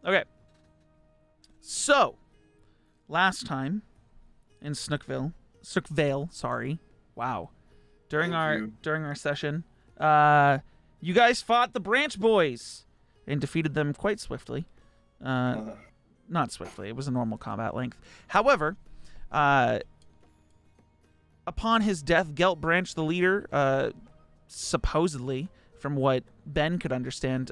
Okay. So, last time in Snookvale, sorry. Wow. During our session, you guys fought the Branch Boys and defeated them quite swiftly. Not swiftly. It was a normal combat length. However, upon his death, Gelt Branch, the leader, supposedly, from what Ben could understand,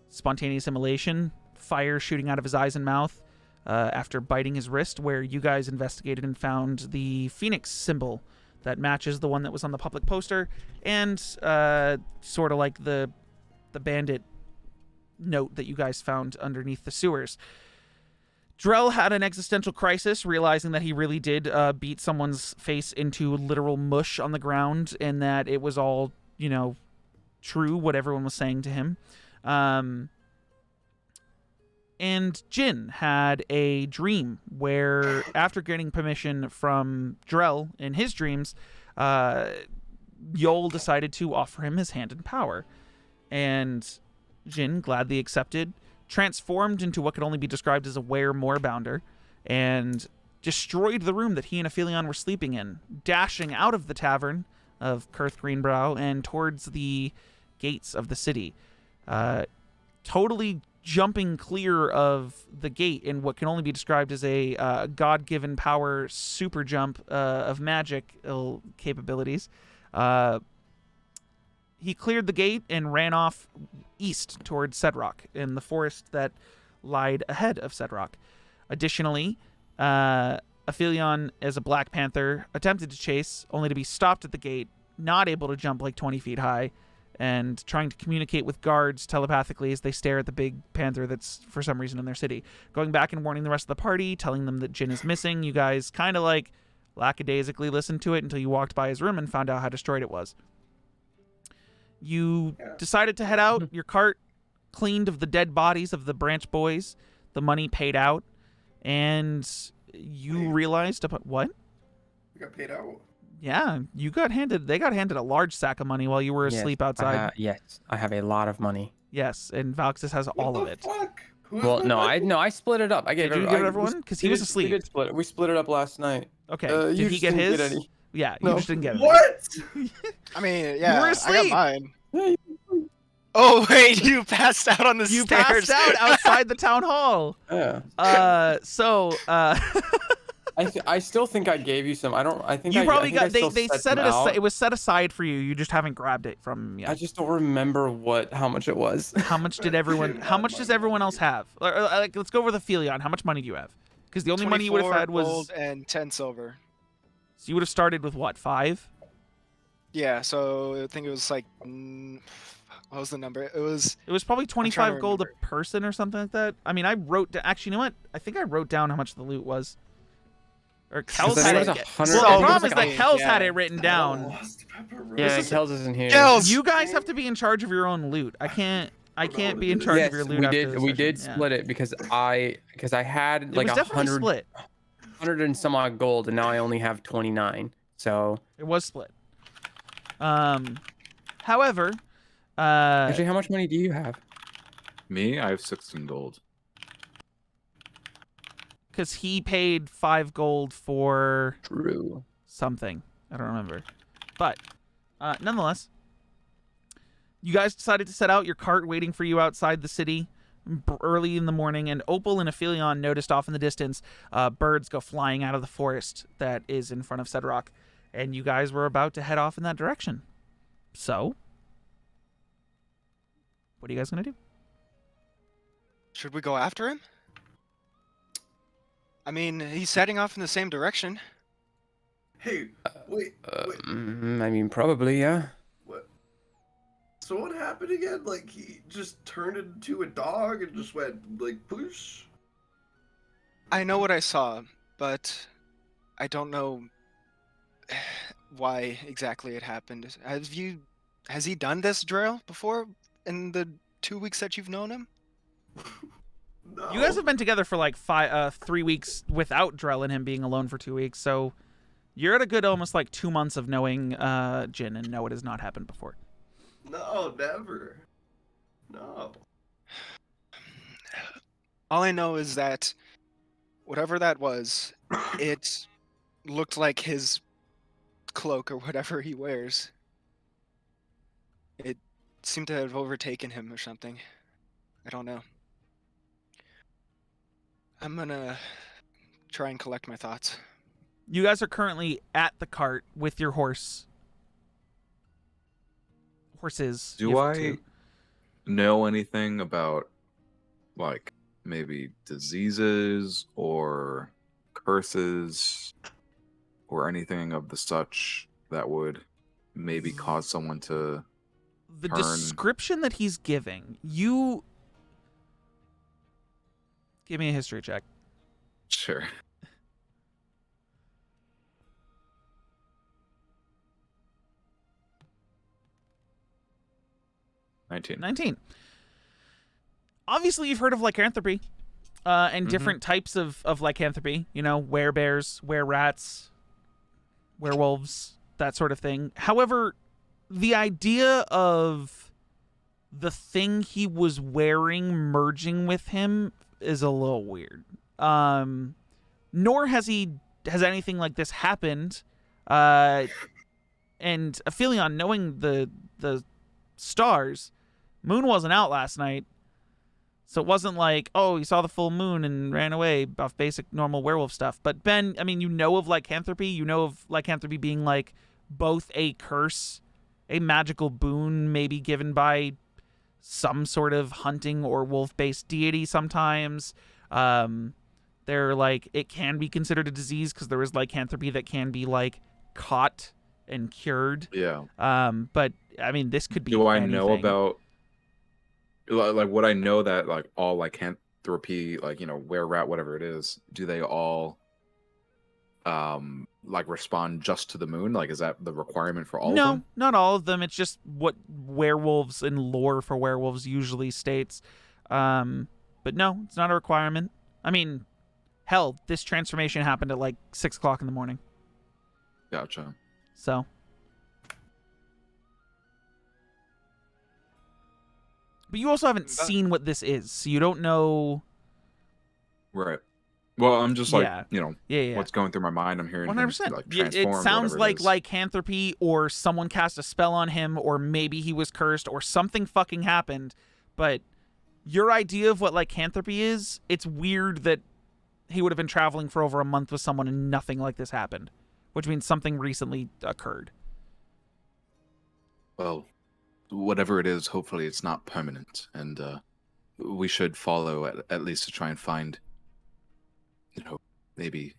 spontaneous immolation, fire shooting out of his eyes and mouth after biting his wrist, where you guys investigated and found the Phoenix symbol that matches the one that was on the public poster, and sort of like the bandit note that you guys found underneath the sewers. Drell had an existential crisis, realizing that he really did beat someone's face into literal mush on the ground, and that it was all, true, what everyone was saying to him. And Jin had a dream where, after getting permission from Drell in his dreams, Yol decided to offer him his hand in power. And Jin gladly accepted, transformed into what could only be described as a were-moorbounder, and destroyed the room that he and Aphelion were sleeping in, dashing out of the tavern of Kurth Greenbrow and towards the gates of the city. Totally jumping clear of the gate in what can only be described as a God-given power super jump of magic capabilities. He cleared the gate and ran off east towards Sedrock in the forest that lied ahead of Sedrock. Additionally, Aphelion, as a Black Panther, attempted to chase, only to be stopped at the gate, not able to jump like 20 feet high, and trying to communicate with guards telepathically as they stare at the big panther that's, for some reason, in their city. Going back and warning the rest of the party, telling them that Jin is missing. You guys kind of like lackadaisically listened to it until you walked by his room and found out how destroyed it was. You decided to head out. Your cart cleaned of the dead bodies of the Branch Boys. The money paid out. And you realized... What? We got paid out? Yeah, they got handed a large sack of money while you were asleep outside. Yes, I have a lot of money. Yes, and Valxis has all of it. Fuck? Well, I split it up. Did you give it everyone? Because he was asleep. We did split it. We split it up last night. Okay. Did he get his? Get any. Yeah, No. you just didn't get it. What? I mean, yeah, You were I asleep. got mine. Oh wait, you passed out on the You stairs. passed out outside the town hall. Yeah. I still think I gave you some. I think you probably I got. think I They still set it. them out. It was set aside for you. You just haven't grabbed it from yet. I just don't remember how much it was. How much did everyone? How much does everyone else have? Like, let's go over the Felion. How much money do you have? Because the only money you would have had was gold and 10 silver. So you would have started with what, 5? Yeah, so I think it was like, what was the number? It was probably 25 gold a remember. person or something like that. I mean, I wrote actually, you know what? I think I wrote down how much the loot was. Or Kells had it. Well, the problem is that Kells had it written down. Yeah, Kells isn't here. Kells! You guys have to be in charge of your own loot. I can't be in charge of your loot. We did split it because I had like 100 and some odd gold, and now I only have 29. So it was split. However, actually, how much money do you have? Me, I have 16 gold. Because he paid 5 gold for something. I don't remember. But nonetheless, you guys decided to set out. Your cart waiting for you outside the city early in the morning, and Opal and Aphelion noticed off in the distance birds go flying out of the forest that is in front of Sedrock, and you guys were about to head off in that direction. So, what are you guys going to do? Should we go after him? I mean, he's setting off in the same direction. Hey, wait. I mean, probably, yeah. What? So what happened again? Like, he just turned into a dog and just went, like, push? I know what I saw, but I don't know why exactly it happened. Has he done this drill before in the 2 weeks that you've known him? No. You guys have been together for like 3 weeks without Drell and him being alone for 2 weeks, so you're at a good almost like 2 months of knowing Jin, and no, it has not happened before. No, never. No. All I know is that whatever that was, it looked like his cloak or whatever he wears. It seemed to have overtaken him or something. I don't know. I'm gonna try and collect my thoughts. You guys are currently at the cart with your horses. Do I know anything about, like, maybe diseases or curses or anything of the such that would maybe cause someone to The turn? description that he's giving, you... Give me a history check. Sure. Nineteen. 19. Obviously, you've heard of lycanthropy and different types of lycanthropy. You know, werebears, were-rats, werewolves, that sort of thing. However, the idea of the thing he was wearing merging with him is a little weird. Nor has anything like this happened. And Aphelion, knowing the stars, moon wasn't out last night. So it wasn't like, oh, he saw the full moon and ran away off basic normal werewolf stuff. But Ben, I mean, you know of lycanthropy. You know of lycanthropy being like both a curse, a magical boon maybe given by some sort of hunting or wolf-based deity sometimes. They're like, it can be considered a disease because there is lycanthropy that can be like caught and cured. Yeah. But I mean, this could be Do I anything. know about, like, would I know that, like, all lycanthropy, like, you know, were-rat, whatever it is, do they all like respond just to the moon? Like, is that the requirement for all of them? No, not all of them. It's just what werewolves and lore for werewolves usually states. But no, it's not a requirement. I mean, hell, this transformation happened at like 6 o'clock in the morning. Gotcha. So. But you also haven't seen what this is, so you don't know. Right. Well, I'm just like, Yeah. you know, Yeah. what's going through my mind. I'm hearing him, 100%. like, It transformed, sounds whatever it like is. lycanthropy, or someone cast a spell on him, or maybe he was cursed, or something fucking happened. But your idea of what lycanthropy is, it's weird that he would have been traveling for over a month with someone and nothing like this happened, which means something recently occurred. Well, whatever it is, hopefully it's not permanent, and we should follow at least to try and find, you know, maybe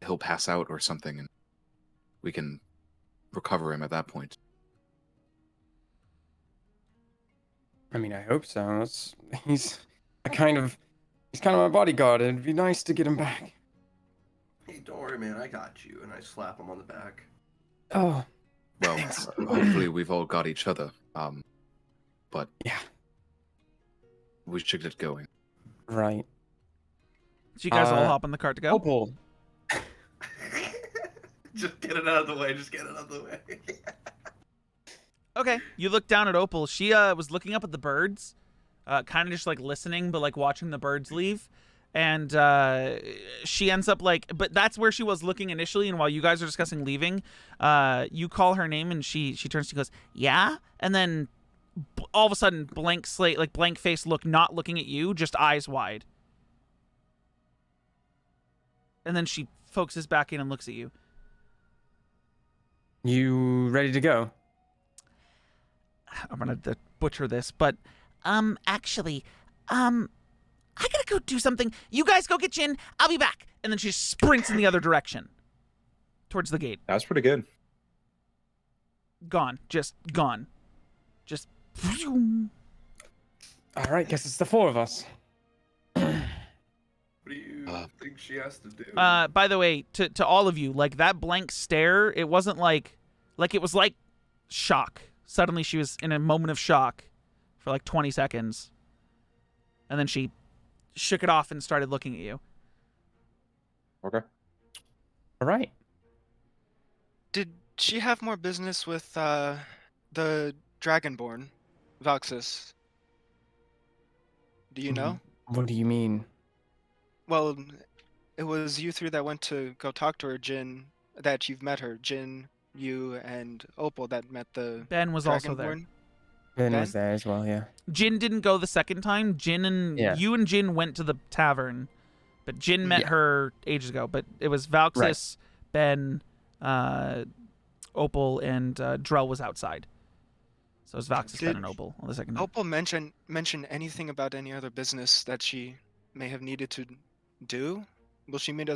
he'll pass out or something, and we can recover him at that point. I mean, I hope so. He's kind of my bodyguard. It'd be nice to get him back. Hey, don't worry, man. I got you. And I slap him on the back. Oh, Well, hopefully we've all got each other. But yeah, we should get going. right. So you guys all hop on the cart to go? Opal. Just get it out of the way. Just get it out of the way. Okay. You look down at Opal. She was looking up at the birds, kind of just like listening, but like watching the birds leave. And she ends up like, but that's where she was looking initially. And while you guys are discussing leaving, you call her name and she turns to you and goes, yeah. And then all of a sudden, blank slate, like blank face look, not looking at you, just eyes wide. And then she focuses back in and looks at you. You ready to go? I'm gonna butcher this, but actually, I gotta go do something. You guys go get Jin. I'll be back. And then she sprints in the other direction, towards the gate. That's pretty good. Gone. Just gone. Just. All right, guess it's the four of us. What do you think she has to do? By the way, to all of you, like that blank stare, it wasn't like it was like shock. Suddenly she was in a moment of shock for like 20 seconds. And then she shook it off and started looking at you. Okay. All right. Did she have more business with the Dragonborn, Valxis? Do you know? What do you mean? Well, it was you three that went to go talk to her, Jin, that you've met her. Jin, you, and Opal that met the Ben was also there. Dragonborn. Ben Ben? was there as well, yeah. Jin didn't go the second time. You and Jin went to the tavern, but Jin met her ages ago. But it was Valxis, Ben, Opal, and Drell was outside. So it was Valxis, Ben, and Opal on the second night. Opal mention anything about any other business that she may have needed to do? Will she meet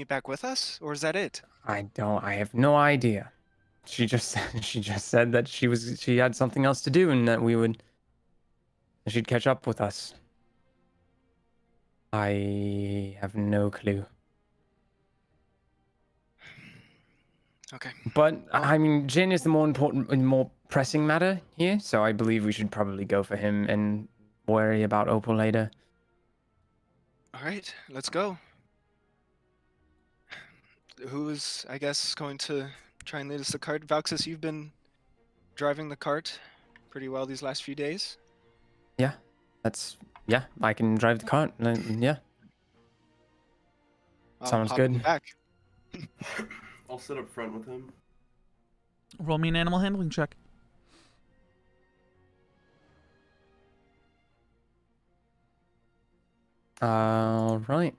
back with us, or is that it? I have no idea. She just said that she had something else to do and that she'd catch up with us. I have no clue. Okay. But I mean, Jin is the more important and more pressing matter here, so I believe we should probably go for him and worry about Opal later. All right, let's go. Who is, I guess, going to try and lead us the cart? Valxis, you've been driving the cart pretty well these last few days. Yeah, I can drive the cart. Yeah. Sounds hop good. in the back. I'll sit up front with him. Roll me an animal handling check. All right.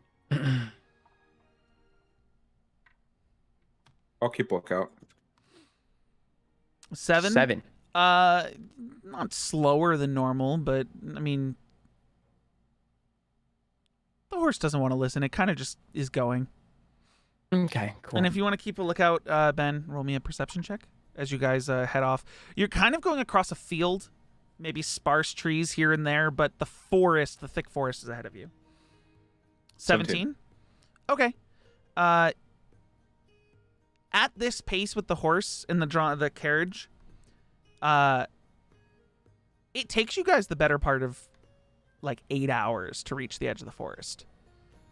I'll keep lookout. 7? 7. Not slower than normal, but I mean, the horse doesn't want to listen. It kind of just is going. Okay, cool. And if you want to keep a lookout, Ben, roll me a perception check as you guys head off. You're kind of going across a field, maybe sparse trees here and there, but the thick forest is ahead of you. 17? Okay. At this pace with the horse and the carriage, it takes you guys the better part of like 8 hours to reach the edge of the forest.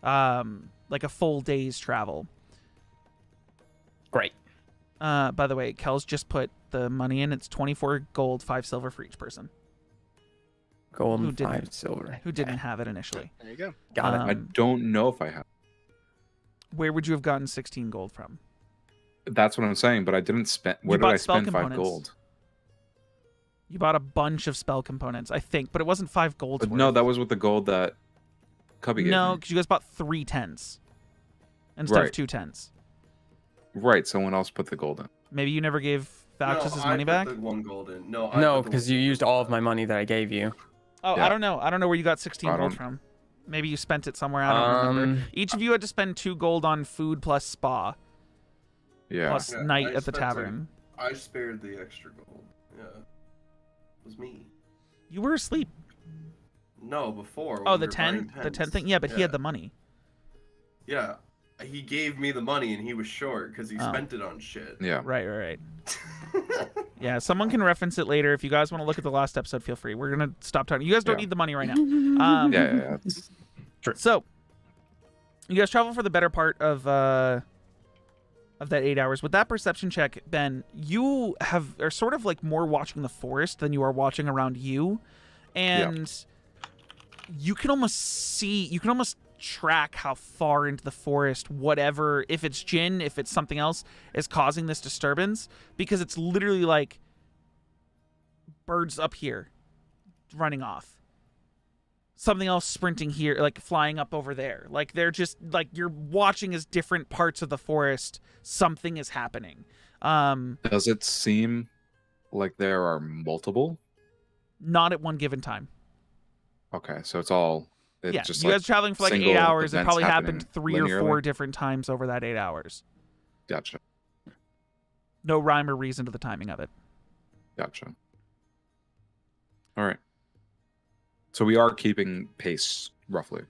Like a full day's travel. Great. By the way, Kel's just put the money in. It's 24 gold, 5 silver for each person. Gold and 5 silver. Who didn't have it initially. There you go. Got it. I don't know if I have. Where would you have gotten 16 gold from? That's what I'm saying, but I didn't spend. Where did I spend 5 gold? You bought a bunch of spell components, I think, but it wasn't 5 gold. No, that was with the gold that Cubby gave me. No, because you guys bought 3 tens instead of 2 tens. Right, someone else put the gold in. Maybe you never gave Valxis his money back? I put the 1 gold in. No, because you used all of my money that I gave you. Oh, yeah. I don't know. I don't know where you got 16 gold from. Maybe you spent it somewhere. I don't remember. Each of you had to spend 2 gold on food plus spa. Yeah. Plus night at the tavern. I spared the extra gold. Yeah. It was me. You were asleep. No, before. Oh, the 10? The 10 thing? Yeah, but he had the money. Yeah. He gave me the money and he was short because he spent it on shit. Yeah. Right. Yeah, someone can reference it later. If you guys want to look at the last episode, feel free. We're going to stop talking. You guys don't need the money right now. Yeah. True. So, you guys travel for the better part of that 8 hours. With that perception check, Ben, you are sort of like more watching the forest than you are watching around you. And you can almost track how far into the forest whatever, if it's Jin, if it's something else, is causing this disturbance, because it's literally like birds up here running off, something else sprinting here, like flying up over there, like they're just like, you're watching as different parts of the forest something is happening. Does it seem like there are multiple? Not at one given time. Okay, so it's all just you guys traveling for like 8 hours. It probably happened 3 or 4 linearly? different times over that 8 hours. Gotcha. No rhyme or reason to the timing of it. Gotcha. All right. So we are keeping pace roughly.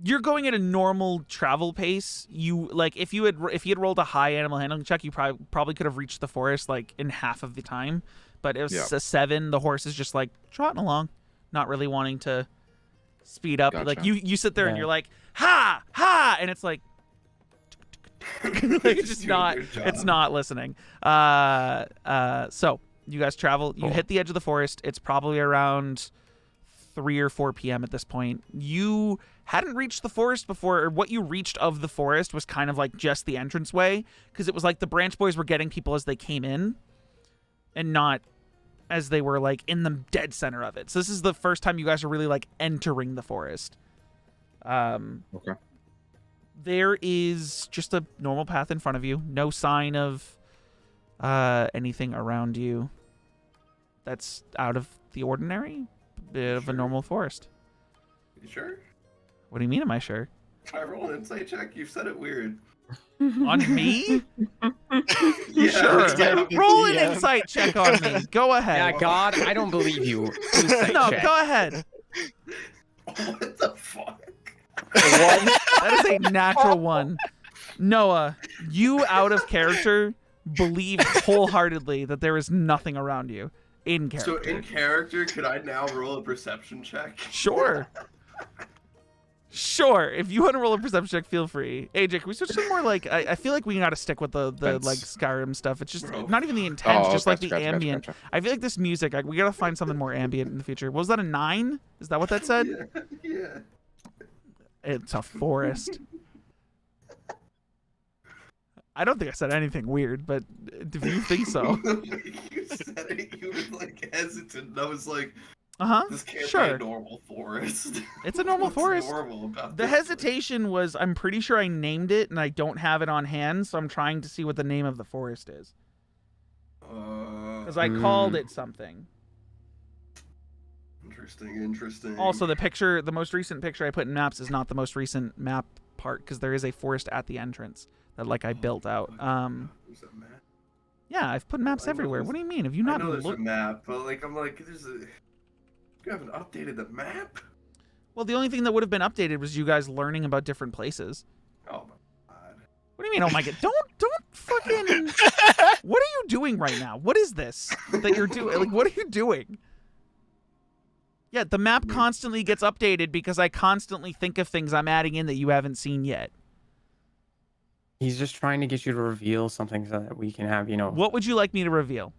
You're going at a normal travel pace. You like if you had rolled a high animal handling check, you probably could have reached the forest like in half of the time. But it was a 7. The horse is just like trotting along, not really wanting to speed up. Gotcha. Like you sit there and you're like ha ha, and it's like it's just not. It's not listening. So you guys travel. You hit the edge of the forest. It's probably around 3 or 4 p.m. at this point. You hadn't reached the forest before, or what you reached of the forest was kind of like just the entranceway, because it was like the branch boys were getting people as they came in and not as they were like in the dead center of it. So this is the first time you guys are really like entering the forest. Okay. There is just a normal path in front of you. No sign of anything around you that's out of the ordinary. Bit of a normal forest. You sure? What do you mean, am I sure? Can I roll an insight check? You said it weird. On me? Yeah, Sure. Yeah. Roll an Yeah. insight check on me. Go ahead. Yeah, God, I don't believe you. Insight No, check. go ahead. What the fuck? That is a natural 1. Noah, you out of character believe wholeheartedly that there is nothing around you in character. So in character, could I now roll a perception check? Sure. Sure. If you want to roll a perception check, feel free. AJ, can we switch to more like I feel like we gotta stick with the That's- like Skyrim stuff. It's just Bro. not even the intense, just like the gotcha, ambient. gotcha. I feel like this music, we gotta find something more ambient in the future. Was that a 9? Is that what that said? Yeah. It's a forest. I don't think I said anything weird, but do you think so? The way you said it, you were like hesitant. I was like, Uh-huh. this can't be Sure. a normal forest. It's a normal What's forest. normal about The this hesitation was I'm pretty sure I named it and I don't have it on hand, so I'm trying to see what the name of the forest is. Because I called it something. Interesting. Also, the most recent picture I put in maps is not the most recent map part, because there is a forest at the entrance that like I built out. There's a map. Yeah, I've put maps I know everywhere. there's- What do you mean? Have you I not know there's a looked? map, but like I'm like, you haven't updated the map. Well, the only thing that would have been updated was you guys learning about different places. Oh my god. What do you mean? Oh my god! Don't fucking. What are you doing right now? What is this that you're doing? Like, what are you doing? Yeah, the map constantly gets updated because I constantly think of things I'm adding in that you haven't seen yet. He's just trying to get you to reveal something so that we can have, What would you like me to reveal?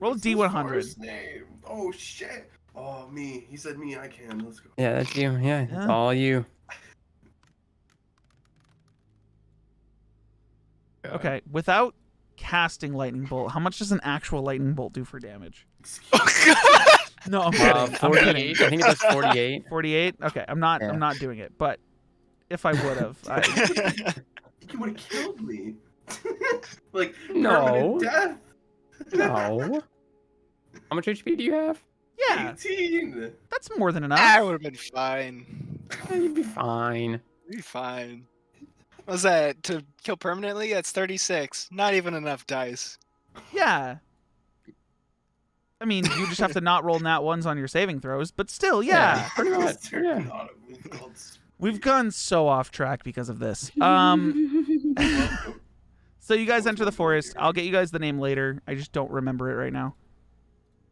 Roll a What's his D100. first name? Oh shit. Oh me. He said me. I can. Let's go. Yeah, that's you. Yeah, it's Yeah. all you. Okay, without casting lightning bolt, how much does an actual lightning bolt do for damage? Excuse No, I'm kidding. I'm kidding. 48. I think it does 48. 48. Okay, I'm not. Yeah. I'm not doing it. But if I would have, You would have killed me. Like No. permanent death. No. How much HP do you have? yeah, 18. that's more than enough. I would have been fine. Yeah, you'd be fine. Be fine. What's that? To kill permanently? That's 36. Not even enough dice. Yeah. I mean, you just have to not roll nat ones on your saving throws, but still, yeah. Pretty much. Is there Yeah. not a move called We've gone so off track because of this. So you guys enter the forest. I'll get you guys the name later. I just don't remember it right now.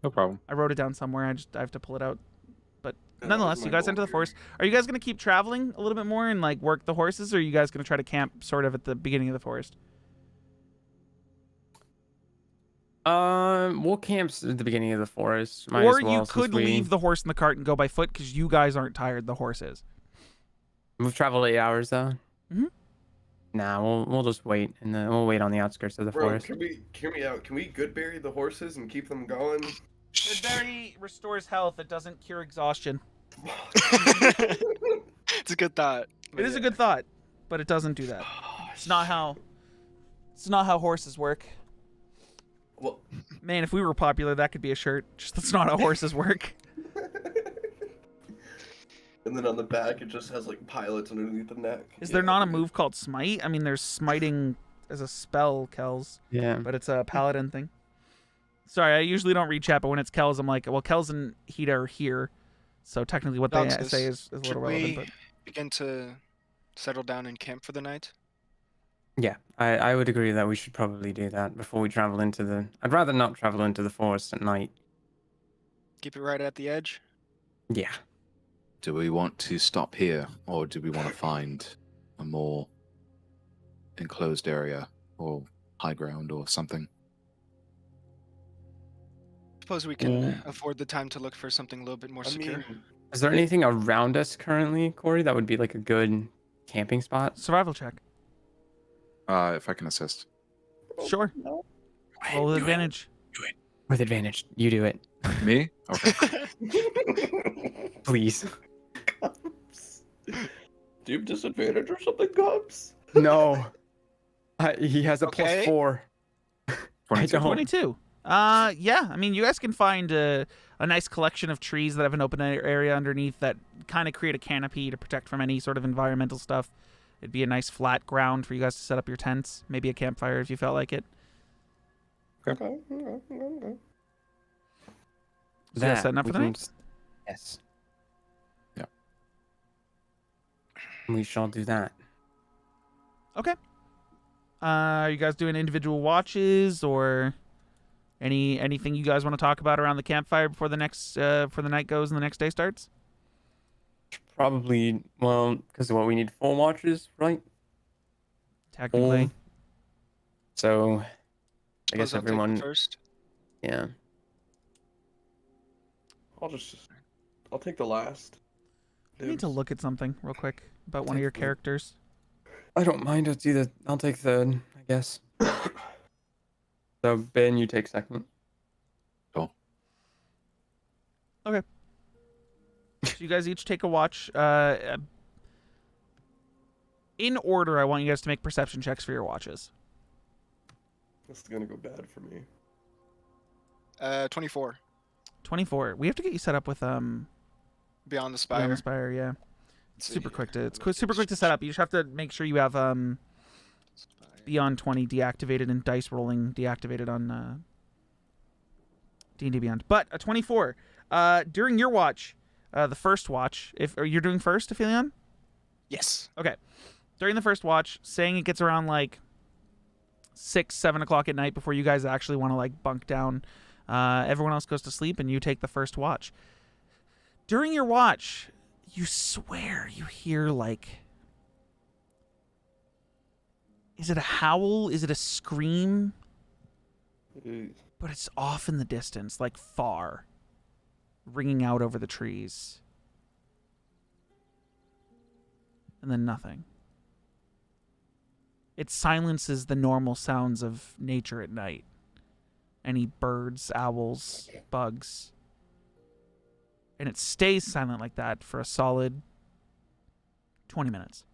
No problem. I wrote it down somewhere. I have to pull it out. But Yeah, nonetheless, that you was my guys goal enter the here. forest. Are you guys going to keep traveling a little bit more and like work the horses, or are you guys going to try to camp sort of at the beginning of the forest? We'll camp at the beginning of the forest. Might Or as well, you since could we- leave the horse in the cart and go by foot because you guys aren't tired. The horse is. We've traveled 8 hours though. Mhm. Nah, we'll just wait and then we'll wait on the outskirts of the Bro, forest. can we hear me out? Can we good bury the horses and keep them going? Goodberry restores health. It doesn't cure exhaustion. It's a good thought. It is a good thought, but it doesn't do that. It's not how horses work. Well, Man, if we were popular, that could be a shirt. Just that's not how horses work. and then on the back it just has like pilots underneath the neck. Is there not a move called smite? I mean, there's smiting as a spell, Kells, Yeah. but it's a paladin thing. Sorry, I usually don't read chat, but when it's Kells, I'm like, well, Kells and Hida are here, so technically what they Nonsense. say is a Should little we relevant. But begin to settle down and camp for the night? Yeah, I would agree that we should probably do that before we travel into the. I'd rather not travel into the forest at night. Keep it right at the edge? Yeah. Do we want to stop here, or do we want to find a more enclosed area or high ground or something? Suppose we can afford the time to look for something a little bit more secure. Is there anything around us currently, Corey, that would be like a good camping spot? Survival check. If I can assist. Sure. Roll with advantage. With advantage. You do it. Me? Okay. Please. Do you have disadvantage or something, Cubs? No. He has a Okay. +4. I 22. don't. 22. Yeah. I mean, you guys can find a nice collection of trees that have an open area underneath that kind of create a canopy to protect from any sort of environmental stuff. It'd be a nice flat ground for you guys to set up your tents. Maybe a campfire if you felt like it. Okay. So you guys setting up for the night? Yes. Yeah. We shall do that. Okay. Are you guys doing individual watches or anything you guys want to talk about around the campfire before the night goes and the next day starts? Probably, well, because of what we need full watches, right? Technically. So, I guess Suppose I'll take everyone. first. Yeah. I'll take the last. I need to look at something real quick about one of your characters. I don't mind. I'll take third, I guess. So, Ben, you take second. So you guys each take a watch. In order, I want you guys to make perception checks for your watches. This is gonna go bad for me. 24. 24. We have to get you set up with Beyond the Beyond Spire. the Spire, yeah. Let's see Super here. quick super quick to set up. You just have to make sure you have Beyond 20 deactivated and dice rolling deactivated on D&D Beyond. But a 24. During your watch, the first watch, or you're doing first, Aphelion? Yes. Okay. During the first watch, saying it gets around like 6, 7 o'clock at night before you guys actually want to like bunk down. Everyone else goes to sleep and you take the first watch. During your watch, you swear you hear like... Is it a howl? Is it a scream? But it's off in the distance, like far, ringing out over the trees. And then nothing. It silences the normal sounds of nature at night. Any birds, owls, bugs. And it stays silent like that for a solid 20 minutes.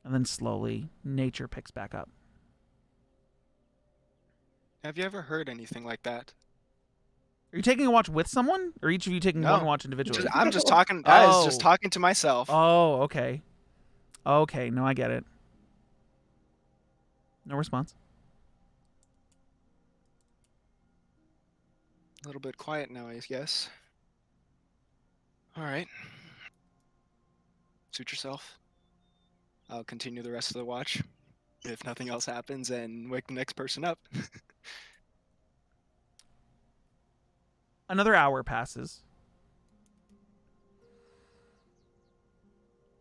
And then slowly, nature picks back up. Have you ever heard anything like that? Are you taking a watch with someone? Or each of you taking No. one watch individually? I'm just talking. I was just Oh. talking to myself. Oh, okay. Okay, no, I get it. No response. A little bit quiet now, I guess. All right. Suit yourself. I'll continue the rest of the watch. If nothing else happens, and wake the next person up. Another hour passes.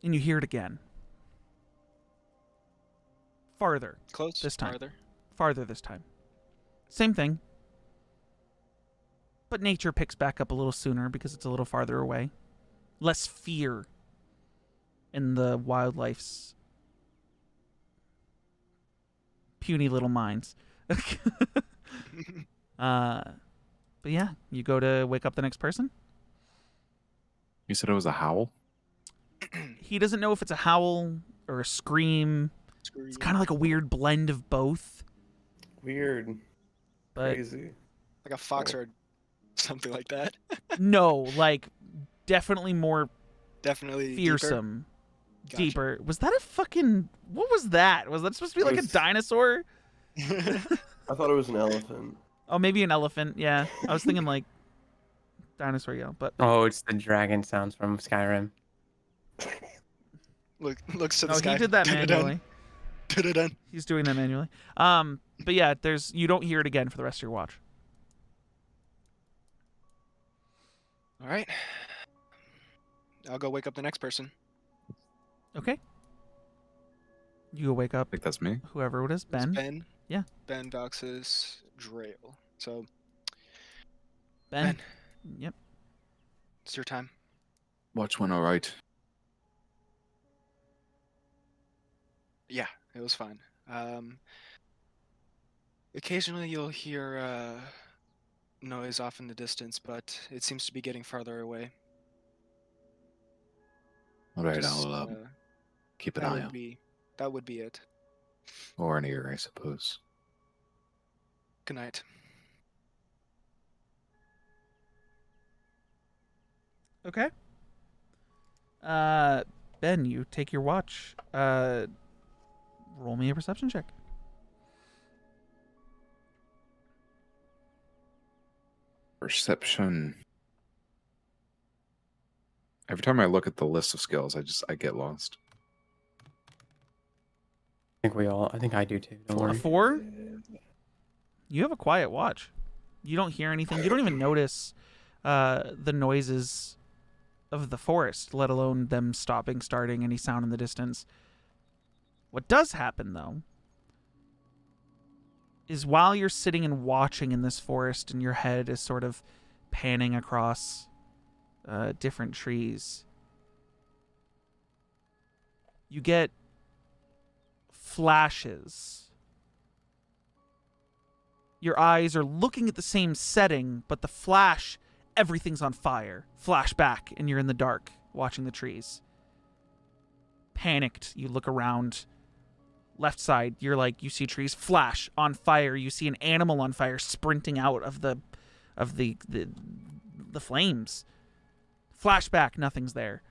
And you hear it again. Farther. Close. This time. Farther. Farther this time. Same thing. But nature picks back up a little sooner because it's a little farther away. Less fear in the wildlife's puny little minds. But yeah, you go to wake up the next person. You said it was a howl? He doesn't know if it's a howl or a scream. It's kind of like a weird blend of both. Weird. But Crazy. Like a fox or something like that. no, like definitely more Definitely fearsome. Gotcha. Deeper. Was that a fucking... What was that? Was that supposed to be like a was- dinosaur? I thought it was an elephant. Oh, maybe an elephant. Yeah. I was thinking like dinosaur yell, but Oh, it's the dragon sounds from Skyrim. Looks to the no, sky. he did that Dun-dun-dun. manually. Dun-dun-dun. He's doing that manually. But yeah, you don't hear it again for the rest of your watch. All right. I'll go wake up the next person. Okay. You go wake up I think that's me. whoever it is, It's Ben. Ben. Yeah. Ben Vox's Drail. So Ben. Ben. Yep. It's your time. Watch went all right. Yeah, it was fine. Occasionally you'll hear noise off in the distance, but it seems to be getting farther away. All right, Just, I'll keep an that eye would out. be it. Or an ear, I suppose. Good night. Okay. Ben, you take your watch. Roll me a perception check. Perception. Every time I look at the list of skills, I get lost. I think I do too. Don't A worry. 4? You have a quiet watch. You don't hear anything. You don't even notice the noises of the forest, let alone them stopping, starting, any sound in the distance. What does happen, though, is while you're sitting and watching in this forest and your head is sort of panning across different trees, you get flashes. Your eyes are looking at the same setting, but the flash, everything's on fire. Flashback, and you're in the dark, watching the trees. Panicked, you look around. Left side, you see trees flash on fire. You see an animal on fire sprinting out of the flames. Flashback, nothing's there.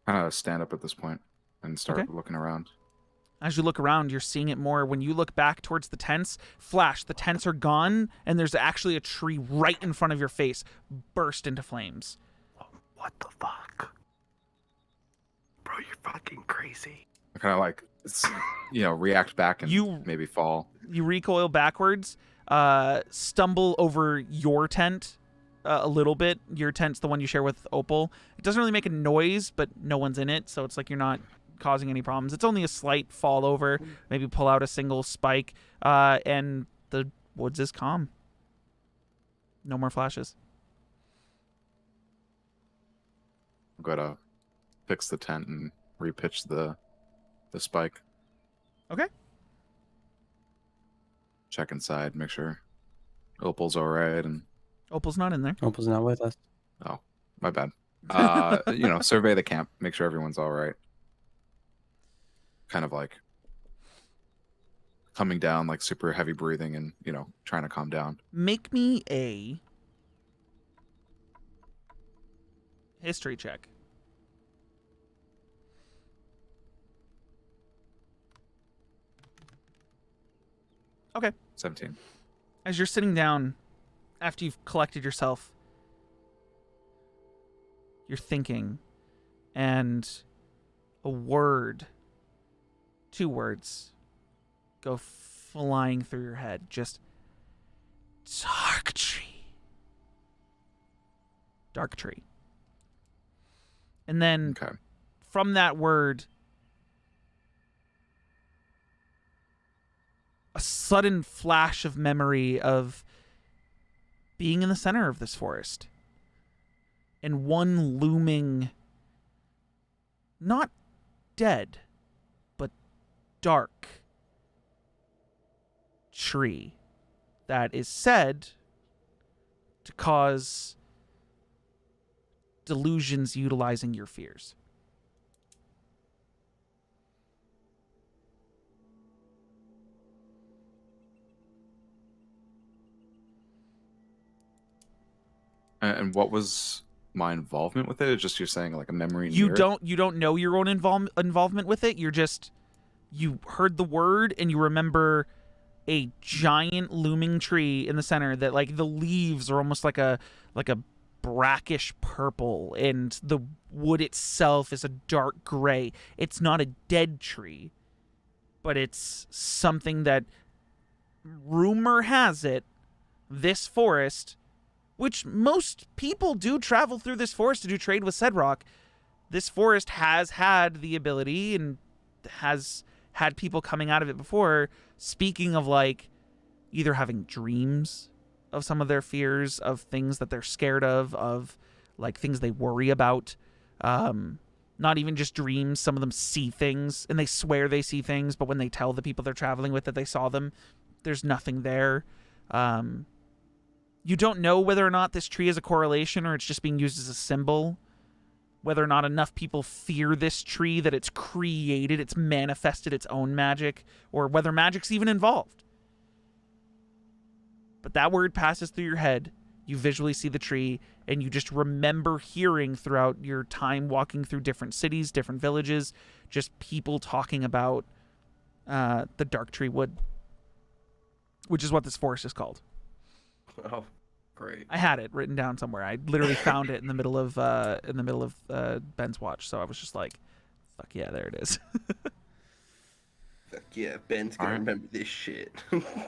Kind of stand up at this point and start Okay. looking around. As you look around, you're seeing it more. When you look back towards the tents, flash, the tents are gone, and there's actually a tree right in front of your face, burst into flames. What the fuck? Bro, you're fucking crazy. I kind of react back and You- maybe fall. You recoil backwards, stumble over your tent a little bit. Your tent's the one you share with Opal. It doesn't really make a noise, but no one's in it, so it's like you're not causing any problems. It's only a slight fall over, maybe pull out a single spike, and the woods is calm. No more flashes. I'm gonna fix the tent and repitch the spike. Okay. Check inside, make sure Opal's all right, and Opal's not in there. Opal's not with us. oh, my bad. Survey the camp, make sure everyone's all right. Kind of like coming down, like super heavy breathing, and trying to calm down. Make me a history check. Okay. 17. As you're sitting down, after you've collected yourself, you're thinking, and a word, 2 words, go flying through your head. Just Darktree. Darktree. And then Okay. from that word, a sudden flash of memory of being in the center of this forest and one looming, not dead, but dark tree that is said to cause delusions utilizing your fears. And what was my involvement with it? It's just you're saying like a memory. You near it? don't know your own involvement with it. You heard the word and you remember a giant looming tree in the center that like the leaves are almost like a brackish purple and the wood itself is a dark gray. It's not a dead tree, but it's something that, rumor has it, this forest, which most people do travel through this forest to do trade with Cedrock, this forest has had the ability and has had people coming out of it before, speaking of like either having dreams of some of their fears, of things that they're scared of like things they worry about. Not even just dreams. Some of them see things, and they swear they see things, but when they tell the people they're traveling with that they saw them, there's nothing there. You don't know whether or not this tree is a correlation or it's just being used as a symbol. Whether or not enough people fear this tree that it's created, it's manifested its own magic, or whether magic's even involved. But that word passes through your head. You visually see the tree, and you just remember hearing throughout your time walking through different cities, different villages, just people talking about the Darktree Wood, which is what this forest is called. Oh, great. I had it written down somewhere. I literally found it in the middle of Ben's watch, so I was just like, "Fuck yeah, there it is." Fuck yeah, Ben's gonna Alright. remember this shit.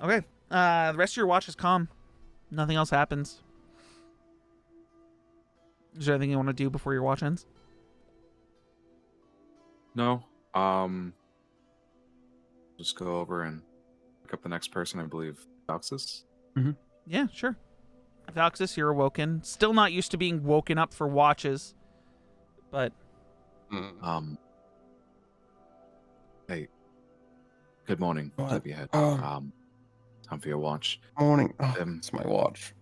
Okay. The rest of your watch is calm. Nothing else happens. Is there anything you want to do before your watch ends? No. Just go over and pick up the next person, I believe. Doxus? Yeah, sure. Valxis, you're awoken. Still not used to being woken up for watches, but Hey. Good morning, What? Sleepyhead. Oh. Time for your watch. Morning. Oh, Um, it's my watch.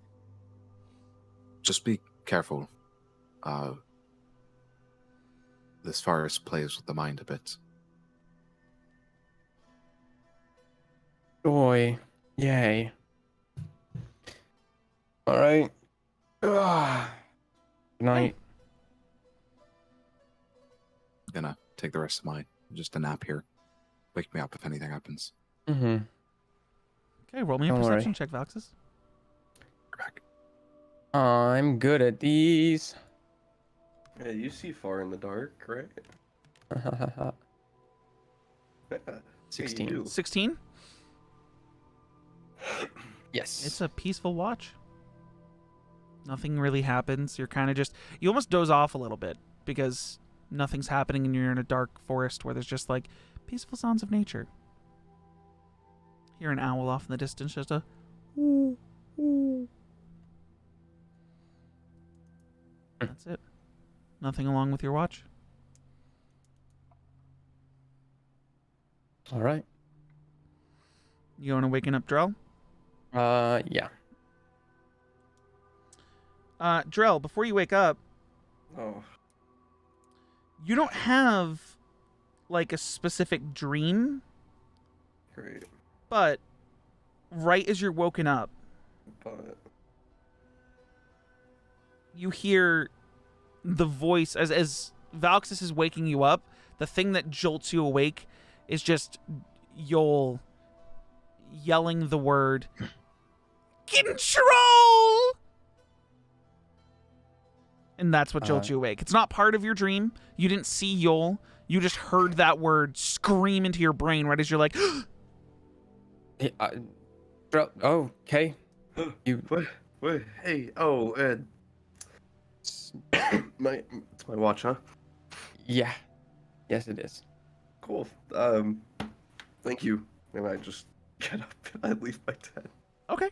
Just be careful. This forest plays with the mind a bit. Joy. Yay. All right. Good night. Gonna take the rest of my just a nap here. Wake me up if anything happens. Mm-hmm. okay, roll me a Don't worry. perception check, Valxis. We're back. I'm good at these. Yeah, you see far in the dark, right? Yeah, you 16. do. 16? Yes. It's a peaceful watch. Nothing really happens. You're kind of just... You almost doze off a little bit because nothing's happening and you're in a dark forest where there's just, like, peaceful sounds of nature. Hear an owl off in the distance, just a... Ooh, ooh. That's it. Nothing along with your watch. All right. You want to waken up Drell? Yeah. Drell, before you wake up, Oh, you don't have, like, a specific dream, great. but right as you're woken up, But you hear the voice as Valxis is waking you up. The thing that jolts you awake is just Yol yelling the word control, and that's what jolts you awake. It's not part of your dream. You didn't see Yol. You just heard that word scream into your brain right as you're like, Hey, oh, okay. You. what? Hey, oh, it's my watch, huh? Yeah. Yes, it is. Cool. Thank you. And I just get up and I leave my tent. okay.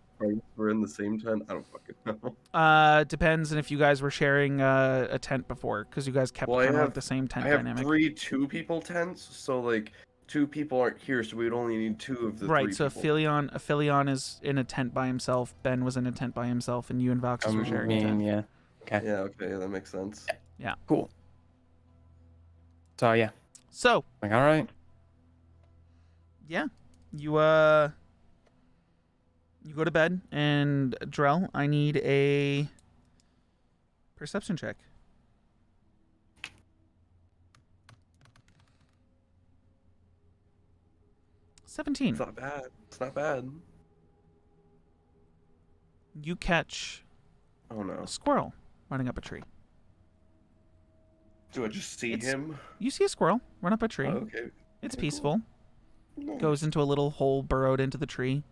We're in the same tent. I don't fucking know. Depends on if you guys were sharing a tent before, because you guys kept Well, I kind of like have- the same tent I have dynamic. 3 2-people tents, so like 2 people aren't here, so we would only need 2 of the 3 Right, so people. Aphelion is in a tent by himself, Ben was in a tent by himself, and you and Valxis were sharing a tent. Yeah. Okay. Yeah, okay, that makes sense. Cool. So yeah. So, Like, all right. yeah, you go to bed, and Drell, I need a perception check. It's 17. not bad. It's not bad. You catch Oh no. a squirrel running up a tree. Do I just see It's- him? You see a squirrel run up a tree. Oh, okay. It's okay, cool. peaceful. Nice. Goes into a little hole burrowed into the tree.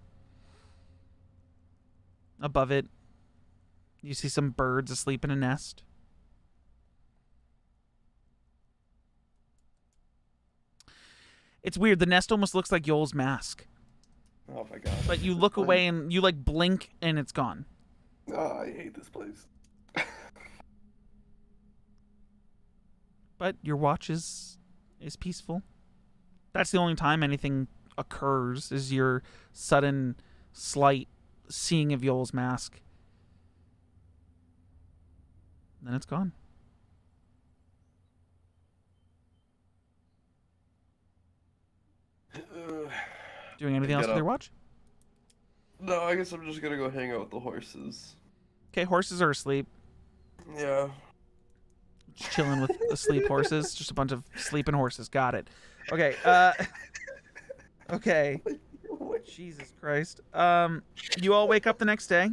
Above it, you see some birds asleep in a nest. It's weird. The nest almost looks like Yol's mask. Oh my god. But you look away and you like blink and it's gone. Oh, I hate this place. But your watch is peaceful. That's the only time anything occurs is your sudden slight seeing of Yoel's mask. Then it's gone. Doing anything else with your watch? No, I guess I'm just gonna go hang out with the horses. Okay, horses are asleep. Yeah. Just chilling with asleep horses. Just a bunch of sleeping horses. Got it. Okay. Okay. Jesus Christ. You all wake up the next day.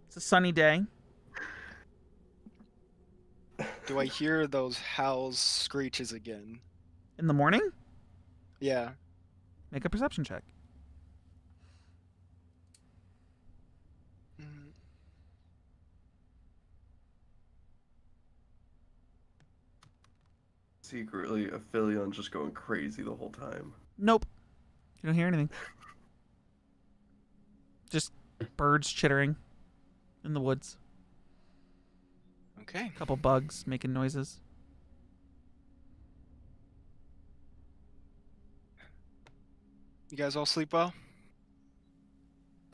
It's a sunny day. Do I hear those howls, screeches again? In the morning, Yeah. make a perception check. Mm, Secretly, Aphilion's just going crazy the whole time. Nope. You don't hear anything. Just birds chittering in the woods. Okay. A couple bugs making noises. You guys all sleep well?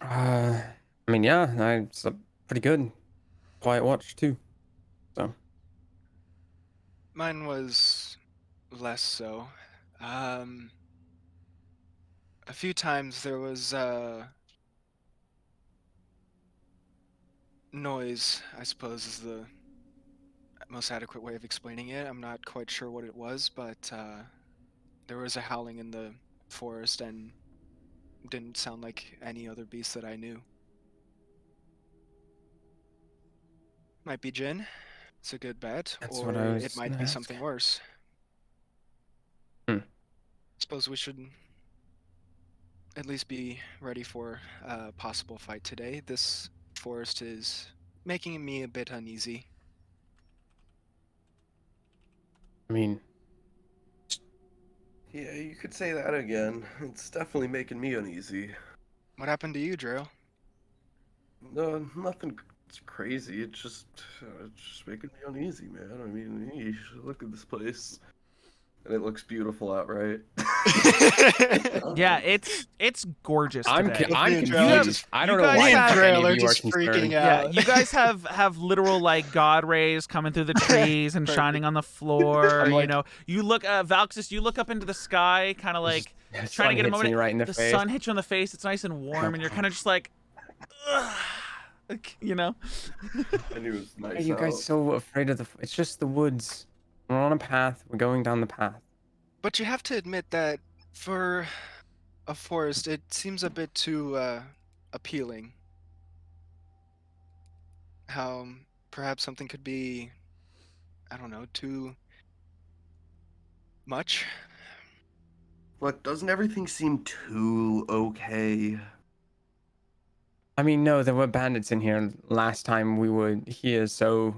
I mean, yeah, I slept pretty good. Quiet watch too. So Mine was less so. A few times there was noise, I suppose is the most adequate way of explaining it. I'm not quite sure what it was, but there was a howling in the forest and didn't sound like any other beast that I knew. Might be Jinn. It's a good bet. That's or what I was it might gonna be ask. something worse. Hmm. Suppose we should at least be ready for a possible fight today. This forest is making me a bit uneasy. I mean, Yeah, you could say that again. It's definitely making me uneasy. What happened to you, Drill? No, nothing crazy. It's just making me uneasy, man. I mean, you should look at this place, and it looks beautiful out, right? Yeah, it's gorgeous I'm today. I'm Me and confused. Drell just- I you don't know guys why have- any Drell of are you are just freaking concerned. Yeah, out. you guys have literal like god rays coming through the trees and shining on the floor. I'm You like- know, you look, Valxis, you look up into the sky, kind of like The trying to sun get a hits moment. me right in the the face. sun hits you on the face. It's nice and warm, and you're kind of just like, ugh, you know. I knew it was Why nice are you guys out. so afraid of the? It's just the woods. We're on a path. We're going down the path. But you have to admit that for a forest, it seems a bit too appealing. How perhaps something could be, I don't know, too much. Look, doesn't everything seem too okay? I mean, no, there were bandits in here last time we were here, so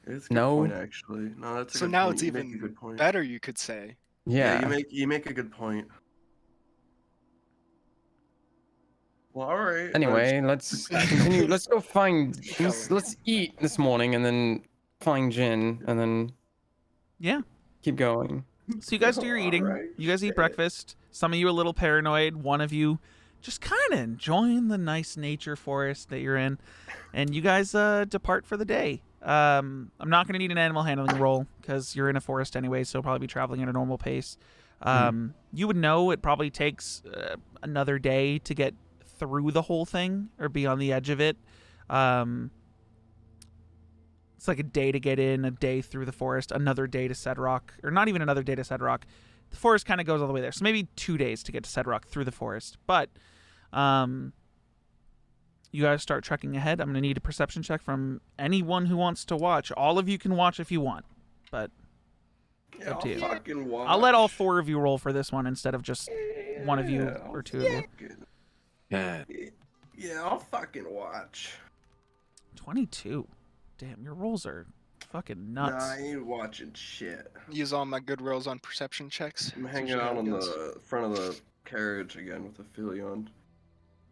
It's a good No. point, actually. No, that's a So good now point. it's You make a even good point. better, you could say. yeah. you make a good point. Well, all right. Anyway, let's continue. Let's go find. Keep Let's, going. let's eat this morning and then find Jin and then Yeah. keep going. So you guys do your eating. Alright, You guys eat shit. breakfast. Some of you are a little paranoid. One of you just kind of enjoying the nice nature forest that you're in, and you guys depart for the day. I'm not going to need an animal handling roll because you're in a forest anyway, so you'll probably be traveling at a normal pace. You would know it probably takes another day to get through the whole thing or be on the edge of it. It's like a day to get in, a day through the forest, another day to Sedrock, or not even another day to Sedrock. The forest kind of goes all the way there, so maybe 2 days to get to Sedrock through the forest. But you guys start trekking ahead. I'm going to need a perception check from anyone who wants to watch. All of you can watch if you want, but Yeah, up to you. I'll fucking watch. I'll let all 4 of you roll for this one instead of just one of you Yeah, or I'll 2 of you. fucking- Yeah. Yeah, I'll fucking watch. 22. Damn, your rolls are fucking Nah, nuts. I ain't watching shit. Use all my good rolls on perception checks. I'm It's hanging usually how out it on goes. the front of the carriage again with Aetheria.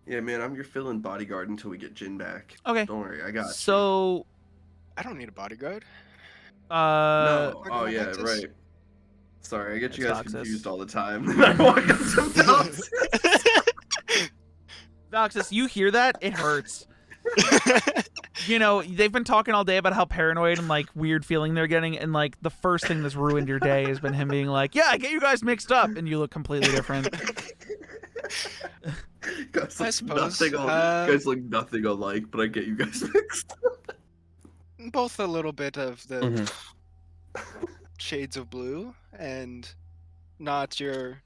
Yeah, man, I'm your fill-in bodyguard until we get Jin back. Okay. Don't worry, I got you. So, I don't need a bodyguard. No, Talking oh about yeah, Vexus? right. Sorry, I get you It's guys Voxus. confused all the time. I walk up to Voxus. Voxus, you hear that? It hurts. You know, they've been talking all day about how paranoid and like weird feeling they're getting, and like the first thing that's ruined your day has been him being like, "Yeah, I get you guys mixed up," and you look completely different. Guys I look suppose, guys look nothing alike, but I get you guys mixed up. Both a little bit of the Mhm. shades of blue, and not your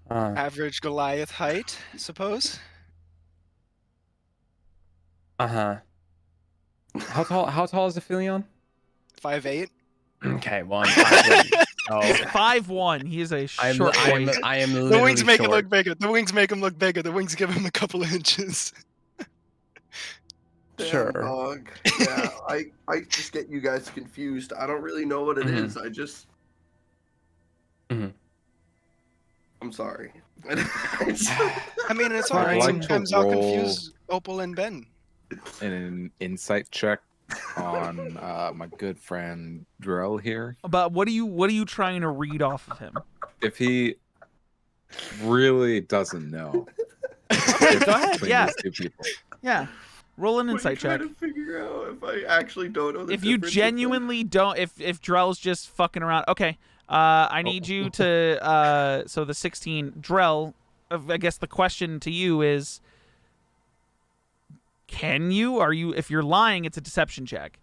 Uh average Goliath height, I suppose. huh. How tall is Aetheria? 5'8". Okay, well, I'm 5'1". Oh, 5'1". He is a I'm short boy. I am The literally wings make it short. look bigger. The wings make him look bigger. The wings give him a couple of inches. Damn, Sure. dog. Yeah, I just get you guys confused. I don't really know what it Mhm. is. I just. Mhm. I'm sorry. I mean, it's I'd alright. like to Sometimes I'll roll- confuse Opal and Ben. An insight check on my good friend Drell here. But what are you trying to read off of him? If he really doesn't know. Okay, go ahead. between Yeah, these two people. yeah. Roll an What are you insight check. trying to figure out if I actually don't know the If you difference between- genuinely don't, if Drell's just fucking around, okay. I need you to. So the 16, Drell. I guess the question to you is, can you? Are you? If you're lying, it's a deception check.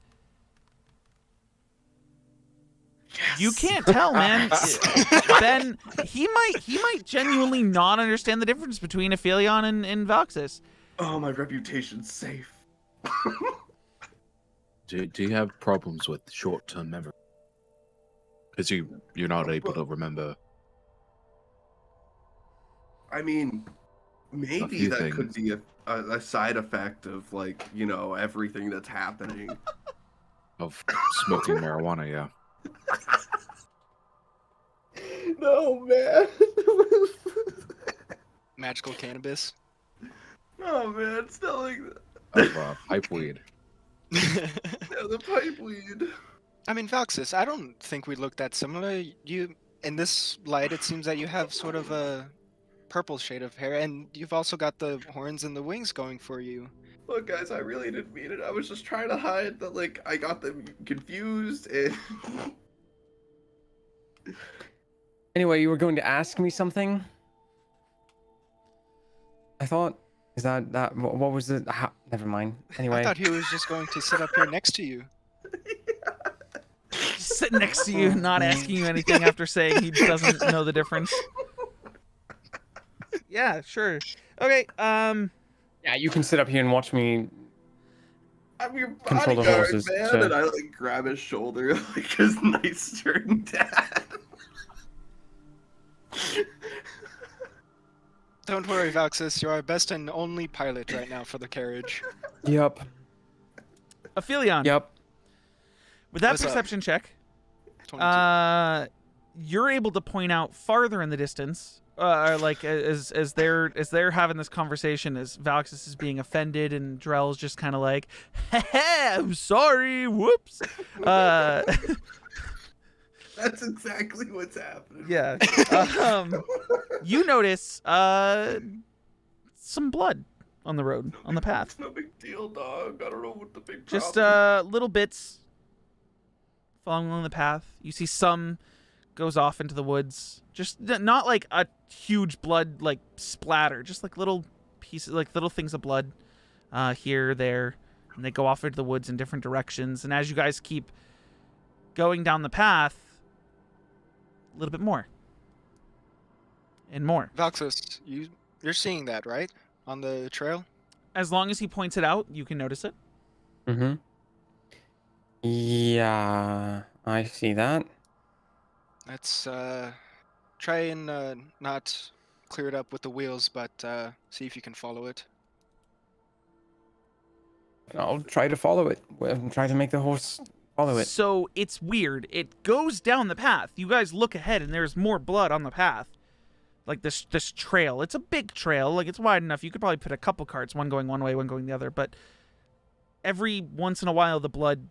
You can't tell, man. Ben, he might genuinely not understand the difference between Aphelion and Voxus. Oh, my reputation's safe. Do you have problems with short-term memory? Because you're not able to remember. I mean, maybe few that could things. be a side effect of, like, you know, everything that's happening. Of smoking marijuana, yeah. No, man. Magical cannabis. Oh, man, it's not like that. Of pipe weed. Yeah, the pipe weed. I mean, Valxis, I don't think we look that similar. You, in this light, it seems that you have sort of a purple shade of hair, and you've also got the horns and the wings going for you. Look, guys, I really didn't mean it. I was just trying to hide that, like, I got them confused and. Anyway, you were going to ask me something? I thought. Is that what was it? Never mind. Anyway. I thought he was just going to sit up here next to you. Just sitting next to you, not asking you anything after saying he doesn't know the difference. Yeah, sure. Okay. Yeah, you can sit up here and watch me. I'm your Control the bodyguard, horses, man. so- And I, like, grab his shoulder like his nice stern dad. Don't worry, Valxis, you're our best and only pilot right now for the carriage. Yep. Aphelion. Yep. With that What's up? perception check, 22. you're able to point out farther in the distance, like as they're having this conversation, as Valxis is being offended and Drell's just kind of like, "Hey, I'm sorry, whoops." That's exactly what's happening. Yeah. You notice some blood on the road, on the path. It's no big deal, dog. I don't know what the big Just problem little bits following along the path. You see some goes off into the woods. Just not like a huge blood like splatter, just like little pieces, like little things of blood here, there, and they go off into the woods in different directions. And as you guys keep going down the path, a little bit more and more. Valxis, you're seeing that, right? On the trail? As long as he points it out, you can notice it. Mm-hmm. Yeah, I see that. Let's try and not clear it up with the wheels, but see if you can follow it. I'll try to follow it. Try to make the horse Follow it. So it's weird. It goes down the path. You guys look ahead, and there's more blood on the path. Like this trail. It's a big trail. Like, it's wide enough. You could probably put a couple carts, one going one way, one going the other. But every once in a while, the blood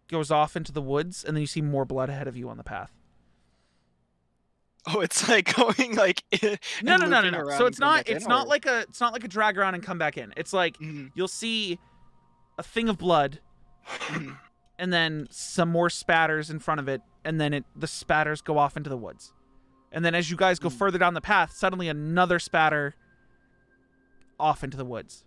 goes off into the woods, and then you see more blood ahead of you on the path. Oh, it's like going like No. So it's not like a drag around and come back in. It's like you'll see a thing of blood, and then some more spatters in front of it, and then the spatters go off into the woods. And then as you guys go further down the path, suddenly another spatter off into the woods.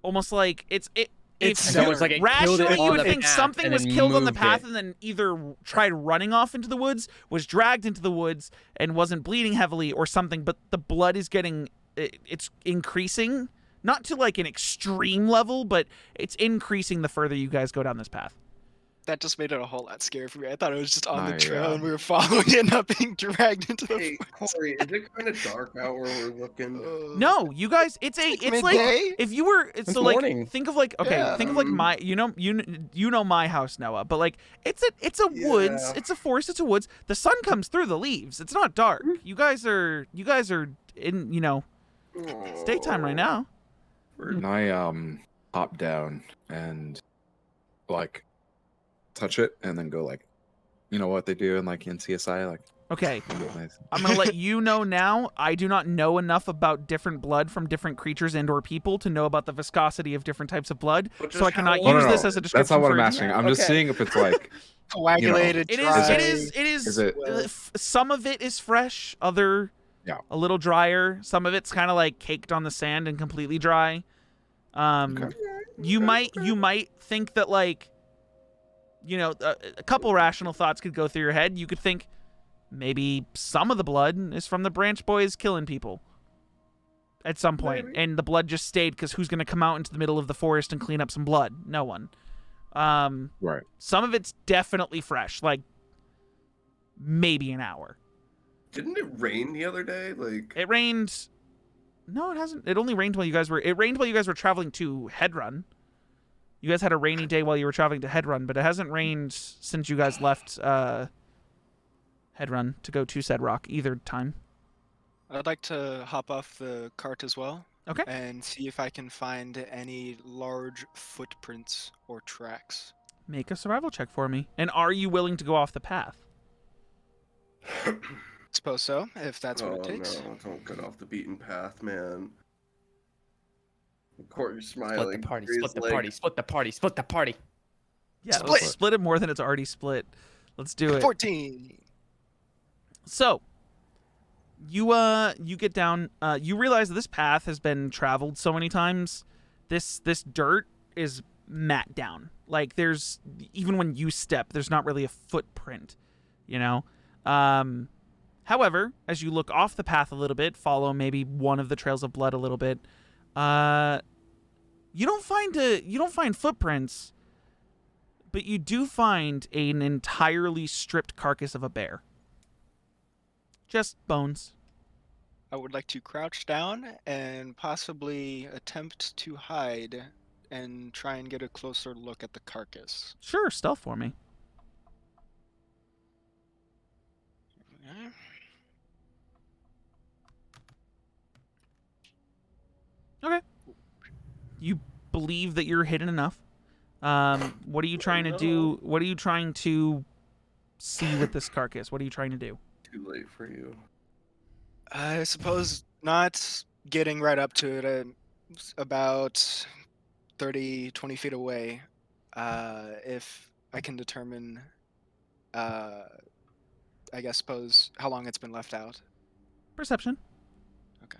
Almost like it's like it killed it rationally, you on would the think path something and was then killed on the moved path it. and then either tried running off into the woods, was dragged into the woods, and wasn't bleeding heavily or something, but the blood is it's increasing. Not to like an extreme level, but it's increasing the further you guys go down this path. That just made it a whole lot scarier for me. I thought it was just on the trail yeah. and we were following it, not being dragged into the Hey, Corey, is it kind of dark out where we're looking? No, you guys, it's like midday? if you were, It's so like morning. think of like think of like my you know my house, Noah, but like it's a woods, Yeah. it's a forest, it's a woods. The sun comes through the leaves. It's not dark. You guys are in it's daytime right now. And I hop down and like touch it and then go like, you know what they do in like in CSI, like Okay, nice. I'm gonna let you know now. I do not know enough about different blood from different creatures and/or people to know about the viscosity of different types of blood, But so I just cannot how- use No, this as a description. That's not what for I'm you. asking. I'm just Okay. seeing if it's like coagulated. It dry. is. Is it- Some of it is fresh, other Yeah. a little drier. Some of it's kind of like caked on the sand and completely dry. Okay. You might think that like, a couple rational thoughts could go through your head. You could think maybe some of the blood is from the branch boys killing people at some point, Maybe. and the blood just stayed because who's going to come out into the middle of the forest and clean up some blood? No one. right. Some of it's definitely fresh, like maybe an hour. Didn't it rain the other day? Like, It rained. No, it hasn't. It only rained while you guys were. It rained while you guys were traveling to Headrun. You guys had a rainy day while you were traveling to Headrun, but it hasn't rained since you guys left Headrun to go to Sedrock either time. I'd like to hop off the cart as well. Okay. And see if I can find any large footprints or tracks. Make a survival check for me. And are you willing to go off the path? Suppose so, if that's what it takes. No, don't get off the beaten path, man. Corey's Split smiling. the party, He's split the like, party, split the party, split the party. Yeah, Split. let's split it more than it's already split. Let's do it. 14. So, you get down. You realize that this path has been traveled so many times. This dirt is mat down. Like there's even when you step, there's not really a footprint. However, as you look off the path a little bit, follow maybe one of the trails of blood a little bit, you don't find footprints, but you do find an entirely stripped carcass of a bear. Just bones. I would like to crouch down and possibly attempt to hide and try and get a closer look at the carcass. Sure, stealth for me. Okay. Okay. You believe that you're hidden enough. What are you trying to do? What are you trying to see with this carcass? What are you trying to do? Too late for you. I suppose not getting right up to it, about 30, 20 feet away, if I can determine, suppose, how long it's been left out. Perception. Okay.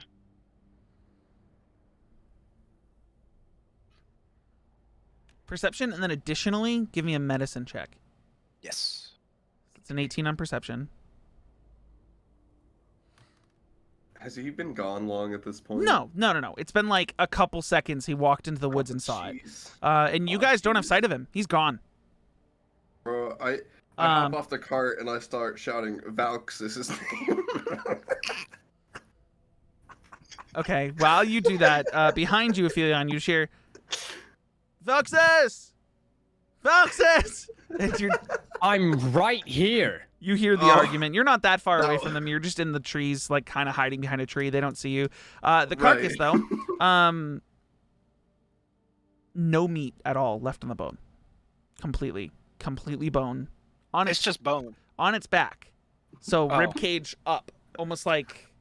Perception, and then additionally, give me a medicine check. Yes. It's an 18 on perception. Has he been gone long at this point? No. It's been like a couple seconds. He walked into the woods and saw it. Jeez. And you guys don't have sight of him. He's gone. Bro, I hop off the cart and I start shouting, Valks is his name. Okay, while you do that, behind you, Aphelion, you hear, Velxus! Foxes! And I'm right here. you hear the Oh. argument. You're not that far away No. from them. You're just in the trees, like kind of hiding behind a tree. They don't see you. The carcass, Right. though, no meat at all left on the bone. Completely bone. On It's its just bone. on its back. So Oh. rib cage up, almost like,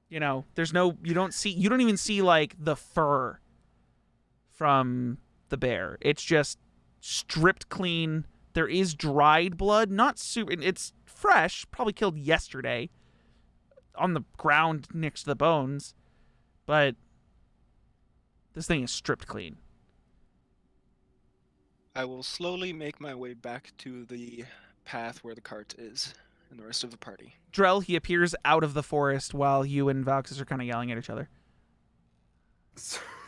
you know, you don't even see like the fur from the bear. It's just stripped clean. There is dried blood, not super. It's fresh, probably killed yesterday, on the ground next to the bones, but this thing is stripped clean. I will slowly make my way back to the path where the cart is, and the rest of the party. Drell, he appears out of the forest while you and Valxis are kind of yelling at each other.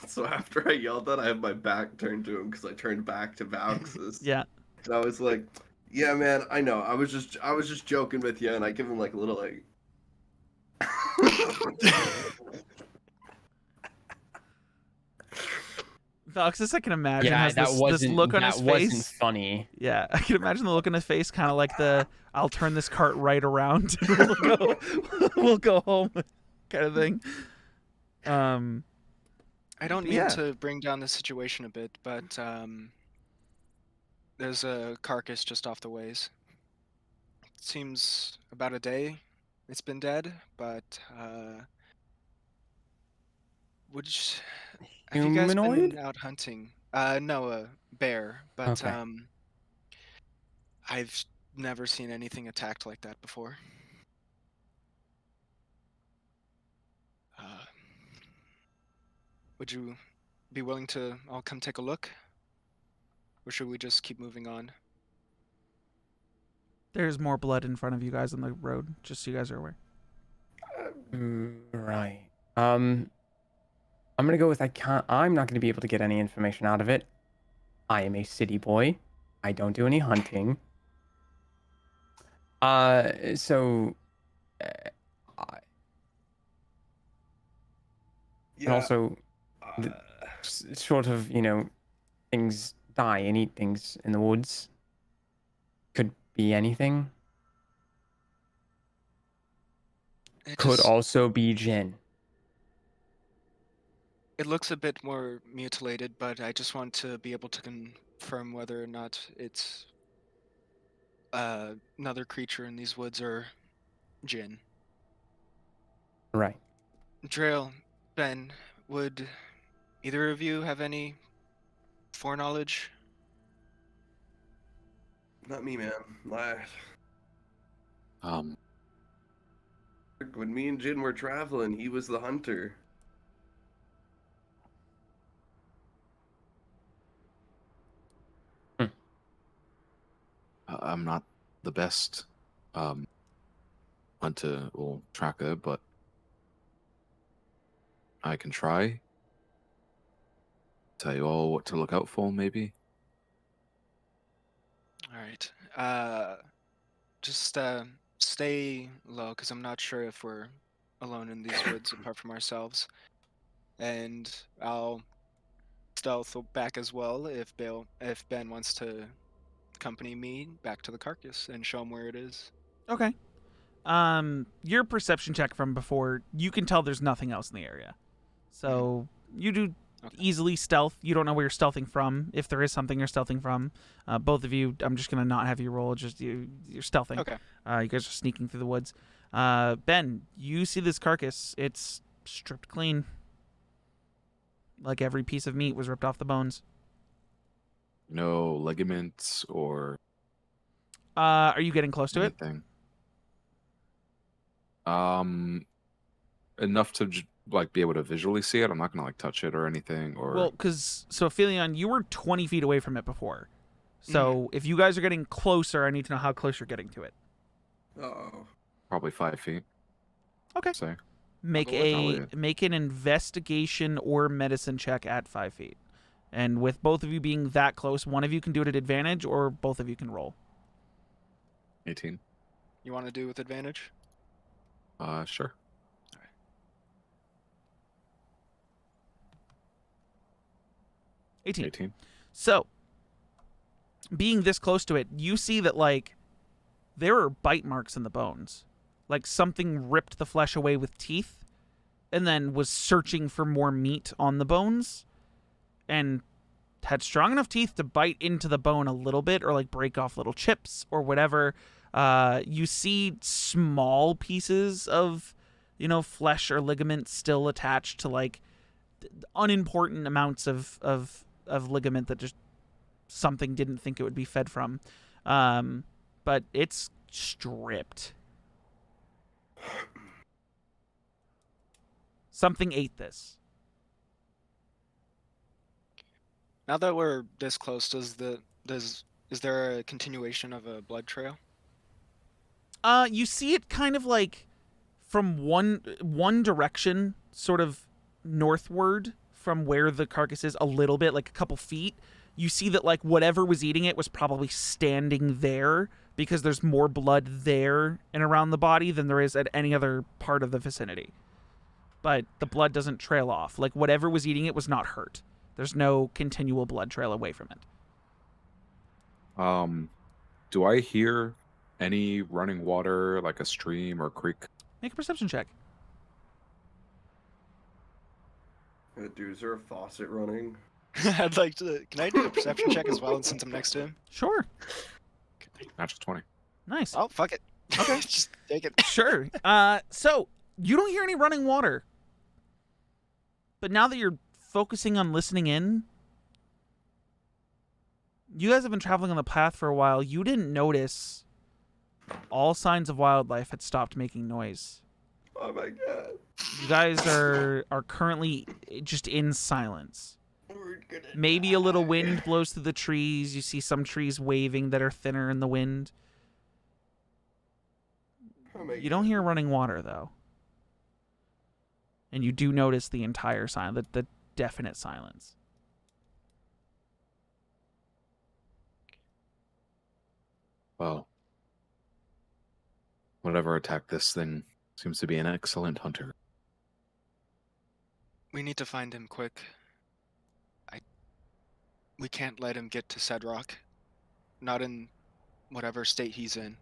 So after I yelled that, I have my back turned to him because I turned back to Valxis. Yeah. And I was like, "Yeah, man, I know. I was just joking with you," and I give him like a little like. Valxis, I can imagine, Yeah, has that this wasn't look on that his wasn't face. funny. Yeah, I can imagine the look on his face, kind of like the "I'll turn this cart right around, we'll go home" kind of thing. I don't mean Yeah. to bring down the situation a bit, but there's a carcass just off the ways. It seems about a day it's been dead, but have you guys Humanoid? been out hunting? No, a bear, but Okay. I've never seen anything attacked like that before. Would you be willing to all come take a look? Or should we just keep moving on? There's more blood in front of you guys on the road, just so you guys are aware. Right. I'm gonna go with I'm not gonna be able to get any information out of it. I am a city boy. I don't do any hunting. So, I, and also, sort of, things die and eat things in the woods. Could be anything. Could also be Jin. It looks a bit more mutilated, but I just want to be able to confirm whether or not it's another creature in these woods or Jin. Right. Drail, Ben, would either of you have any foreknowledge? Not me, man. When me and Jin were traveling, he was the hunter. I'm not the best hunter or tracker, but I can try. Tell you all what to look out for, maybe. All right. Just stay low, because I'm not sure if we're alone in these woods apart from ourselves. And I'll stealth back as well if Ben wants to accompany me back to the carcass and show him where it is. Okay. Your perception check from before, you can tell there's nothing else in the area. So you do easily stealth. You don't know where you're stealthing from. If there is something you're stealthing from, both of you, I'm just gonna not have you roll. Just you're stealthing. Okay. You guys are sneaking through the woods. Ben, you see this carcass. It's stripped clean. Like every piece of meat was ripped off the bones. No ligaments or Are you getting close to it? anything. Enough to be able to visually see it. I'm not gonna touch it or anything. Or Well, so Philion, you were 20 feet away from it before. So if you guys are getting closer, I need to know how close you're getting to it. Oh. probably 5 feet. Okay. Say. Make an investigation or medicine check at 5 feet. And with both of you being that close, one of you can do it at advantage, or both of you can roll. 18. You want to do with advantage? Sure. 18. 18. So, being this close to it, you see that, like, there are bite marks in the bones. Like, something ripped the flesh away with teeth and then was searching for more meat on the bones and had strong enough teeth to bite into the bone a little bit or, like, break off little chips or whatever. You see small pieces of, you know, flesh or ligament still attached to, like, unimportant amounts of ligament that just something didn't think it would be fed from. But it's stripped. Something ate this. Now that we're this close, is there a continuation of a blood trail? You see it kind of like from one direction, sort of northward from where the carcass is, a little bit, like a couple feet. You see that, like, whatever was eating it was probably standing there because there's more blood there and around the body than there is at any other part of the vicinity. But the blood doesn't trail off. Like, whatever was eating it was not hurt. There's no continual blood trail away from it. Do I hear any running water, like a stream or creek? Make a perception check. Dude, is there a faucet running? I'd like to. Can I do a perception check as well since I'm next to him? Sure. Natural 20. Nice. Oh, fuck it. Okay. Just take it. Sure. So you don't hear any running water. But now that you're focusing on listening in, you guys have been traveling on the path for a while. You didn't notice all signs of wildlife had stopped making noise. Oh my god. You guys are currently just in silence. We're gonna Maybe a little die. wind blows through the trees. You see some trees waving that are thinner in the wind. Oh my You don't hear running water, though. And you do notice the entire silence, the definite silence. Well, whatever attacked this thing seems to be an excellent hunter. We need to find him quick. We can't let him get to Cedrock. Not in whatever state he's in.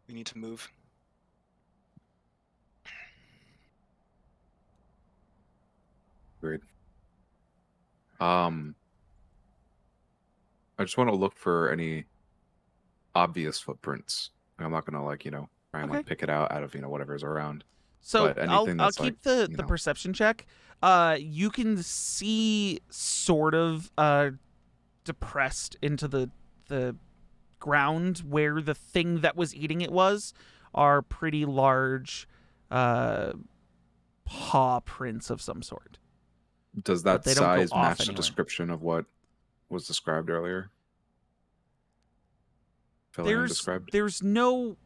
We need to move. Agreed. I just want to look for any obvious footprints. I'm not gonna, like, try and Okay. like pick it out of whatever's around. So But I'll anything that's, keep like, the perception check. You can see sort of depressed into the ground where the thing that was eating it are pretty large paw prints of some sort. Does But that they don't go size off match the anywhere. description of what was described earlier? Filion described? There's no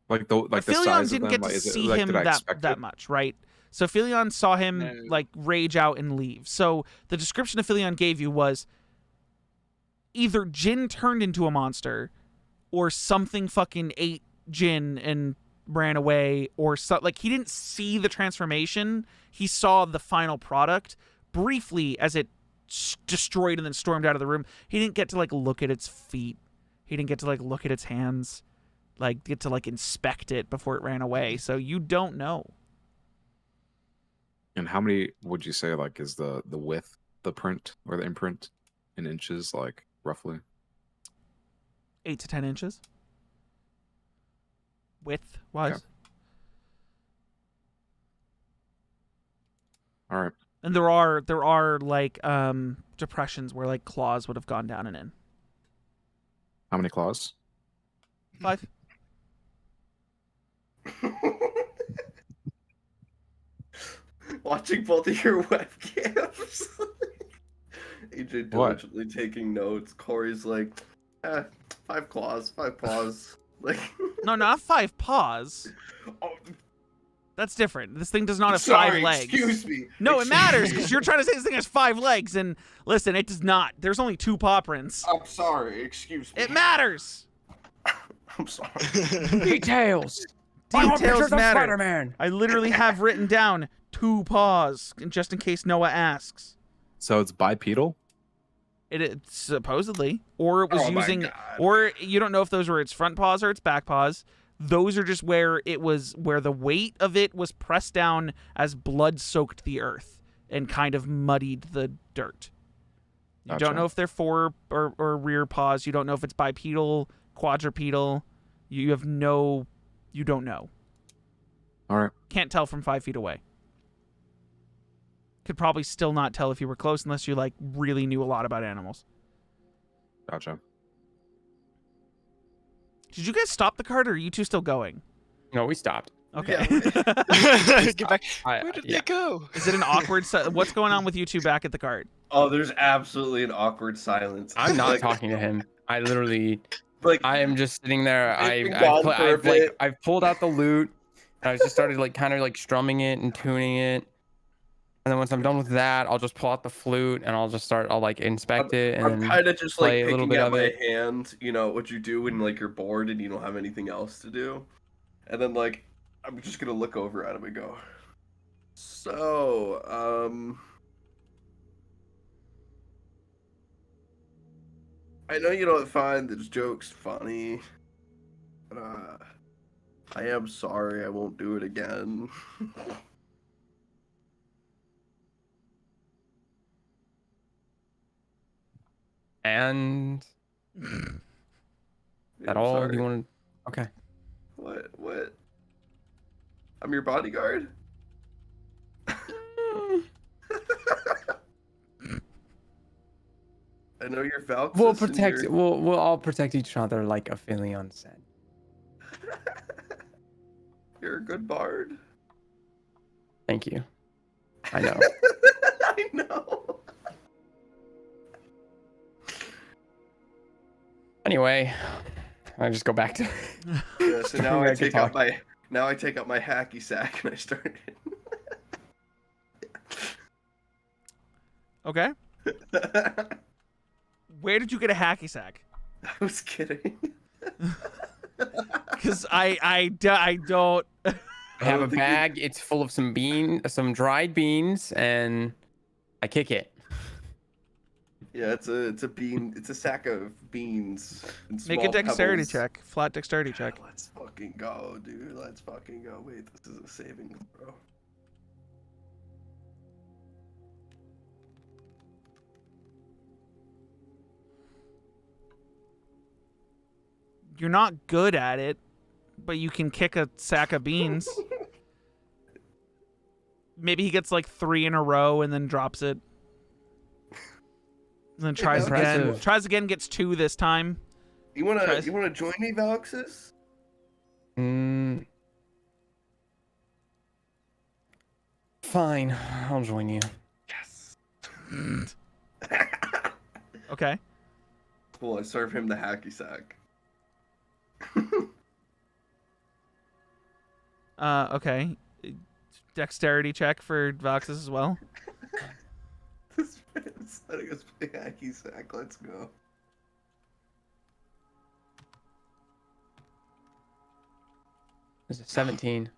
Like the Aphelion size of didn't them? get to Is it, see like, him did I that expect that it? much, right? So Aphelion saw him No. like rage out and leave. So the description Aphelion gave you was either Jin turned into a monster, or something fucking ate Jin and ran away, or like he didn't see the transformation. He saw the final product briefly as it destroyed and then stormed out of the room. He didn't get to like look at its feet. He didn't get to like look at its hands, like get to like inspect it before it ran away. So you don't know. And how many would you say, like, is the width, the print or the imprint in inches, like, roughly? 8 to 10 inches width wise. Okay. All right. And there are like depressions where like claws would have gone down and in. How many claws? 5. Watching both of your webcams. AJ What? diligently taking notes. Corey's like, 5 claws, 5 paws. Like, No, not 5 paws. oh, That's different. This thing does not have sorry, 5 legs. excuse me. No, it Excuse matters me. because you're trying to say this thing has 5 legs, and listen, it does not. There's only 2 paw prints. I'm sorry, excuse me. It matters. I'm sorry. Details. I want Details pictures of matter. Spider-Man. I literally have written down 2 paws, just in case Noah asks. So it's bipedal? It supposedly, or it was Oh my using, God. or you don't know if those were its front paws or its back paws. Those are just where the weight of it was pressed down as blood soaked the earth and kind of muddied the dirt. You Gotcha. don't know if they're fore or rear paws. You don't know if it's bipedal, quadrupedal. You don't know. All right. Can't tell from 5 feet away. Could probably still not tell if you were close unless you like really knew a lot about animals. Gotcha. Did you guys stop the cart or are you two still going? No, we stopped. Okay. Get back. I- Where did yeah. they go? Is it an awkward what's going on with you two back at the cart? Oh, there's absolutely an awkward silence. I'm not Like- talking to him. I literally, Like, I am just sitting there. It's been gone for a bit. I've pulled out the lute. And I just started like kind of like strumming it and tuning it. And then once I'm done with that, I'll just pull out the flute and I'll like inspect it I'm and kind of just play like a little picking bit at of my it. hand, you know, what you do when like you're bored and you don't have anything else to do. And then like I'm just gonna look over at him and go, so, I know you don't find this joke's funny, but I am sorry, I won't do it again. And I'm that all sorry. you want to? Okay. What? I'm your bodyguard? I know you're Valkyrie. We'll protect. We'll all protect each other like Aphelion said. You're a good bard. Thank you. I know. I know. Anyway, I just go back to. Yeah, so now I I could take talk. out my hacky sack and I start. Okay. Where did you get a hacky sack? I was kidding. Because I don't. I have a don't think bag. It's full of some dried beans, and I kick it. Yeah, it's a sack of beans. And Make a small dexterity pebbles. check. Flat dexterity check. Let's fucking go, dude. Let's fucking go. Wait, this is a saving throw. You're not good at it, but you can kick a sack of beans. Maybe he gets like 3 in a row and then drops it. And then tries again. Impressive. Tries again, gets 2 this time. You wanna Tries- join me, Valxis? Fine, I'll join you. Yes. Okay. Cool. I serve him the hacky sack. Okay. Dexterity check for Voxus as well. This man's letting us play hacky sack. Let's go. Is it 17?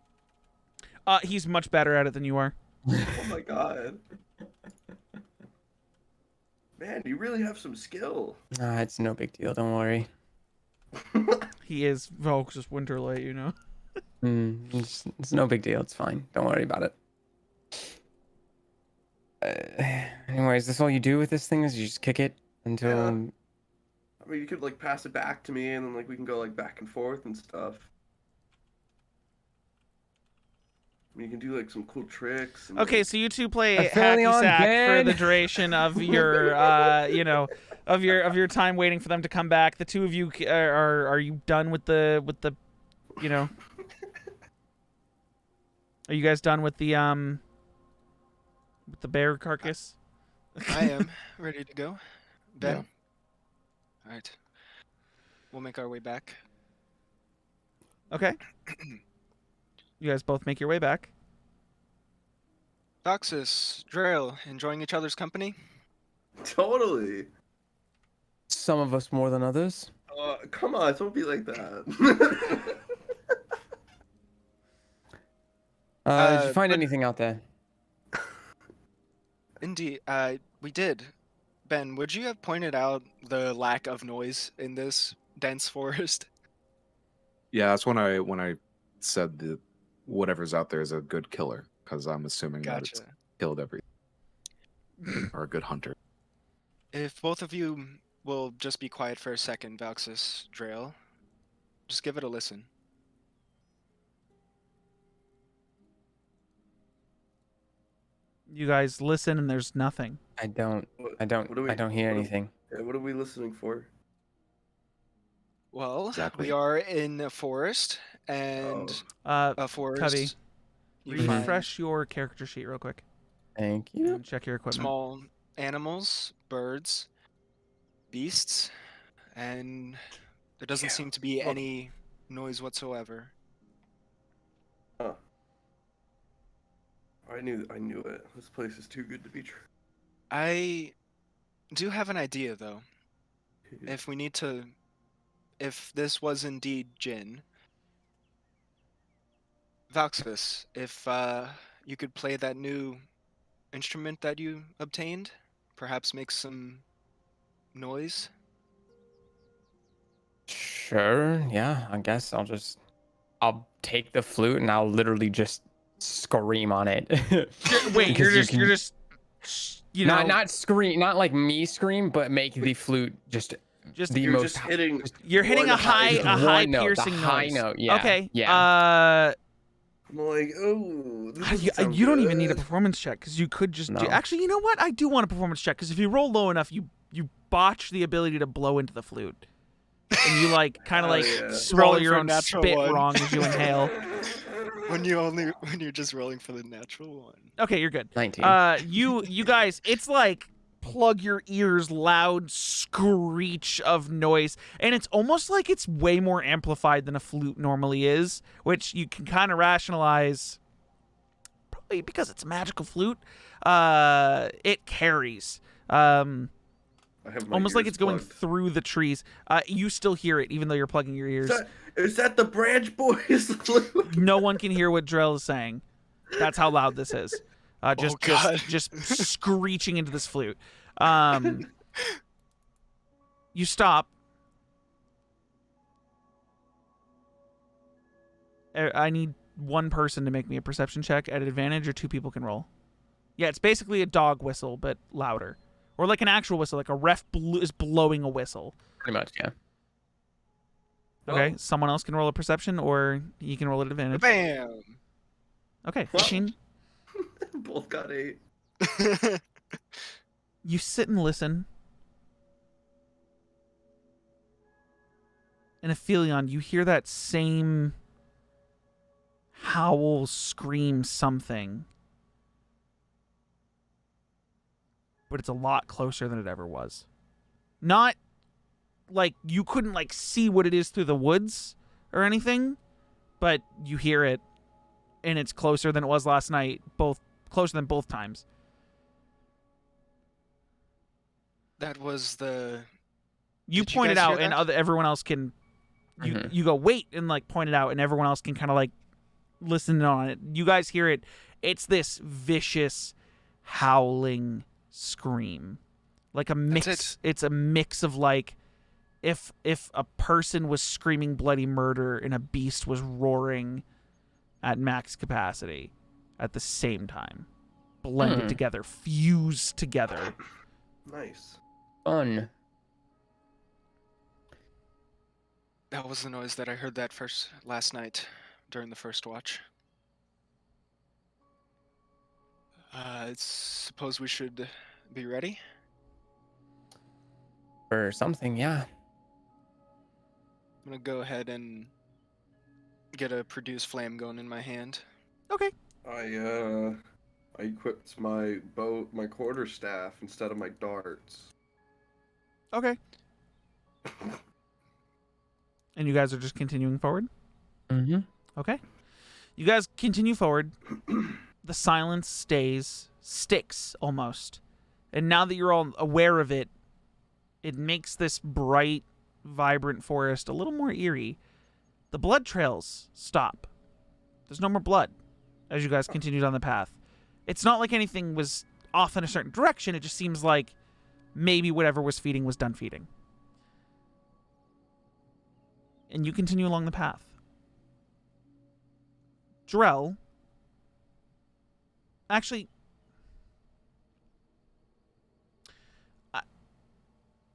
He's much better at it than you are. Oh my god. Man, you really have some skill. It's no big deal. Don't worry. He is Voxus Winterlight, you know. It's no big deal. It's fine. Don't worry about it. Anyway, is this all you do with this thing? Is you just kick it until? Yeah. I mean, you could like pass it back to me, and then like we can go like back and forth and stuff. I mean, you can do like some cool tricks. And, Okay, like... so you two play Aphelion hacky sack for dead. the duration of your, of your time waiting for them to come back. The two of you are you done with the, you know? Are you guys done with the bear carcass? I am ready to go. Ben? Yeah. Alright. We'll make our way back. Okay. You guys both make your way back. Doxus, Drail, enjoying each other's company? Totally. Some of us more than others. Come on, don't be like that. Did you find but- anything out there? Indeed, we did. Ben, would you have pointed out the lack of noise in this dense forest? Yeah, that's when I said that whatever's out there is a good killer, because I'm assuming that it's Gotcha. killed everything, or a good hunter. If both of you will just be quiet for a second, Valxis, Drail, just give it a listen. You guys listen, and there's nothing. I don't What do we- hear what do- anything. Yeah, what are we listening for? Well, Exactly. we are in a forest, and Uh, a forest. Covey, You find refresh your character sheet real quick Thank you. and check your equipment. small animals, birds, beasts, and there doesn't seem to be Look. any noise whatsoever. Huh. I knew it. This place is too good to be true. I do have an idea, though. If we need to, if this was indeed Jinn, Valxis, if you could play that new instrument that you obtained, perhaps make some noise. Sure, yeah, I guess I'll take the flute and I'll literally just scream on it. Wait, Because you're just, you know, not scream, not like me scream, but make the flute just just the You're most just hitting. you're hitting one a high one note, the piercing high noise. note, yeah, Okay. yeah. I'm like, oh, this doesn't sound You don't even need a good. performance check because you could just do. No. Actually, you know what? I do want a performance check because if you roll low enough, you botch the ability to blow into the flute, and you like kind of Oh, like yeah. swallow Rolling your for a own natural spit one. wrong as you inhale. when you're just rolling for the natural one. Okay, you're good. 19. You guys, it's like plug your ears, loud screech of noise, and it's almost like it's way more amplified than a flute normally is, which you can kind of rationalize probably because it's a magical flute. It carries. I have my Almost like ears it's going plugged. through the trees. You still hear it even though you're plugging your ears. Is that the Branch Boys? No one can hear what Drell is saying. That's how loud this is. God. Just screeching into this flute. You stop. I need one person to make me a perception check at advantage, or two people can roll. Yeah, it's basically a dog whistle, but louder. Or like an actual whistle, like a ref is blowing a whistle. Pretty much, yeah. Okay, someone else can roll a perception, or you can roll at advantage. Bam! Okay, Well. 15. Both got 8. You sit and listen. And Aphelion, you hear that same howl, scream, something. But it's a lot closer than it ever was. Not like you couldn't like see what it is through the woods or anything, but you hear it, and it's closer than it was last night. Closer than both times. That was the. You Did you point it guys hear out, and that? everyone else can. You Mhm. you go wait and like point it out, and everyone else can kind of like listen on it. You guys hear it. It's this vicious, howling scream, like a mix. That's It's a mix of like if a person was screaming bloody murder and a beast was roaring at max capacity at the same time, blended together, fused together. Nice. Fun. That was the noise that I heard last night during the first watch. I suppose we should be ready. For something, yeah. I'm gonna go ahead and get a produce flame going in my hand. Okay. I equipped my my quarterstaff instead of my darts. Okay. And you guys are just continuing forward? Mm-hmm. Okay. You guys continue forward. The silence sticks almost. And now that you're all aware of it, it makes this bright, vibrant forest a little more eerie. The blood trails stop. There's no more blood as you guys continued on the path. It's not like anything was off in a certain direction. It just seems like maybe whatever was feeding was done feeding. And you continue along the path. Drell. Actually,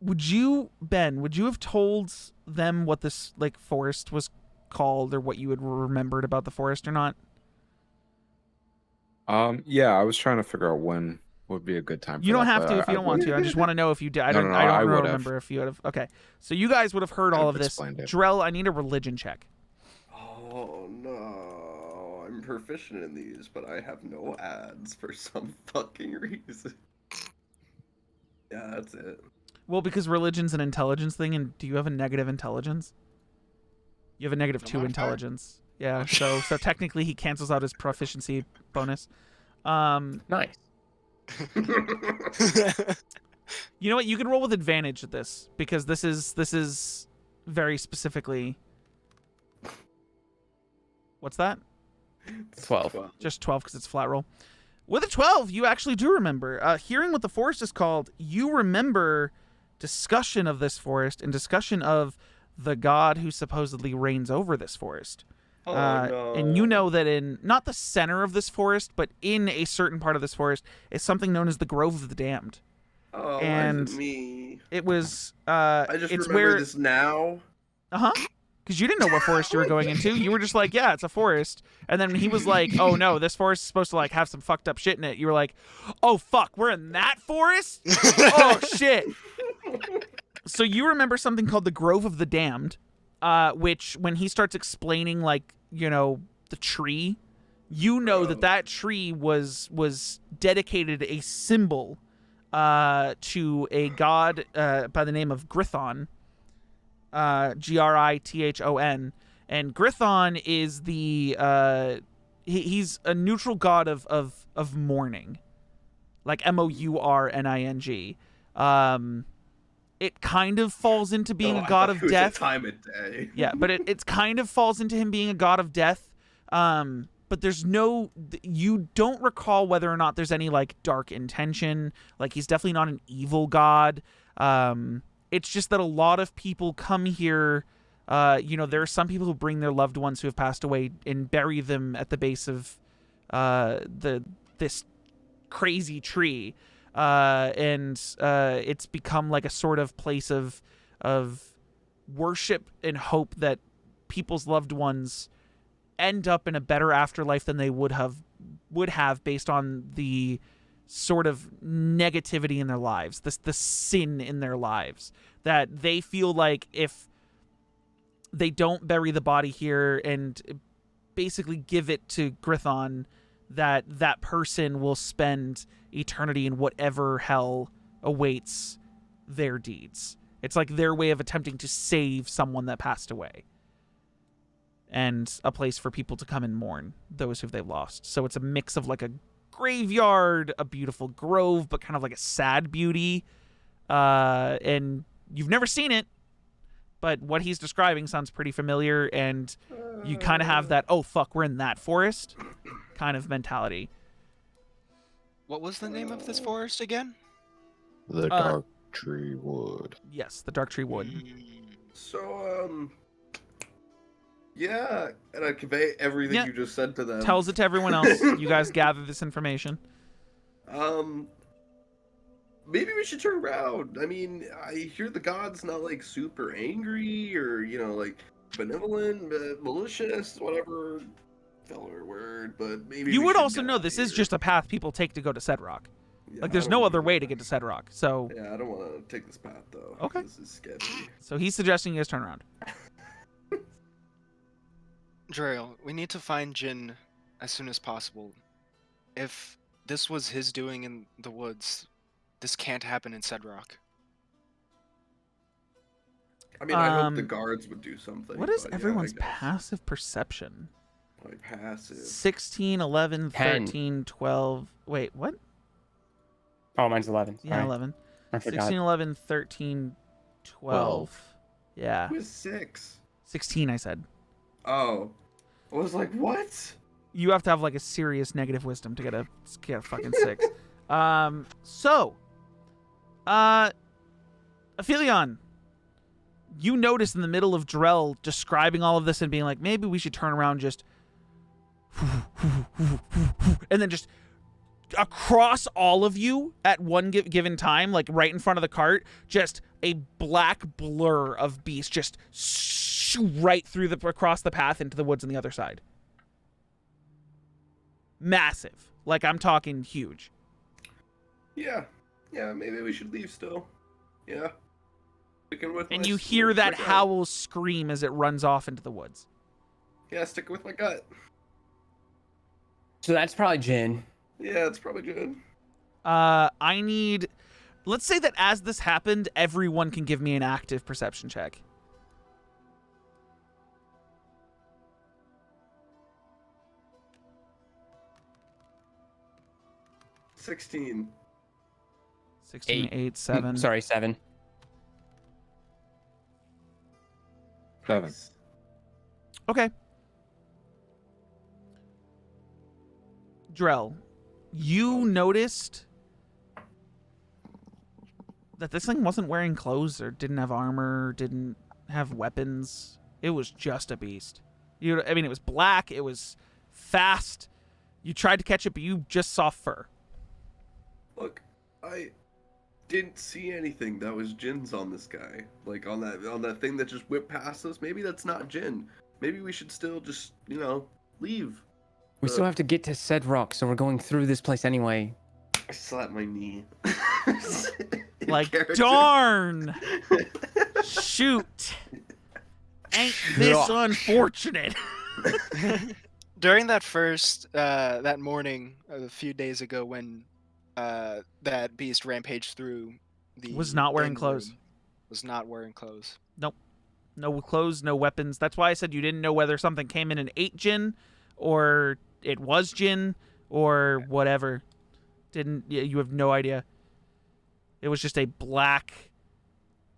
would you have told them what this like forest was called, or what you had remembered about the forest or not? Yeah, I was trying to figure out when would be a good time. You for don't that, have but to if you don't want to. I just want to know if you did. I No, don't. no, I I don't would have. remember if you would have. Okay, so you guys would have heard all of this. Explained it. Drell, I need a religion check. Oh no, I'm proficient in these, but I have no ads for some fucking reason. Yeah, that's it. Well, because religion's an intelligence thing, and do you have a negative intelligence? You have a negative No 2 modifier? intelligence. Yeah, so technically he cancels out his proficiency bonus. Nice. You know what? You can roll with advantage at this, because this is very specifically. What's that? 12. Just 12 because it's flat roll. With a 12, you actually do remember. Hearing what the forest is called, you remember discussion of this forest and discussion of the god who supposedly reigns over this forest. Oh no. And you know that in not the center of this forest, but in a certain part of this forest is something known as the Grove of the Damned. Oh, and why is it me? It was I just it's remember where this now. because you didn't know what forest you were going into. You were just like, yeah, it's a forest. And then he was like, oh no, this forest is supposed to like have some fucked up shit in it. You were like, oh fuck, we're in that forest? Oh shit. So you remember something called the Grove of the Damned, which when he starts explaining like, you know, the tree, you know that tree was dedicated a symbol to a god by the name of Grithon. Grithon, and Grithon is the he's a neutral god of mourning, like Mourning. It kind of falls into being a god of death. Time of day. Yeah, but it kind of falls into him being a god of death. But there's no, you don't recall whether or not there's any like dark intention. Like he's definitely not an evil god. It's just that a lot of people come here. You know, there are some people who bring their loved ones who have passed away and bury them at the base of this crazy tree, and it's become like a sort of place of worship and hope that people's loved ones end up in a better afterlife than they would have based on the sort of negativity in their lives, the sin in their lives, that they feel like if they don't bury the body here and basically give it to Grithon, that person will spend eternity in whatever hell awaits their deeds. It's like their way of attempting to save someone that passed away, and a place for people to come and mourn those who they've lost. So it's a mix of like a graveyard, a beautiful grove, but kind of like a sad beauty. And you've never seen it, but what he's describing sounds pretty familiar, and you kind of have that, oh fuck, we're in that forest kind of mentality. What was the name of this forest again? The Darktree Wood. Yes, the Darktree Wood. So, yeah, and I convey everything Yeah. you just said to them. Tells it to everyone else. You guys gather this information. Maybe we should turn around. I mean, I hear the god's not like super angry or, you know, like benevolent, malicious, whatever filler word, but maybe You we would should also get know out this of is here. just a path people take to go to Sedrock. Yeah, Like, I there's don't no wanna other do way to that. get to Sedrock. So, Yeah, I don't want to take this path though. Okay. This is sketchy. so he's suggesting you guys turn around. Drail, we need to find Jin as soon as possible. If this was his doing in the woods, this can't happen in Sedrock. I mean, I hope the Um, guards would do something. What is but yeah, I everyone's guess. passive perception? My passive. 16, 11, 10. 13, 12. Wait, what? Oh, mine's 11. Yeah, Sorry. 11. I forgot. 16, 11, 13, 12. Yeah. Who is 6? 16, I said. Oh. I was like, what? You have to have like a serious negative wisdom to get a fucking 6. So, Aphelion, you notice in the middle of Drell describing all of this and being like, maybe we should turn around just and then just across all of you at one given time, like right in front of the cart, just a black blur of beast just right through across the path into the woods on the other side. Massive. Like, I'm talking huge. Yeah, maybe we should leave still. Yeah. Sticking with And my- you hear my that gut. howl scream as it runs off into the woods. Yeah, sticking with my gut. So that's probably Jin. Yeah, it's probably good. I need... Let's say that as this happened, everyone can give me an active perception check. 16. 16, 8, 7. Sorry, 7. 7. Okay. Drell, you noticed that this thing wasn't wearing clothes or didn't have armor, didn't have weapons. It was just a beast. I mean, it was black, it was fast. You tried to catch it, but you just saw fur. Look, I didn't see anything that was Jin's on this guy. Like on that thing that just whipped past us. Maybe that's not Jin. Maybe we should still just, leave. We still have to get to Said Rock, so we're going through this place anyway. I slapped my knee. Like, Character. darn! Shoot! Ain't this unfortunate? During that that morning, a few days ago, when that beast rampaged through the Was not wearing inn clothes. room, was not wearing clothes. No clothes, no weapons. That's why I said you didn't know whether something came in and ate Jin, or it was Jin, or whatever. You have no idea. It was just a black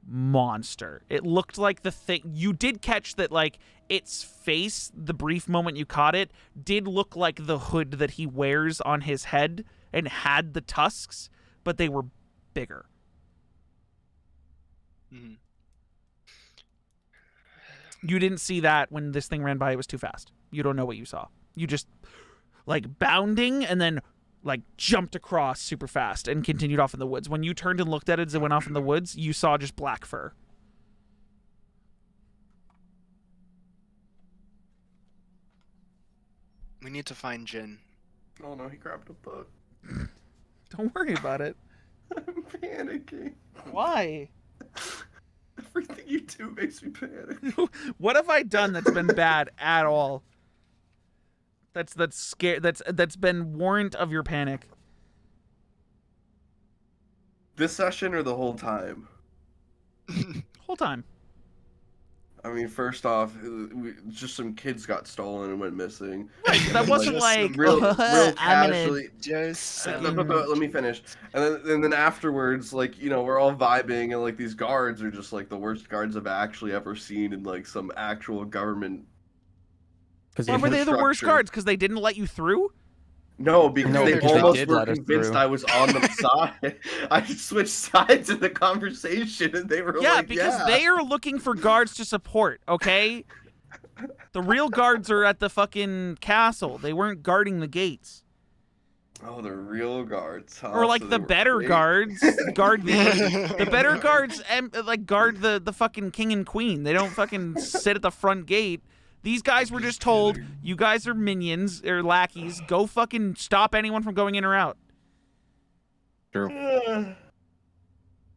monster. It looked like the thing. You did catch that, like, its face, the brief moment you caught it, did look like the hood that he wears on his head and had the tusks, but they were bigger. Mhm. You didn't see that when this thing ran by. It was too fast. You don't know what you saw. You just, like, bounding and then, like, jumped across super fast and continued off in the woods. When you turned and looked at it as it went off in the woods, you saw just black fur. We need to find Jin. Oh no, he grabbed a book. Don't worry about it. I'm panicking. Why? Everything you do makes me panic. What have I done that's been bad at all? That's been warrant of your panic. This session or the whole time? Whole time. I mean, first off, just some kids got stolen and went missing. Right, that wasn't like real I'm gonna casually. Just Let me finish. And then afterwards, like, we're all vibing, and like these guards are just like the worst guards I've actually ever seen in like some actual government. Why were they the worst infrastructure. guards? Because they didn't let you through? No, because No, they because they almost did were let us convinced through. I was on the side. I switched sides in the conversation, and they were Yeah, like, because "Yeah." they are looking for guards to support, okay? The real guards are at the fucking castle. They weren't guarding the gates. Oh, the real guards, huh? Or like So the they were better fake. guards guard the better guards like guard the fucking king and queen. They don't fucking sit at the front gate. These guys were just told, you guys are minions or lackeys. Go fucking stop anyone from going in or out. True.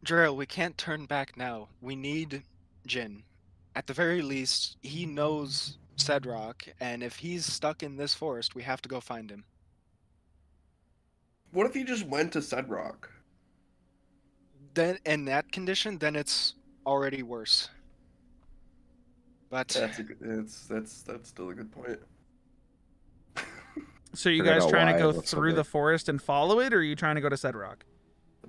Drell, we can't turn back now. We need Jin. At the very least, he knows Cedrock, and if he's stuck in this forest, we have to go find him. What if he just went to Cedrock? Then, in that condition, then it's already worse. But That's still a good point. So you Forgot guys how trying to wide go it looks through so the big. forest and follow it, or are you trying to go to Cedrock?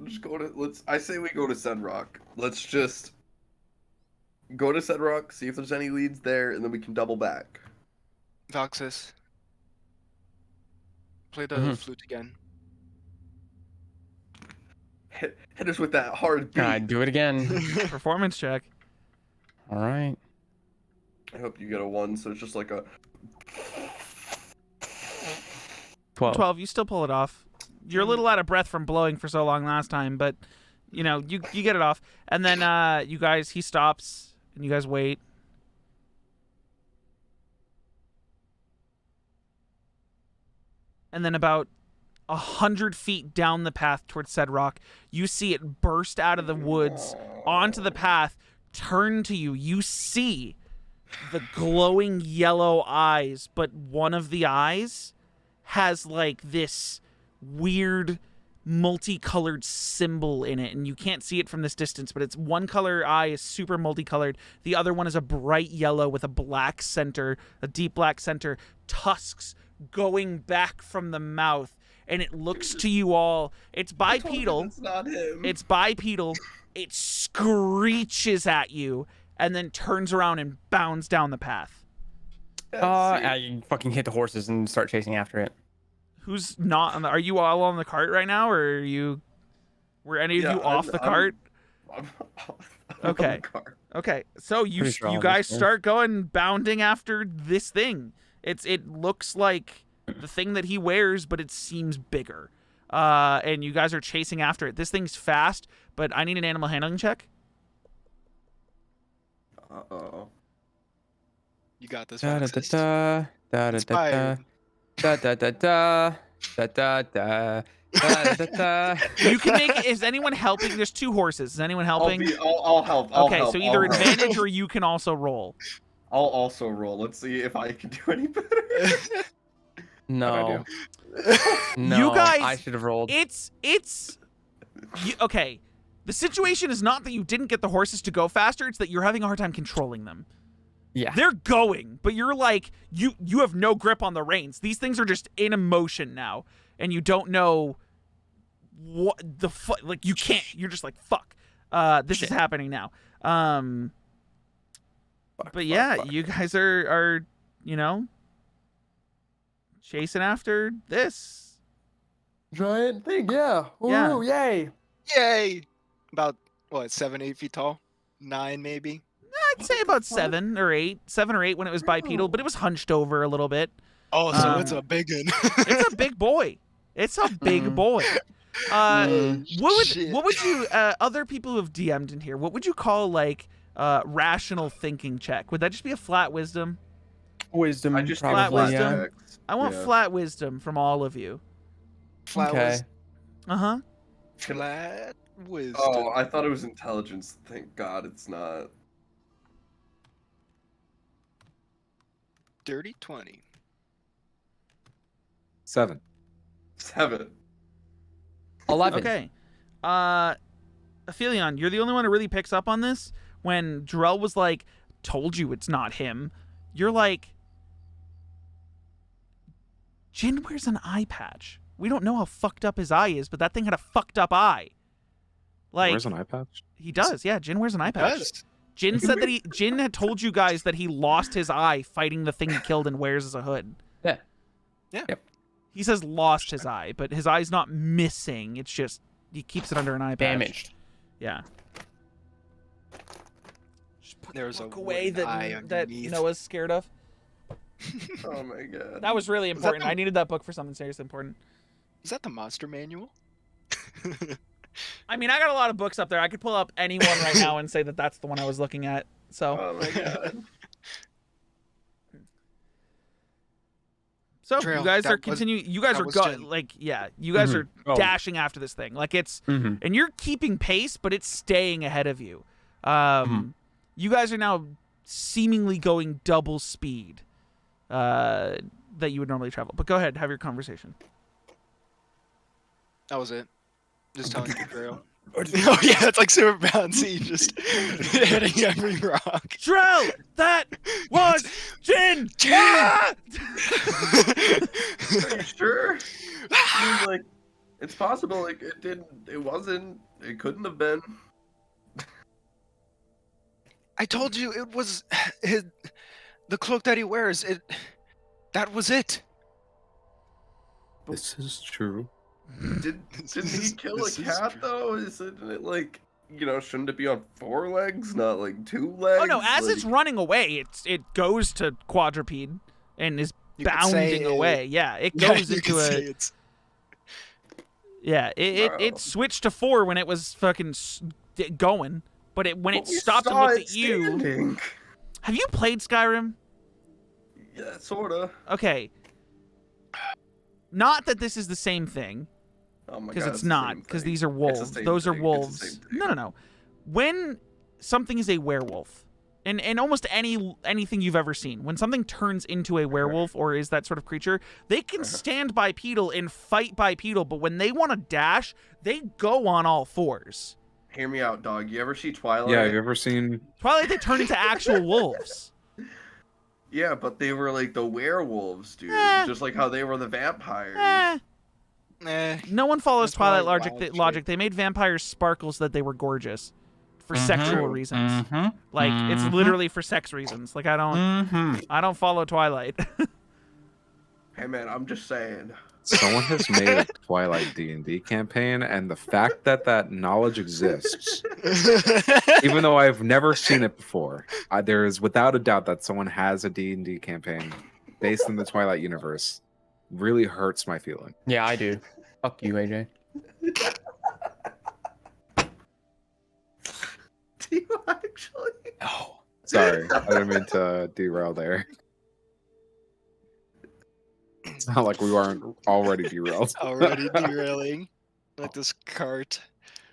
Just go to I say we go to Cedrock. Let's just go to Cedrock, see if there's any leads there, and then we can double back. Voxus, play the Mhm. flute again. hit us with that hard beat. I do it again. Performance check. All right. I hope you get a 1, so it's just like a. 12. 12. You still pull it off. You're a little out of breath from blowing for so long last time, but you know you get it off. And then he stops, and you guys wait. And then about 100 feet down the path towards Cedrock, you see it burst out of the woods onto the path, turn to you. You see the glowing yellow eyes, but one of the eyes has like this weird multicolored symbol in it, and you can't see it from this distance, but its one color eye is super multicolored. The other one is a bright yellow with a black center, a deep black center, tusks going back from the mouth, and it looks to you all. It's bipedal. It's not him. It's bipedal. It screeches at you and then turns around and bounds down the path. I fucking hit the horses and start chasing after it. Who's not on the? Are you all on the cart right now, or were any of you off the cart? I'm Okay. on the cart. Okay, so you Pretty sure all you of guys us were. start going bounding after this thing. It looks like the thing that he wears, but it seems bigger. And you guys are chasing after it. This thing's fast, but I need an animal handling check. Uh-oh. You got this. Da da da Roxas. da da da da Inspired. da da da da da da da da da da. You can make. Is anyone helping? There's 2 horses. Is anyone helping? I'll help. I'll Okay, help, so either I'll help. advantage or you can also roll. I'll also roll. Let's see if I can do any better. No. You No. guys- I should have rolled. Okay. The situation is not that you didn't get the horses to go faster, it's that you're having a hard time controlling them. Yeah. They're going, but you're like, you have no grip on the reins. These things are just in emotion now, and you don't know what the fuck, like, you can't, you're just like, fuck, this is happening now. But yeah, fuck. you guys are, you know, chasing after this. Giant thing, yeah. Yeah. Ooh, yay. Yay! About what, 7, 8 feet tall? 9 maybe. I'd say about 7 or 8 when it was bipedal, but it was hunched over a little bit. Oh, so Um, it's a big one. It's a big boy. It's a big Mm. boy. Shit. What would you other people who have DM'd in here? What would you call like rational thinking check? Would that just be a flat wisdom? Wisdom, I just Flat probably, yeah. wisdom. I want Yeah. flat wisdom from all of you. Flowers. Uh-huh. Flat wisdom. Oh, I thought it was intelligence. Thank God it's not. Dirty 20. 7. 7. 11. Okay. Aphelion, you're the only one who really picks up on this. When Jarrell was like, told you it's not him, you're like, Jin wears an eye patch. We don't know how fucked up his eye is, but that thing had a fucked up eye. Like, Where's an eye patch? he does, yeah. Jin wears an eye patch. Does. Jin said that Jin had told you guys that he lost his eye fighting the thing he killed and wears as a hood. Yeah. Yeah. Yep. He says lost his eye, but his eye's not missing. It's just he keeps it under an eye patch. Damaged. Yeah. Just put There's the a book away wooden eye that underneath. Noah's scared of. Oh my God. That was really important. the- I needed that book for something seriously important. Is that the monster manual? I mean, I got a lot of books up there. I could pull up any one right now and say that that's the one I was looking at. So, Oh my God. so Trail, you guys that are was- continuing. You guys that are was go Jin. like, yeah. You guys Mhm. are Oh. dashing after this thing. Like it's, Mm-hmm. and you're keeping pace, but it's staying ahead of you. You guys are now seemingly going double speed that you would normally travel. But go ahead, have your conversation. That was it. Just telling you, Trail. Oh yeah, it's like super bouncy, just hitting every rock. Drell, that was Jin. Jin! Ah! Are you sure? I mean, like, it's possible. Like, it didn't. It wasn't. It couldn't have been. I told you it was the cloak that he wears. That was it. This is true. Didn't he kill a This is cat true. though? Isn't it like, shouldn't it be on 4 legs, not like 2 legs? Oh no! As like... it's running away, it goes to quadruped and is You could say bounding away. Yeah, it Yeah, goes you into could say a. it's Yeah, it Bro. switched to 4 when it was fucking going, but when it But we stopped and saw looked it at you. standing. Have you played Skyrim? Yeah, sorta. Okay. Not that this is the same thing, Oh my because god, it's not, because these are It's the wolves. same Those are thing, it's the wolves. same thing. No. When something is a werewolf, and almost anything you've ever seen, when something turns into a werewolf or is that sort of creature, they can stand bipedal and fight bipedal, but when they want to dash, they go on all 4s. Hear me out, dog. You ever see Twilight? Yeah, have you ever seen? Probably they turn into actual wolves. Yeah, but they were like the werewolves, dude. Eh. Just like how they were the vampires. No one follows That's Twilight why logic. wild They made vampires sparkle so that they were gorgeous for sexual reasons. Like it's literally for sex reasons. Like I don't follow Twilight. Hey man, I'm just saying. Someone has made a Twilight D&D campaign, and the fact that that knowledge exists, even though I've never seen it before, there is without a doubt that someone has a D&D campaign based in the Twilight universe. Really hurts my feeling. Yeah, I do. Fuck you, AJ. Do you actually? Oh, sorry, I didn't mean to derail there. It's not like we weren't already derailed. already derailing. Let this cart.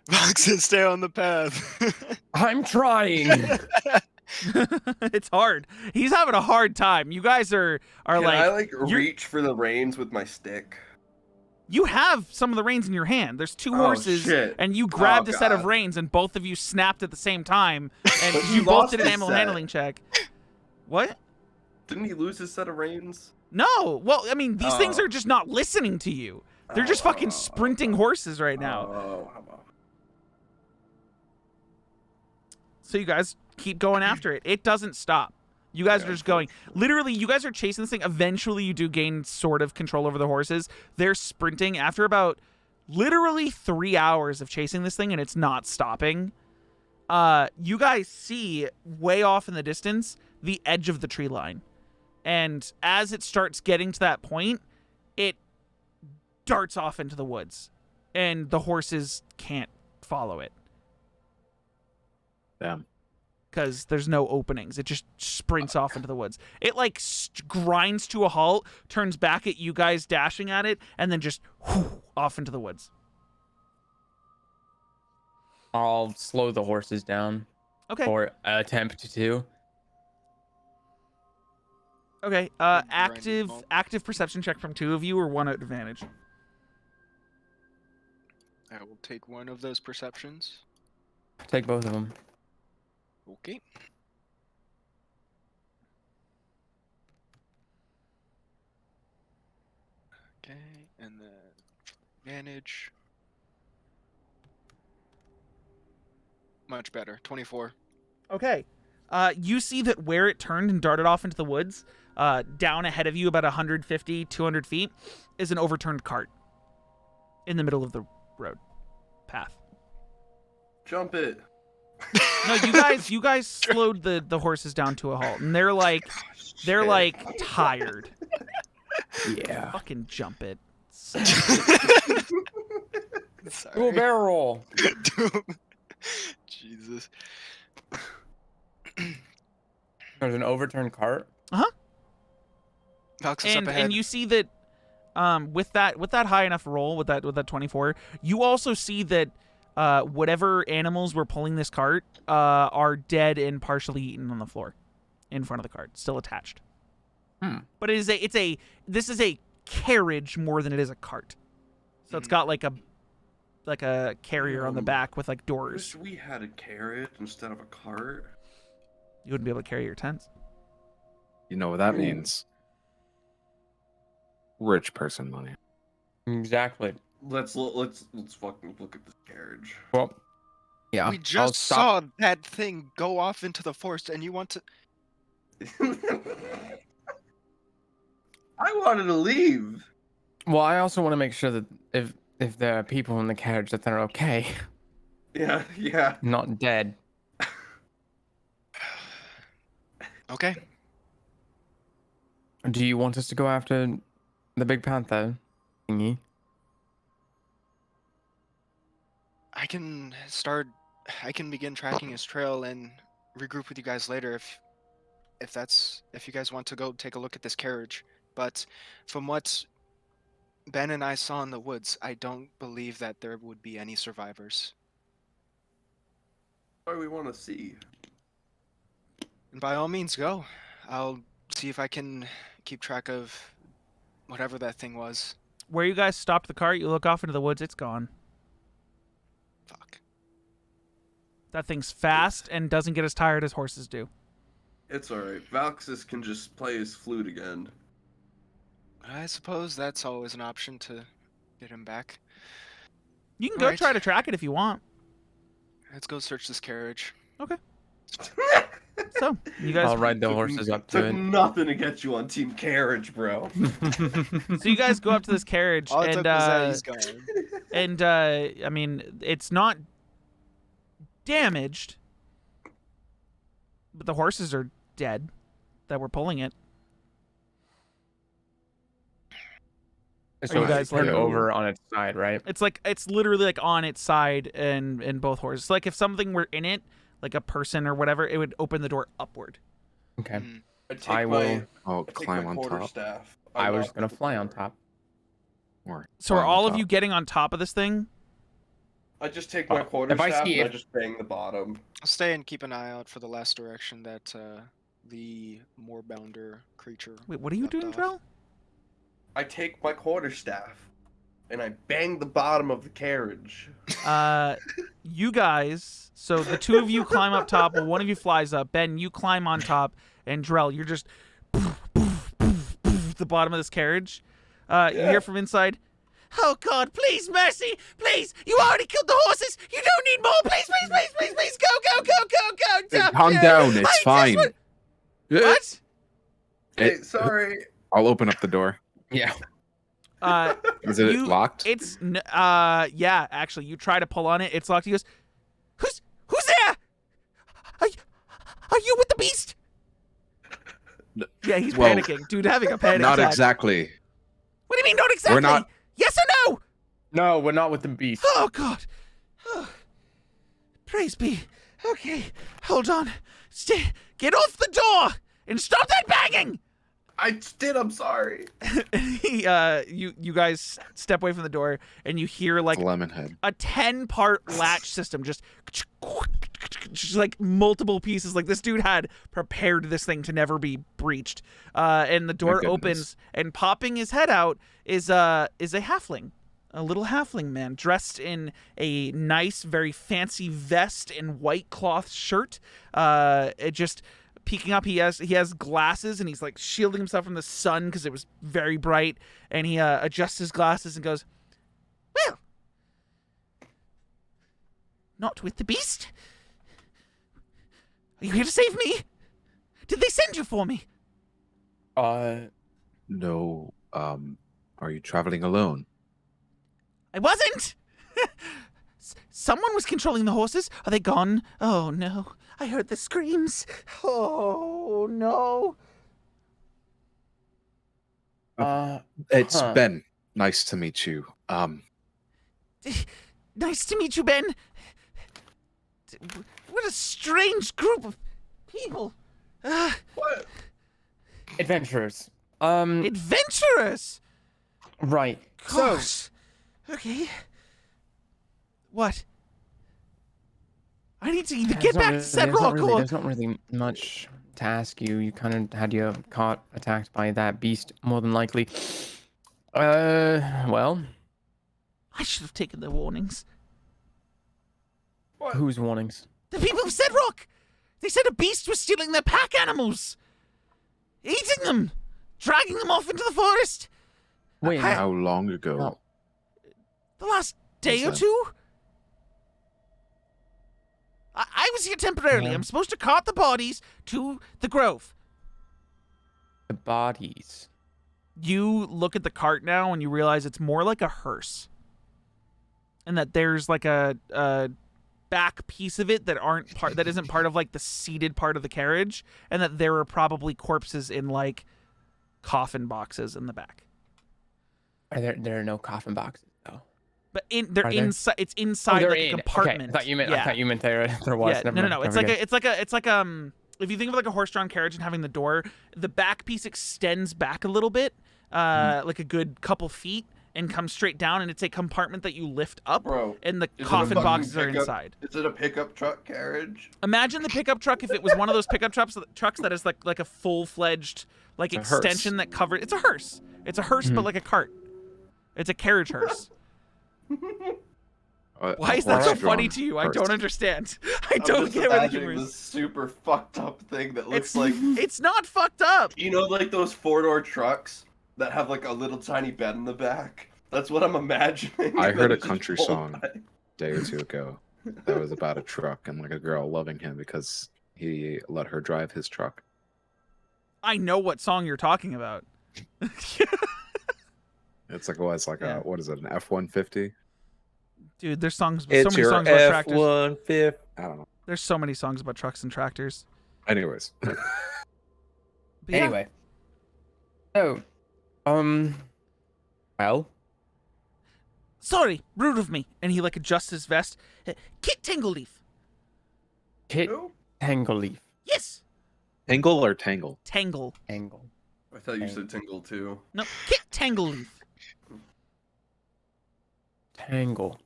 Boxes, stay on the path. I'm trying. It's hard. He's having a hard time. You guys are Can like I like you're- reach for the reins with my stick? you have some of the reins in your hand. There's 2 horses, shit. and you grabbed Oh, a set of God. reins, and both of you snapped at the same time, and But you he both lost did an his animal set. handling check. What? Didn't he lose his set of reins? No. Well, I mean, these things Oh. are just not listening to you. They're just fucking sprinting horses right now. Oh, how about? So you guys keep going after it. It doesn't stop. You guys are just going. Literally, you guys are chasing this thing. Eventually, you do gain sort of control over the horses. They're sprinting after about literally 3 hours of chasing this thing, and it's not stopping. You guys see way off in the distance the edge of the tree line. And as it starts getting to that point, it darts off into the woods. And the horses can't follow it. Damn. Because there's no openings. It just sprints off into the woods. It like grinds to a halt, turns back at you guys dashing at it, and then just off into the woods. I'll slow the horses down Okay. or attempt to. Okay. Grinding Active halt. active perception check from 2 of you or 1 at advantage. I will take one of those perceptions. Take both of them. Okay. Okay, and then advantage. Much better. 24. Okay. You see that where it turned and darted off into the woods, down ahead of you about 150, 200 feet, is an overturned cart in the middle of the road path. Jump it. No, you guys slowed the horses down to a halt, and they're like tired. Yeah. Fucking jump it. Do a barrel roll. Jesus. There's an overturned cart. Fox is up And ahead. you see that with that high enough roll with that 24, you also see that whatever animals were pulling this cart are dead and partially eaten on the floor in front of the cart, still attached. But this is a carriage more than it is a cart. So it's got like a carrier on the back with like doors. Wish we had a carrot instead of a cart. You wouldn't be able to carry your tents. You know what that means? Rich person money. Exactly. Let's fucking look at this carriage. Well, yeah. We I'll just stop. saw that thing go off into the forest, and you want to. I wanted to leave. Well, I also want to make sure that if there are people in the carriage that are okay, Yeah. not dead. Okay. Do you want us to go after the big panther thingy? I can begin tracking his trail and regroup with you guys later if you guys want to go take a look at this carriage. But from what Ben and I saw in the woods, I don't believe that there would be any survivors. What do we want to see? And by all means, go. I'll see if I can keep track of whatever that thing was. Where you guys stopped the car, you look off into the woods. It's gone. Fuck. That thing's fast and doesn't get as tired as horses do. It's alright. Valxis can just play his flute again. I suppose that's always an option to get him back. You can go Right. try to track it if you want. Let's go search this carriage. So, you guys I'll ride the horses up to Took it. nothing to get you on Team Carriage, bro. So you guys go up to this carriage, All it took was that he's and gone. I mean, it's not damaged, but the horses are dead that were pulling it. So you guys it's turned like- over on its side, right? It's literally like on its side and both horses. Like if something were in it, like a person or whatever, it would open the door upward. Okay. Mhm. I will. I'll take climb my on top. quarterstaff. I was gonna fly on top. Or So are climb on all of top. you getting on top of this thing? I just take my If I quarterstaff see and I if- just bang the bottom. I'll stay and keep an eye out for the last direction that the moorbounder creature. Wait, what are you left doing, off. Drell? I take my quarterstaff and I bang the bottom of the carriage. You guys, so the two of you climb up top, well, one of you flies up. Ben, you climb on top, and Drell, you're just the bottom of this carriage. You hear from inside, "Oh God, please, mercy, please! You already killed the horses. You don't need more. Please, go! Calm down, it's I just fine. want-" What? Hey, sorry. I'll open up the door. Yeah. Is it You- locked? Yeah, actually, you try to pull on it. It's locked. He goes, "Who's there? Are you with the beast?" Yeah, he's Well, panicking, dude. Having a panic Not attack. exactly. What do you mean, not exactly? We're not- Yes or no? No, we're not with the beast. Oh God. Oh. Praise be. Okay, hold on. Stay. Get off the door and stop that banging. I did, I'm sorry. You guys step away from the door and you hear like It's a lemon head. a 10-part latch system, just like multiple pieces. Like this dude had prepared this thing to never be breached. And the door goodness. opens, and popping his head out is a halfling, a little halfling man dressed in a nice, very fancy vest and white cloth shirt. It just peeking up. He has glasses, and he's like shielding himself from the sun because it was very bright. And he adjusts his glasses and goes, "Well, not with the beast. Are you here to save me? Did they send you for me?" No. Are you traveling alone? "I wasn't. Someone was controlling the horses. Are they gone? Oh no. I heard the screams. Oh no." It's Huh. Ben. Nice to meet you. Nice to meet you, Ben. What a strange group of people. What? Adventurers. Adventurers. Right. So, Gosh. Okay. What? I need to either get back to Sedrock or... there's not really much to ask you. You kind of had your cart attacked by that beast, more than likely. Well, I should have taken the warnings. What? whose warnings? The people of Sedrock! They said a beast was stealing their pack animals! Eating them! Dragging them off into the forest! Wait, How long ago? Oh. The last day or What's two? I was here temporarily. Yeah. I'm supposed to cart the bodies to the grove. the bodies. You look at the cart now and you realize it's more like a hearse. and that there's like a back piece of it that isn't part of like the seated part of the carriage, and that there are probably corpses in like coffin boxes in the back. There are no coffin boxes though. But they're Are there? inside. It's inside they're like a in. compartment. Okay. I thought you meant. Yeah. I thought you meant there was. Yeah. Never No. mind. It's like if you think of like a horse-drawn carriage and having the door, the back piece extends back a little bit, like a good couple feet, and comes straight down, and it's a compartment that you lift up, Bro, and the is it a coffin fucking boxes are pickup- inside. Is it a pickup truck carriage? Imagine the pickup truck if it was one of those pickup trucks that is like a full-fledged like It's a hearse. extension that covered. It's a hearse. It's a hearse, but like a cart. It's a carriage hearse. Why is that so funny to you? I don't understand. I don't I'm just get where the imagining humor is. this super fucked up thing that looks It's like it's not fucked up. you know, like those 4-door trucks that have like a little tiny bed in the back. That's what I'm imagining. I and heard then a it's just country pulled song by. a day or two ago that was about a truck and like a girl loving him because he let her drive his truck. I know what song you're talking about. It's like Yeah. what is it, an F-150? Dude, there's songs. So It's many your songs about tractors. F-150. I don't know. There's so many songs about trucks and tractors. Anyways, But yeah, Anyway. So, well, sorry, rude of me. And he like adjusts his vest. Kit Tangleleaf. Kit Who? Tangleleaf. Yes, Tingle or Tangle? Tangle. Tangle. I thought you said tingle too. No, Kit Tangleleaf. Tangle.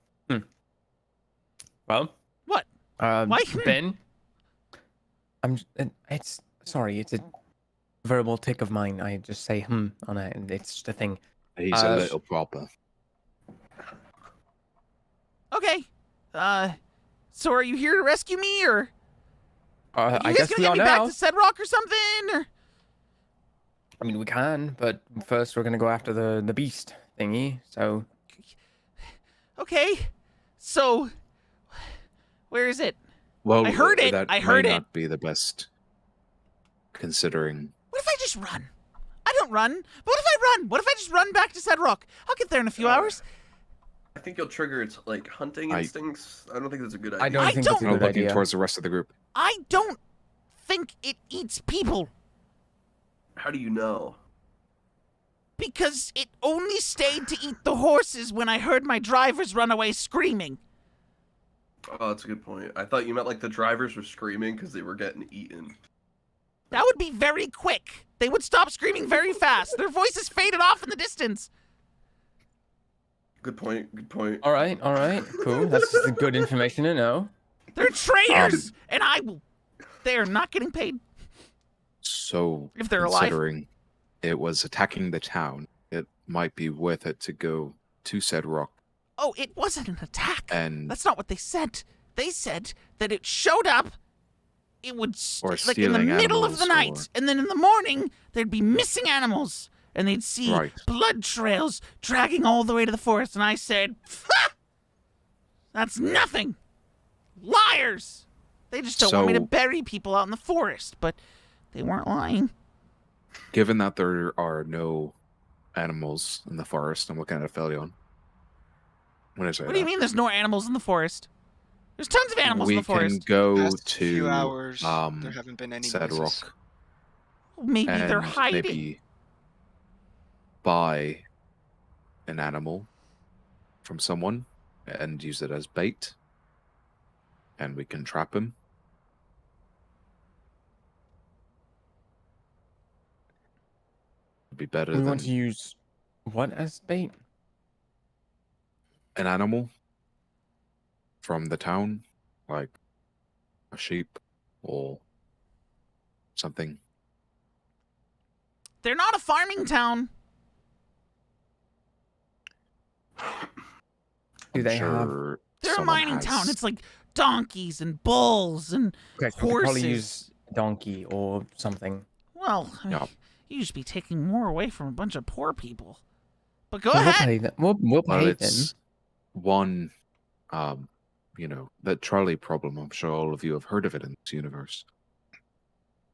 Well. What? Why? Ben. It's sorry. It's a verbal tick of mine. I just say on it, and it's just a thing. He's a little proper. Okay. So are you here to rescue me, or are you I guys guess gonna we get are me now. back to Sedrock or something? Or I mean, we can, but first we're gonna go after the beast thingy. So okay. So where is it? Well, I heard it. That I heard may it. not be the best, considering. What if I just run? I don't run. But what if I run? What if I just run back to Sedrock? I'll get there in a few hours. I think you'll trigger its like hunting instincts. I don't think that's a good idea. I don't I think don't- that's a No, good looking idea. towards the rest of the group. I don't think it eats people How do you know? because it only stayed to eat the horses when I heard my drivers run away screaming. Oh, that's a good point. I thought you meant like the drivers were screaming because they were getting eaten. That would be very quick. They would stop screaming very fast. Their voices faded off in the distance. Good point. Good point. all right, cool. That's just good information to know. They're traitors, and I will. They are not getting paid. So, If they're alive. considering it was attacking the town, it might be worth it to go to said rock Oh, it wasn't an attack. and That's not what they said. They said that it showed up. It would Or like in the stealing middle of the animals, night, and then in the morning there'd be missing animals, and they'd see Right. blood trails dragging all the way to the forest. And I said, "Ha! That's nothing. Liars. They just don't want me to So- bury people out in the forest." But they weren't lying. given that there are no animals in the forest, I'm looking at Aphelion. When I say What do you that, mean? There's no animals in the forest? There's tons of animals we in the forest. can go Past to few hours, there haven't been any said noises. rock Maybe they're and hiding. maybe buy an animal from someone and use it as bait, and we can trap him. It'd be better We than want to use what as bait? an animal from the town, like a sheep or something. They're not a farming town. Do they have? Sure They're a someone mining has- town. It's like donkeys and bulls and Okay, so we could probably horses. use donkey or something. Well, I mean, Yeah. you should be taking more away from a bunch of poor people. But go We'll ahead. pay them. We'll Well, pay them. it's one, that trolley problem. I'm sure all of you have heard of it in this universe.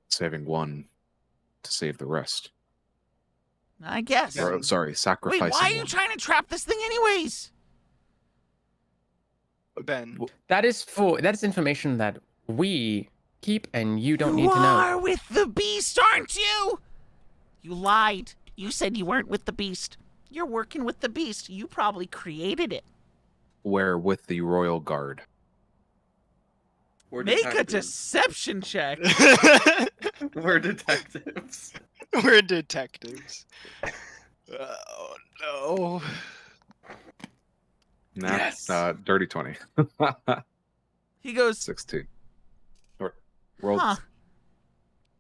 Saving one to save the rest. I guess. Or, sorry, Wait, sacrificing why are you one. trying to trap this thing anyways? Ben. That is information that we keep, and you don't need You to know. are with the beast, aren't you? You lied. You said you weren't with the beast. You're working with the beast. You probably created it. We're with the royal guard. We're Make a detectives. deception check. We're detectives. We're detectives. Oh no. Nah, Yes. dirty 20. He goes, 16. Or rolled. huh.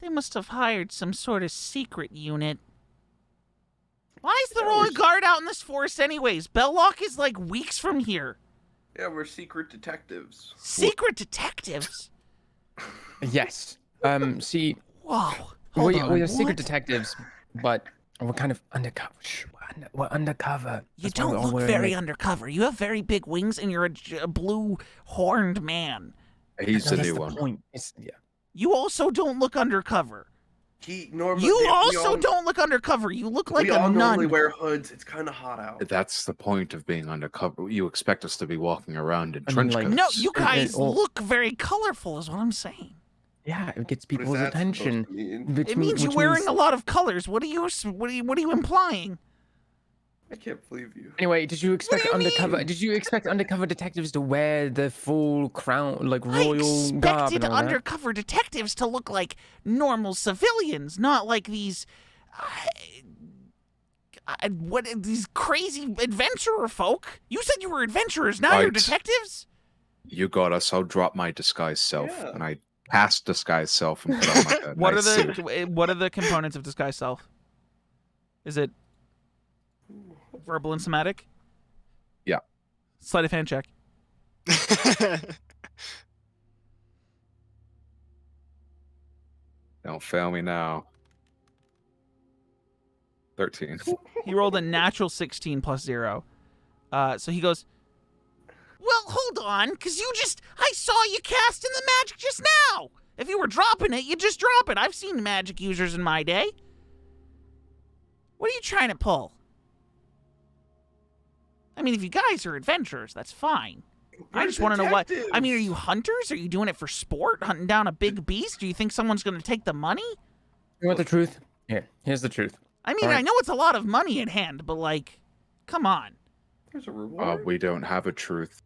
They must have hired some sort of secret unit. Why is the Yeah, royal we're- guard out in this forest anyways? Belloc is like weeks from here. Yeah, we're secret detectives. Secret detectives? Yes. See, Whoa. Hold on. we are secret What? detectives, but we're kind of undercover. We're undercover. You That's why don't we're look wearing, very like- undercover. You have very big wings and you're a blue horned man. He's No, the that's new the one. point. You also don't look undercover. He normally. You we also all- don't look undercover. You look like we a all normally nun. wear hoods. It's kind of hot out. That's the point of being undercover. You expect us to be walking around in I mean, trench like- coats. No, you guys all- look very colorful is what I'm saying. Yeah, it gets What is people's that supposed attention. to mean? It means you're wearing a lot of colors. What are you implying? I can't believe you. Anyway, did you expect do you undercover? mean? Did you expect undercover detectives to wear the full crown, like I royal garb expected and all that? undercover detectives to look like normal civilians, not like these these crazy adventurer folk. You said you were adventurers. Now you're Right. detectives? You got us. I'll drop my disguise self, Yeah. and I cast disguise self and put on my a What are nice suit. what are the components of disguise self? Is it verbal and somatic? Yeah. Sleight of hand check. Don't fail me now. 13. He rolled a natural 16 plus 0. So he goes, well, hold on, because I saw you casting the magic just now. If you were dropping it, you just drop it. I've seen magic users in my day. What are you trying to pull? I mean, if you guys are adventurers, that's fine. I We're just want to know what... I mean, are detectives. you hunters? Are you doing it for sport, hunting down a big beast? Do you think someone's going to take the money? You want the truth? Here's the truth. I mean, Alright. I know it's a lot of money at hand, but, like, come on. There's a reward. We don't have a truth.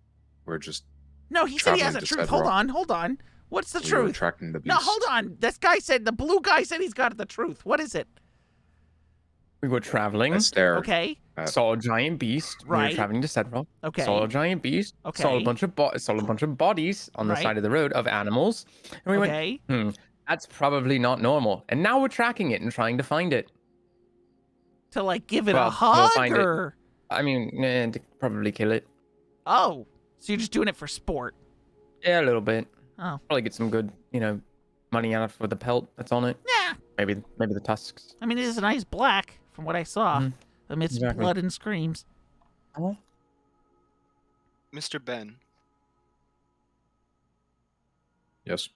We're just No, he said he has Traveling a to truth. Sedrock. Hold on. What's the we were truth? tracking the beast. No, hold on. This guy said, the blue guy said he's got the truth. What is it? We were traveling, Esther. Okay. saw a giant beast. We Right. were traveling to Sedrock. Okay. Saw a giant beast. Saw Okay. a bunch of bodies on the Right. side of the road of animals. And we went, Okay. that's probably not normal. And now we're tracking it and trying to find it. To, like, give it Well, a we'll hug find it. or... I mean, to probably kill it. Oh. So you're just doing it for sport. Yeah, a little bit. Oh. Probably get some good, money out for the pelt that's on it. Yeah. Maybe the tusks. I mean, it is a nice black, from what I saw, Mhm. amidst Exactly. blood and screams. Oh. Mr. Ben, Yes.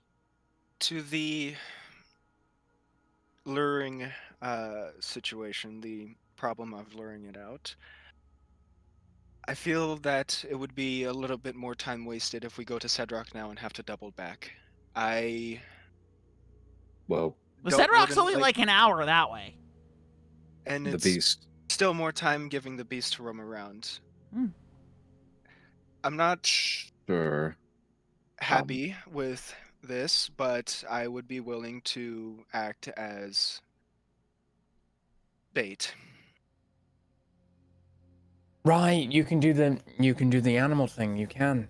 to the luring situation, the problem of luring it out, I feel that it would be a little bit more time wasted if we go to Sedrock now and have to double back. I Well, Well, don't Sedrock's wouldn't only like an hour that way. and the it's beast. still more time giving the beast to roam around. Hmm. I'm not Sure. happy with this, but I would be willing to act as bait. Right, you can do the animal thing. You can.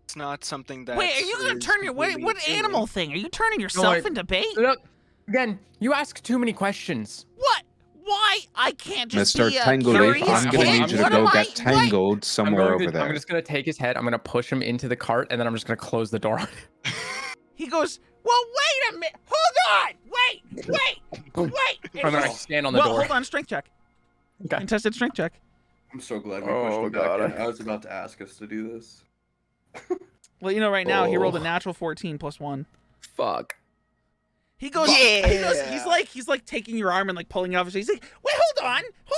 It's not something that. Wait, are you gonna is turn your... What completely animal human. thing? Are you turning yourself I- into bait? Look, again, you ask too many questions. What? Why? I can't just Mr. be a Tangley, curious I'm gonna gonna kid? need you to What go am get I- tangled I'm somewhere over I'm there. just gonna take his head. I'm gonna push him into the cart, and then I'm just gonna close the door on him. He goes, well, wait a minute. Hold on. Wait. I'm gonna stand on the well, door. hold on. Strength check. Okay. Contested strength check. I'm so glad we Oh, pushed him God. back in. I was about to ask us to do this. Well, right now he rolled a Oh. natural 14 plus 1. Fuck. He goes, Yeah. he's like taking your arm and like pulling it off his face. He's like, wait, hold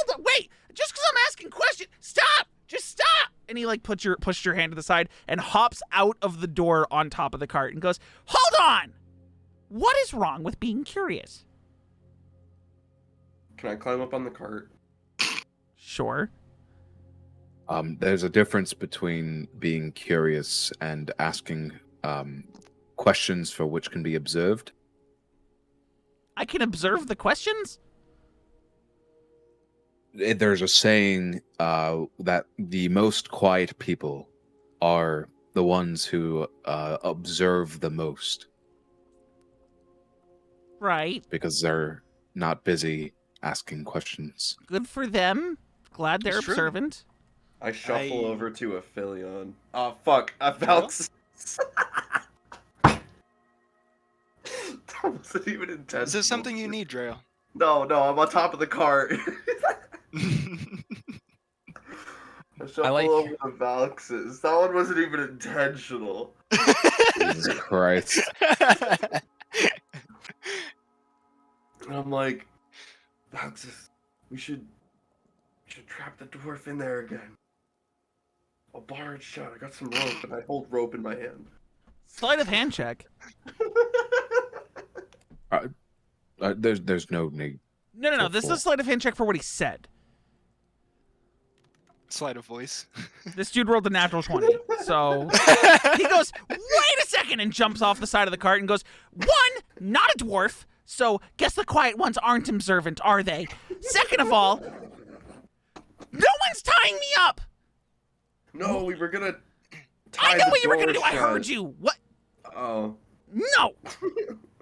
hold on, wait. Just because I'm asking questions, stop. Just stop. And he like pushed your hand to the side and hops out of the door on top of the cart and goes, hold on. What is wrong with being curious? Can I climb up on the cart? Sure. There's a difference between being curious and asking questions for which can be observed. I can observe the questions? There's a saying that the most quiet people are the ones who observe the most Right. because they're not busy asking questions. Good for them. Glad they're It's true. observant. I shuffle over to Aphelion. Oh, fuck. I felt... That wasn't even intentional. Is this something you need, Drail? No, I'm on top of the cart. I shuffle over to Valx's. That one wasn't even intentional. Jesus Christ. And I'm like, Valxis, we should trap the dwarf in there again. I'll bar it shut. I got some rope, and I hold rope in my hand. Sleight of hand check. There's no need. No. This is a sleight of hand check for what he said. Sleight of voice. This dude rolled a natural 20. So he goes, wait a second, and jumps off the side of the cart and goes, one, not a dwarf. So guess the quiet ones aren't observant, are they? Second of all, no one's tying me up. No, we were gonna. I know what you were gonna do. I heard you. What? Oh. No.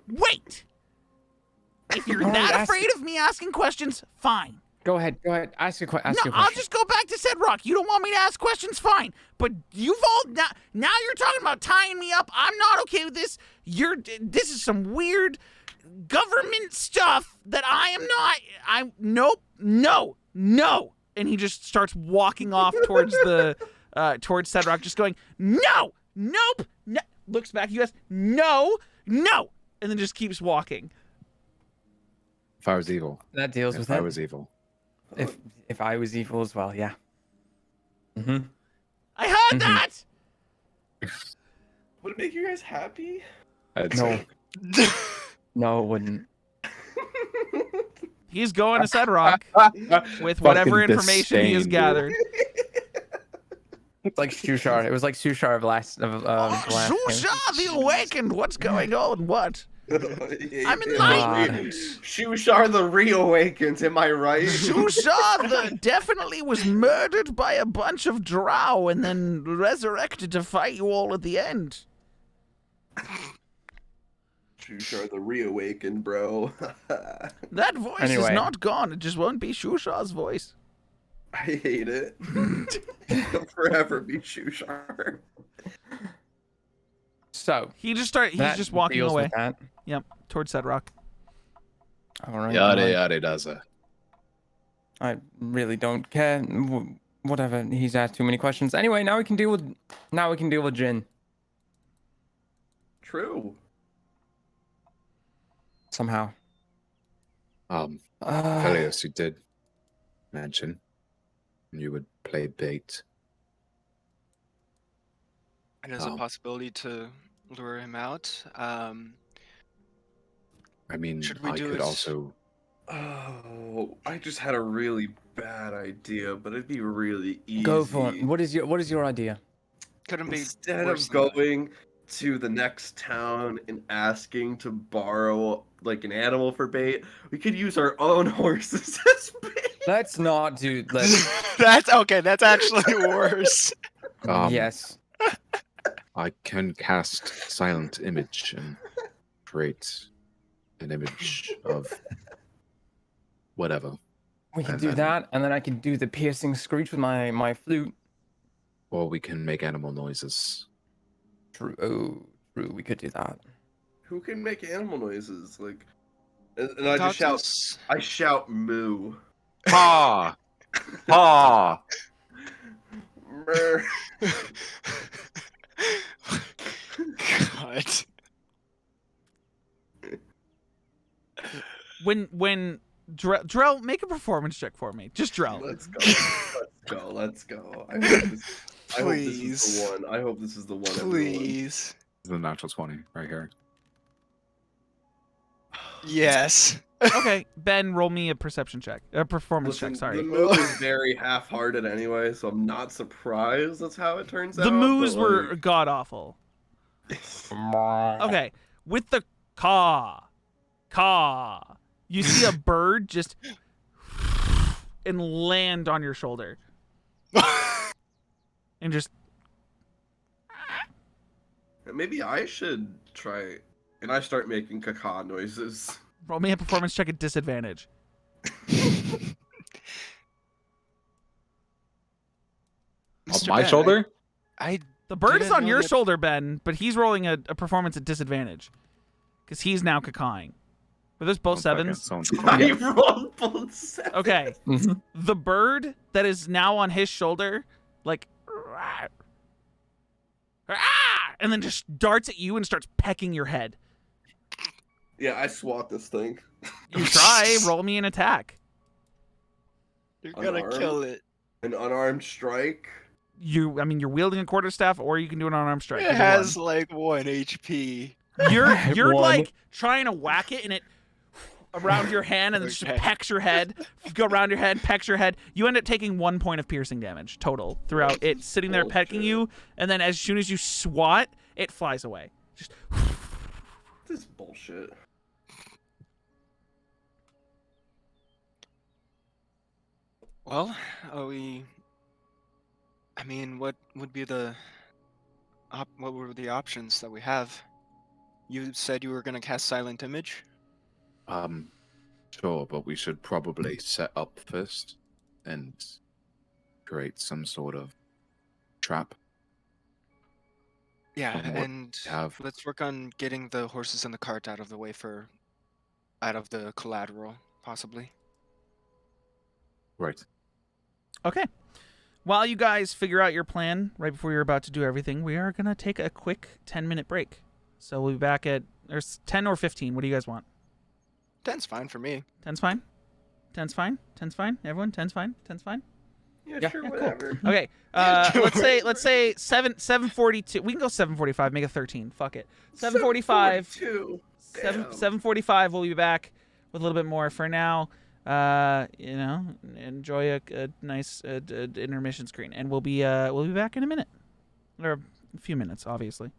Wait. If you're that afraid of me asking questions, fine. Go ahead. Ask your question. No, I'll just go back to Cedrock. You don't want me to ask questions, fine. But you've all now you're talking about tying me up. I'm not okay with this. This is some weird government stuff that I am not. Nope, no. And he just starts walking off towards towards Cedrock, just going, no, nope, no. Looks back at you guys, no, and then just keeps walking. If I was evil. That deals with If I it. was evil. If I was evil as well, yeah. Mm-hmm. I heard that. Would it make you guys happy? I'd No. say. No, it wouldn't. He's going to Cedrock with whatever information he has gathered. It's like Shushar. It was like Shushar of last game. Shushar the Awakened. What's going on? What? I'm enlightened. Shushar the Reawakens, am I right? Shushar definitely was murdered by a bunch of drow and then resurrected to fight you all at the end. Shushar the Reawakened, bro. That voice is not gone. It just won't be Shushar's voice. I hate it. It'll forever be Shushar. So he's just walking away. Yep, towards Cedrock. All right. Yada does it. I really don't care. Whatever. He's asked too many questions. Anyway, now we can deal with Jin. True. Somehow. Felis, you did mention you would play bait. And there's a possibility to lure him out. I mean, Should we I do could it- also. Oh, I just had a really bad idea, but it'd be really easy. Go for it. What is your idea? Couldn't be Instead worse of than that. going to the next town and asking to borrow like an animal for bait, we could use our own horses as bait. Let's not do. That's okay. That's actually worse. Yes. I can cast silent image and create an image of whatever. We can And do then- that, and then I can do the piercing screech with my flute. Or we can make animal noises. True. Oh, true. We could do that. Who can make animal noises? Like, and I just Doctors- shout. I shout moo. Ha! Ha! Mer. God. When Drell, make a performance check for me. Just Drell. Let's go. Let's go. I hope this is the one. I hope this is the one. Everyone. Please. This is the natural 20 right here. Yes. Okay, Ben, roll me a perception check. A performance Listen, check, sorry. The move is very half-hearted anyway, so I'm not surprised that's how it turns out. The moves but, were like... god awful. Okay, with the caw, you see a bird just and land on your shoulder. And just Maybe I should try, and I start making caca noises. roll me a performance check at disadvantage. On Mr. my Ben, shoulder? The bird is Didn't on know your that- shoulder, Ben, but he's rolling a performance at disadvantage because he's now cacawing. Were those both 1 second, sevens? someone's- I rolled both sevens. Okay. Mhm. The bird that is now on his shoulder, like, and then just darts at you and starts pecking your head. Yeah, I swat this thing. You try, roll me an attack. You're gonna Unarmed? kill it. An unarmed strike. You're wielding a quarterstaff, or you can do an unarmed strike. It Either has one. like 1 HP. You're One. like trying to whack it, and it around your hand, and then just Okay. pecks your head. Go around your head, pecks your head. You end up taking 1 point of piercing damage total throughout it sitting there pecking Bullshit. you, and then as soon as you swat, it flies away. Just This is bullshit. Well, I mean, what would be the what were the options that we have? You said you were gonna cast Silent Image. Sure, but we should probably set up first and create some sort of trap. Yeah, From what and we have. let's work on getting the horses and the cart out of the way out of the collateral, possibly. Right. okay. While you guys figure out your plan right before you're about to do everything, we are gonna take a quick 10-minute break. So we'll be back at there's 10 or 15. What do you guys want? 10's fine for me. 10's fine. 10's fine. 10's fine. Everyone, 10's fine. 10's fine. Yeah, sure, yeah, cool. whatever. Okay. Let's say 7:42. We can go 7:45. Make it 13. Fuck it. 7:45. 7:42. Damn. 7:45. We'll be back with a little bit more. For now, enjoy a nice intermission screen, and we'll be back in a minute, or a few minutes, obviously.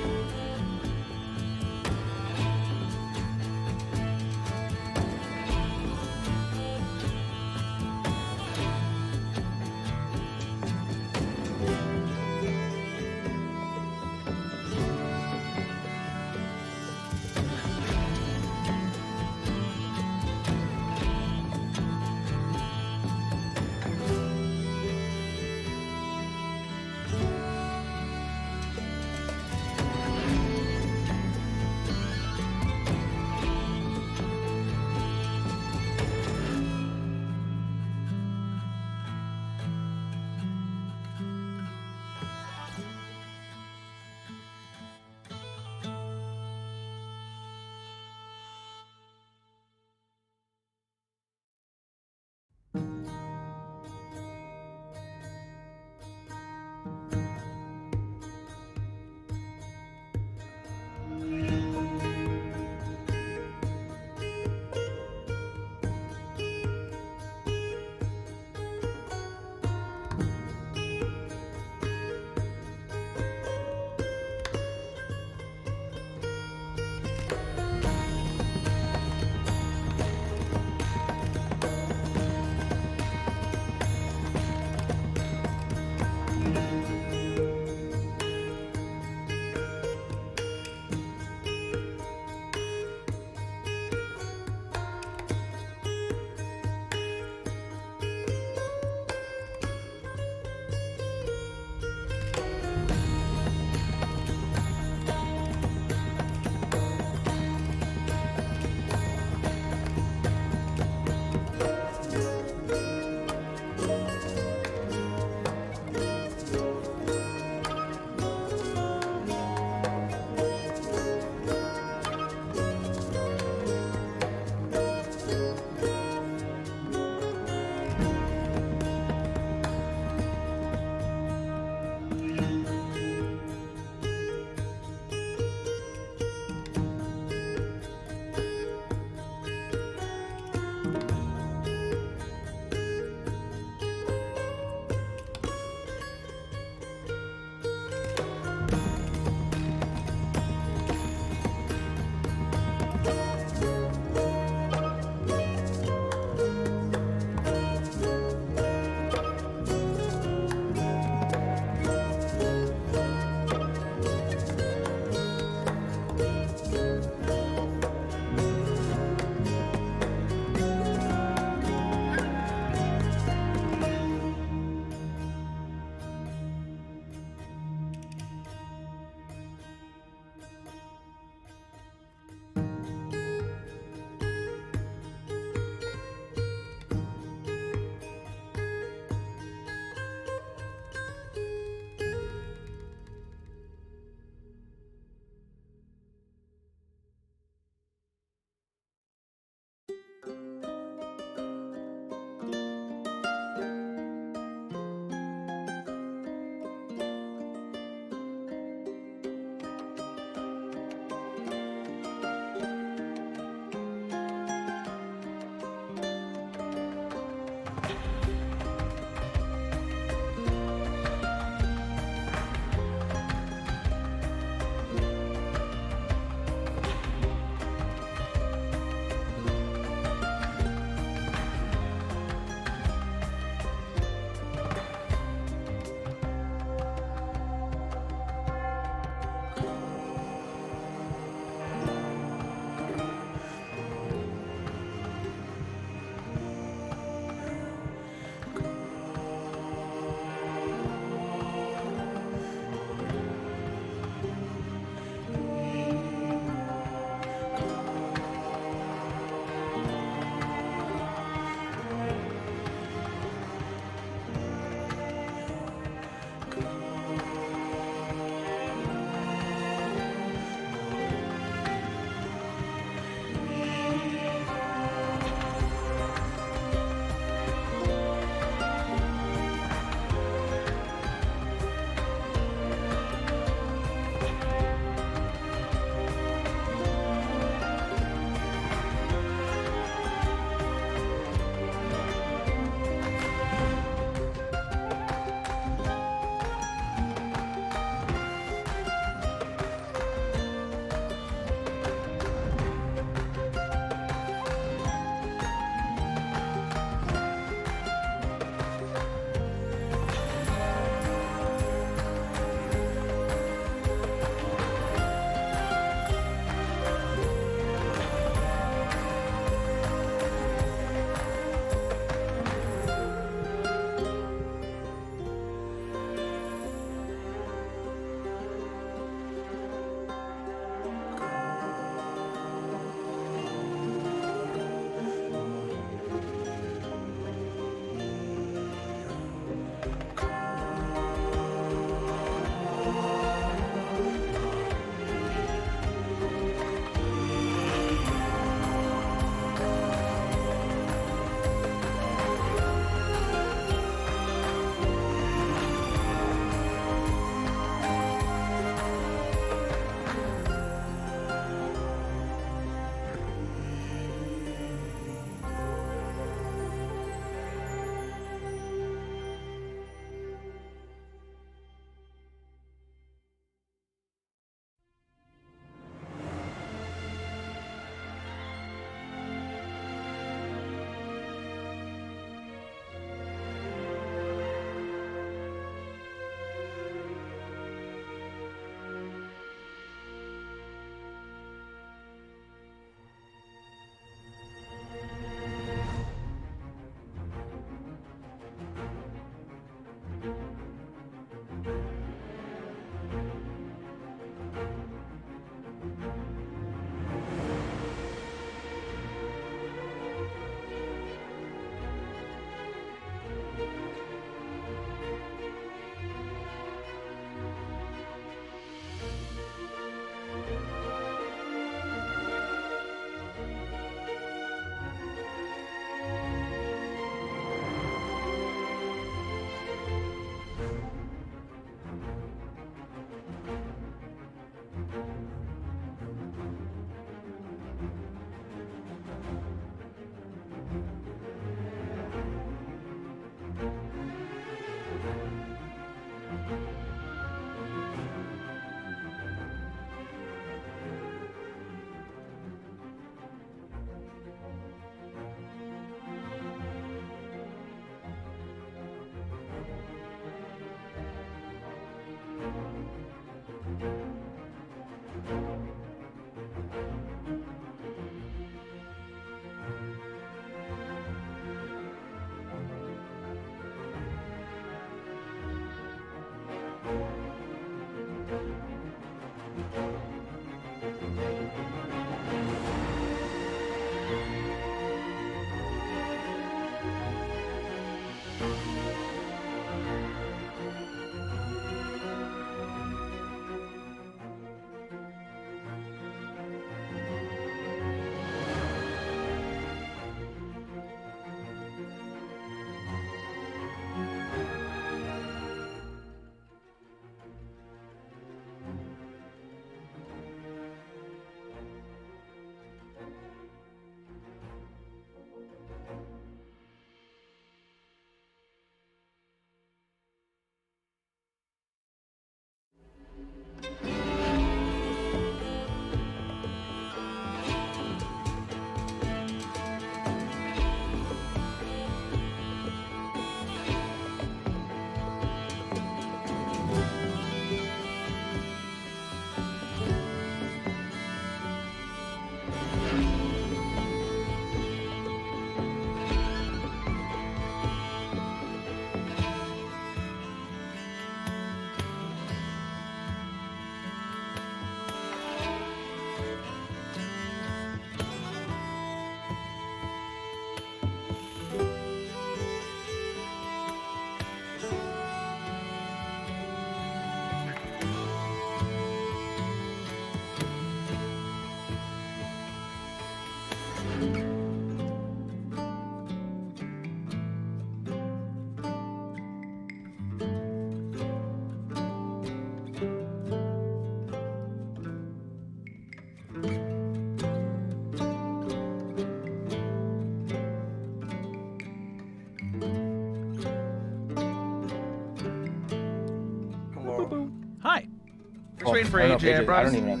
Just waiting for I don't know, AJ. I don't even know.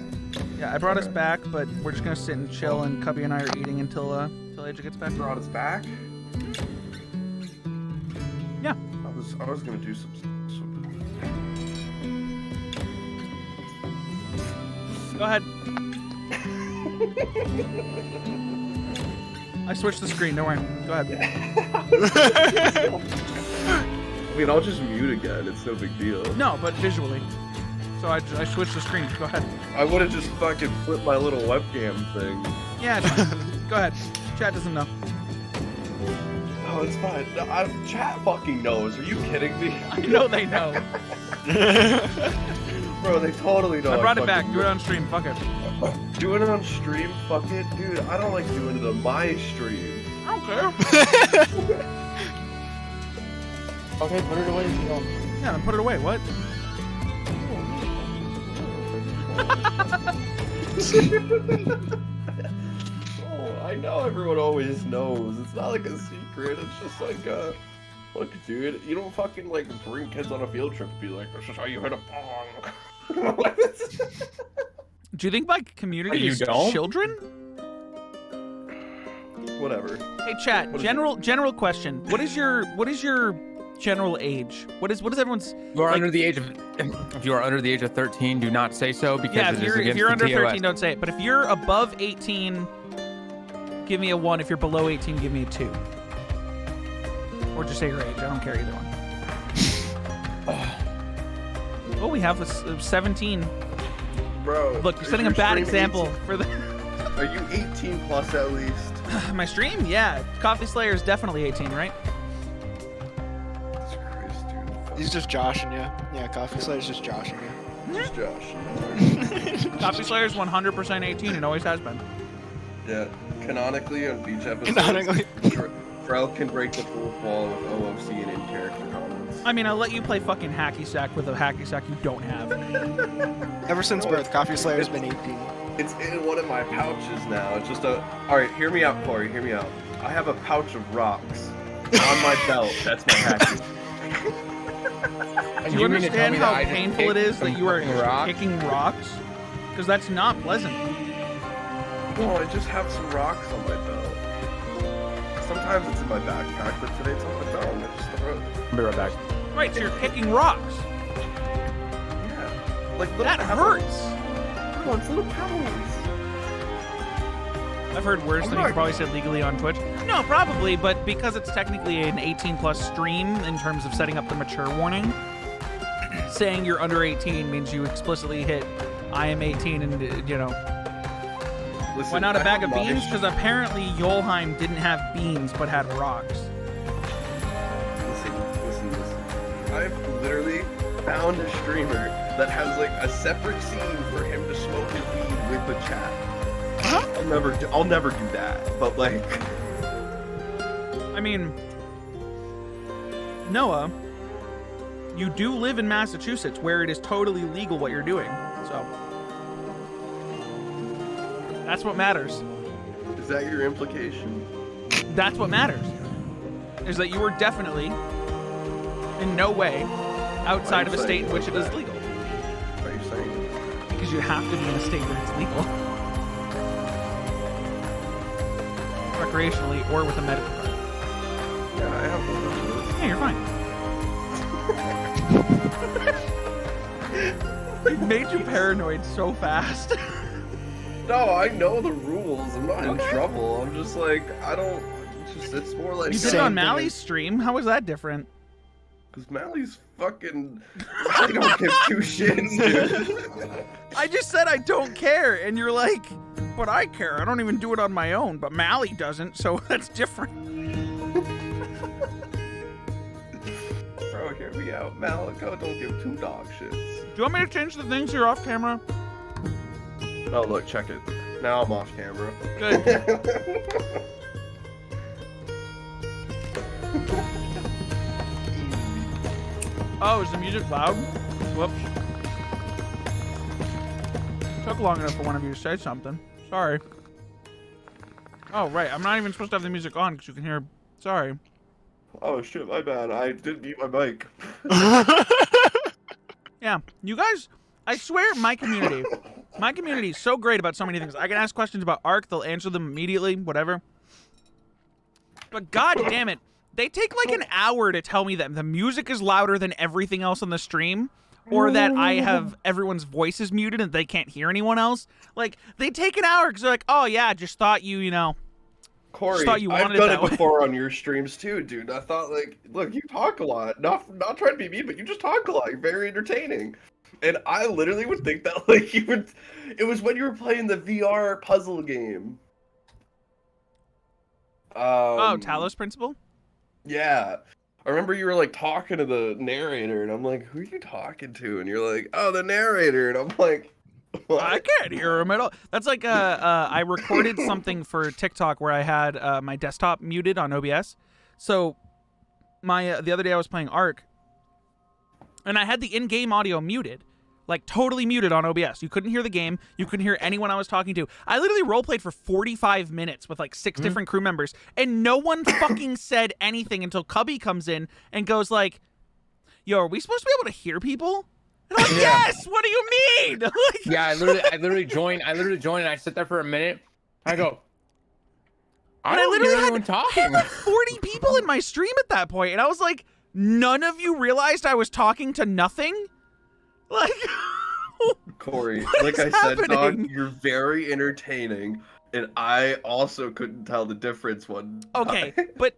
Yeah, I brought us back, but we're just gonna sit and chill, and Cubby and I are eating until AJ gets back. Brought us back. Yeah. I was gonna do some. Go ahead. I switched the screen. Don't worry. Go ahead. I mean, I'll just mute again. It's no big deal. No, but visually. So I switched the screen. Go ahead. I would have just fucking flipped my little webcam thing. Yeah, it's fine. Go ahead. Chat doesn't know. Oh, it's fine. No, chat fucking knows. Are you kidding me? I know they know. Bro, they totally know. I brought it back. Do it on stream. Fuck it. Doing it on stream? Fuck it. Dude, I don't like doing it on my stream. I don't care. Okay, put it away. You know. Yeah, then put it away. What? Oh, I know everyone always knows. It's not like a secret. It's just like, look, dude, you don't fucking like bring kids on a field trip and be like, this is how you hit a bong. Do you think by community You is don't? children? Whatever. Hey, chat. What is General question. What is your general age? What is everyone's? You are like- under the age of. If you are under the age of 13, do not say so because Yeah, it if is you're against under the TOS. 13, don't say it. But if you're above 18, give me a 1. If you're below 18, give me a 2. Or just say your age. I don't care either one. Oh, we have a 17. Bro. Look, you're is setting a your bad stream example 18? for the. Are you 18 plus at least? My stream? Yeah. Coffee Slayer is definitely 18, right? Jesus Christ, dude. He's just joshing you. Yeah, Coffee Slayer's just joshing you. Just Josh. Coffee Slayer is 100% 18 and always has been. Yeah, canonically on each episode, Canonically. Drell can break the fourth wall with OFC and in-character comments. I mean, I'll let you play fucking hacky sack with a hacky sack you don't have. Ever since birth, Coffee Slayer's been 18. It's in one of my pouches now. It's just a. Alright, hear me out, Corey. Hear me out. I have a pouch of rocks on my belt. That's my hacky. Do you understand how painful it is that you are kicking rocks? Because that's not pleasant. No, I just have some rocks on my belt. Sometimes it's in my backpack, but today it's on my belt. I just throw it. I'll be right back. Right, so you're kicking rocks. Yeah. Like little That pebbles. hurts. No, it's little pebbles. I've heard worse than you could probably say legally on Twitch. No, probably, but because it's technically an 18+ stream in terms of setting up the mature warning, saying you're under 18 means you explicitly hit I am 18 and, you know. Listen, Why not a I bag have of beans? mother's- Because apparently Yolheim didn't have beans but had rocks. Listen. I've literally found a streamer that has like a separate scene for him to smoke his weed with the chat. Huh? I'll never do that. But like, I mean, Noah, you do live in Massachusetts where it is totally legal what you're doing. So that's what matters. is that your implication? That's what matters. Is that you are definitely in no way outside of a state in which it is legal. What are you saying? Because you have to be in a state where it's legal. Recreationally or with a medical card. Yeah, I have one of those. Yeah, you're fine. It made you paranoid so fast. No, I know the rules. I'm not in Okay. trouble. I'm just like, I don't. It's more like. You did it Same on thing Mally's stream. How was that different? Because Mally's fucking. I don't give two shits, dude. I just said I don't care, and you're like, but I care. I don't even do it on my own, but Mally doesn't, so that's different. Bro, hear me out. Malico, don't give two dog shits. Do you want me to change the things here off camera? Oh, look, check it. Now I'm off camera. Good. Oh, is the music loud? Whoops. Took long enough for one of you to say something. Sorry. Oh, right. I'm not even supposed to have the music on because you can hear. Sorry. Oh shit, my bad. I did mute my mic. Yeah. You guys I swear, my community is so great about so many things. I can ask questions about Ark, they'll answer them immediately, whatever. But god damn it, they take like an hour to tell me that the music is louder than everything else on the stream, or that I have everyone's voices muted and they can't hear anyone else. Like, they take an hour because they're like, oh yeah, just thought you know. Corey, thought you I've wanted done it it that way. before on your streams too, dude. I thought like, look, you talk a lot. Not trying to be mean, but you just talk a lot. You're very entertaining. And I literally would think that like you would. It was when you were playing the VR puzzle game. Oh, Talos Principle? Yeah. I remember you were like talking to the narrator, and I'm like, who are you talking to? And you're like, oh, the narrator. And I'm like, what? I can't hear him at all. That's like I recorded something for TikTok where I had my desktop muted on OBS. So my the other day I was playing Ark, and I had the in-game audio muted, like totally muted on OBS. You couldn't hear the game. You couldn't hear anyone I was talking to. I literally roleplayed for 45 minutes with like 6 different crew members, and no one fucking said anything until Cubby comes in and goes like, "Yo, are we supposed to be able to hear people?" And I'm like, yes. What do you mean? Like, Yeah, I literally joined and I sit there for a minute. I go, I And I don't literally hear anyone had talking. like 40 people in my stream at that point, and I was like, none of you realized I was talking to nothing? Like, Corey, What like is I said, dog, happening? you're very entertaining, and I also couldn't tell the difference one time. okay, but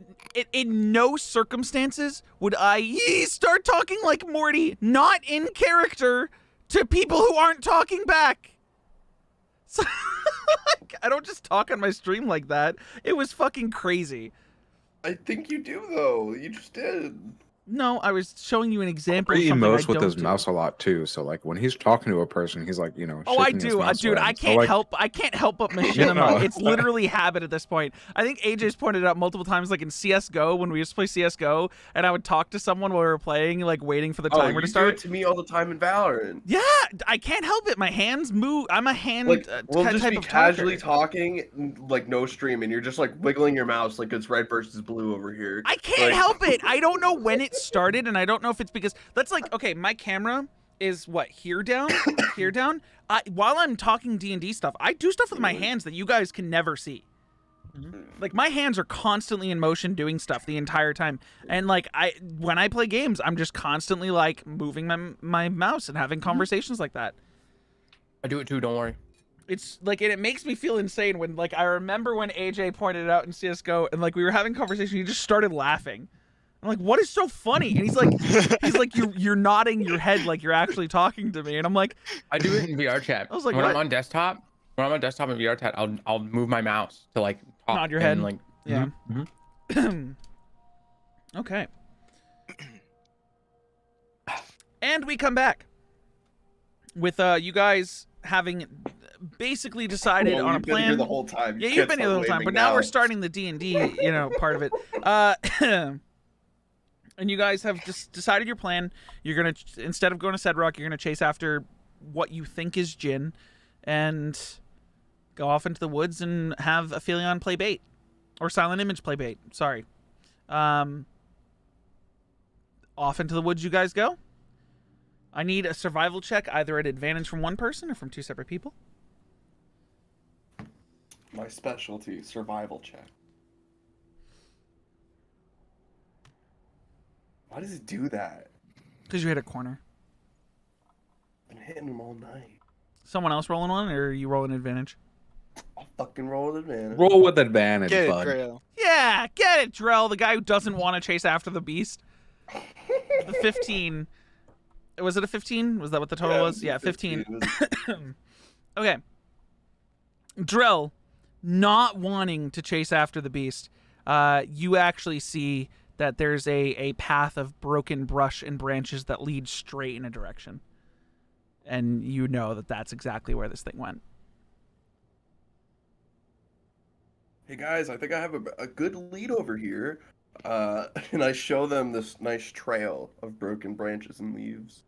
in no circumstances would I start talking like Morty, not in character, to people who aren't talking back. So, I don't just talk on my stream like that. It was fucking crazy. I think you do though. You just did. No, I was showing you an example of He something I emotes with don't his do. mouse a lot too. So like when he's talking to a person, he's like, you know, Oh, I shaking his do, mouse dude. around. I So, can't like, help. I can't help but machinima. No. It's literally habit at this point. I think AJ's pointed out multiple times, like in CS:GO when we used to play CS:GO, and I would talk to someone while we were playing, like waiting for the Oh, timer you to do it start. to me all the time in Valorant. Yeah, I can't help it. My hands move. I'm a hand Like we'll type just be of casually talker. talking, like no stream, and you're just like wiggling your mouse like it's red versus blue over here. I can't Like- help it. I don't know when it started, and I don't know if it's because that's like, okay, my camera is what, here down, here down. While I'm talking D&D stuff, I do stuff with my hands that you guys can never see. Like my hands are constantly in motion doing stuff the entire time, and like when I play games, I'm just constantly like moving my mouse and having conversations like that. I do it too, don't worry. It's like, and it makes me feel insane when, like, I remember when AJ pointed it out in CS:GO, and like we were having conversation, he just started laughing. I'm like, what is so funny? And he's like, you're nodding your head like you're actually talking to me, and I'm like, I do it in VR chat. I was like, when what? I'm on desktop in VR chat, I'll move my mouse to like talk Nod your and, head. like Yeah. mhm. Okay. And we come back with you guys having basically decided Well, on a you've been here plan. the whole time. Yeah, You you've can't been here the whole start time, but waving now we're starting the D&D, part of it. And you guys have just decided your plan. You're gonna, instead of going to Sedrock, you're gonna chase after what you think is Jin, and go off into the woods and have Aphelion play bait, or Silent Image play bait. Sorry. Off into the woods you guys go. I need a survival check, either at advantage from one person or from 2 separate people. My specialty, survival check. Why does it do that? Because you hit a corner. I've been hitting them all night. Someone else rolling one, or you rolling advantage? I'll fucking roll with advantage. roll with advantage, Get it, bud. Grail. Yeah, get it, Drell, the guy who doesn't want to chase after the beast. The 15. Was it a 15? Was that what the total was? Yeah, 15. Okay. Drell, not wanting to chase after the beast, you actually see that there's a path of broken brush and branches that lead straight in a direction. And you know that that's exactly where this thing went. Hey guys, I think I have a good lead over here. And I show them this nice trail of broken branches and leaves.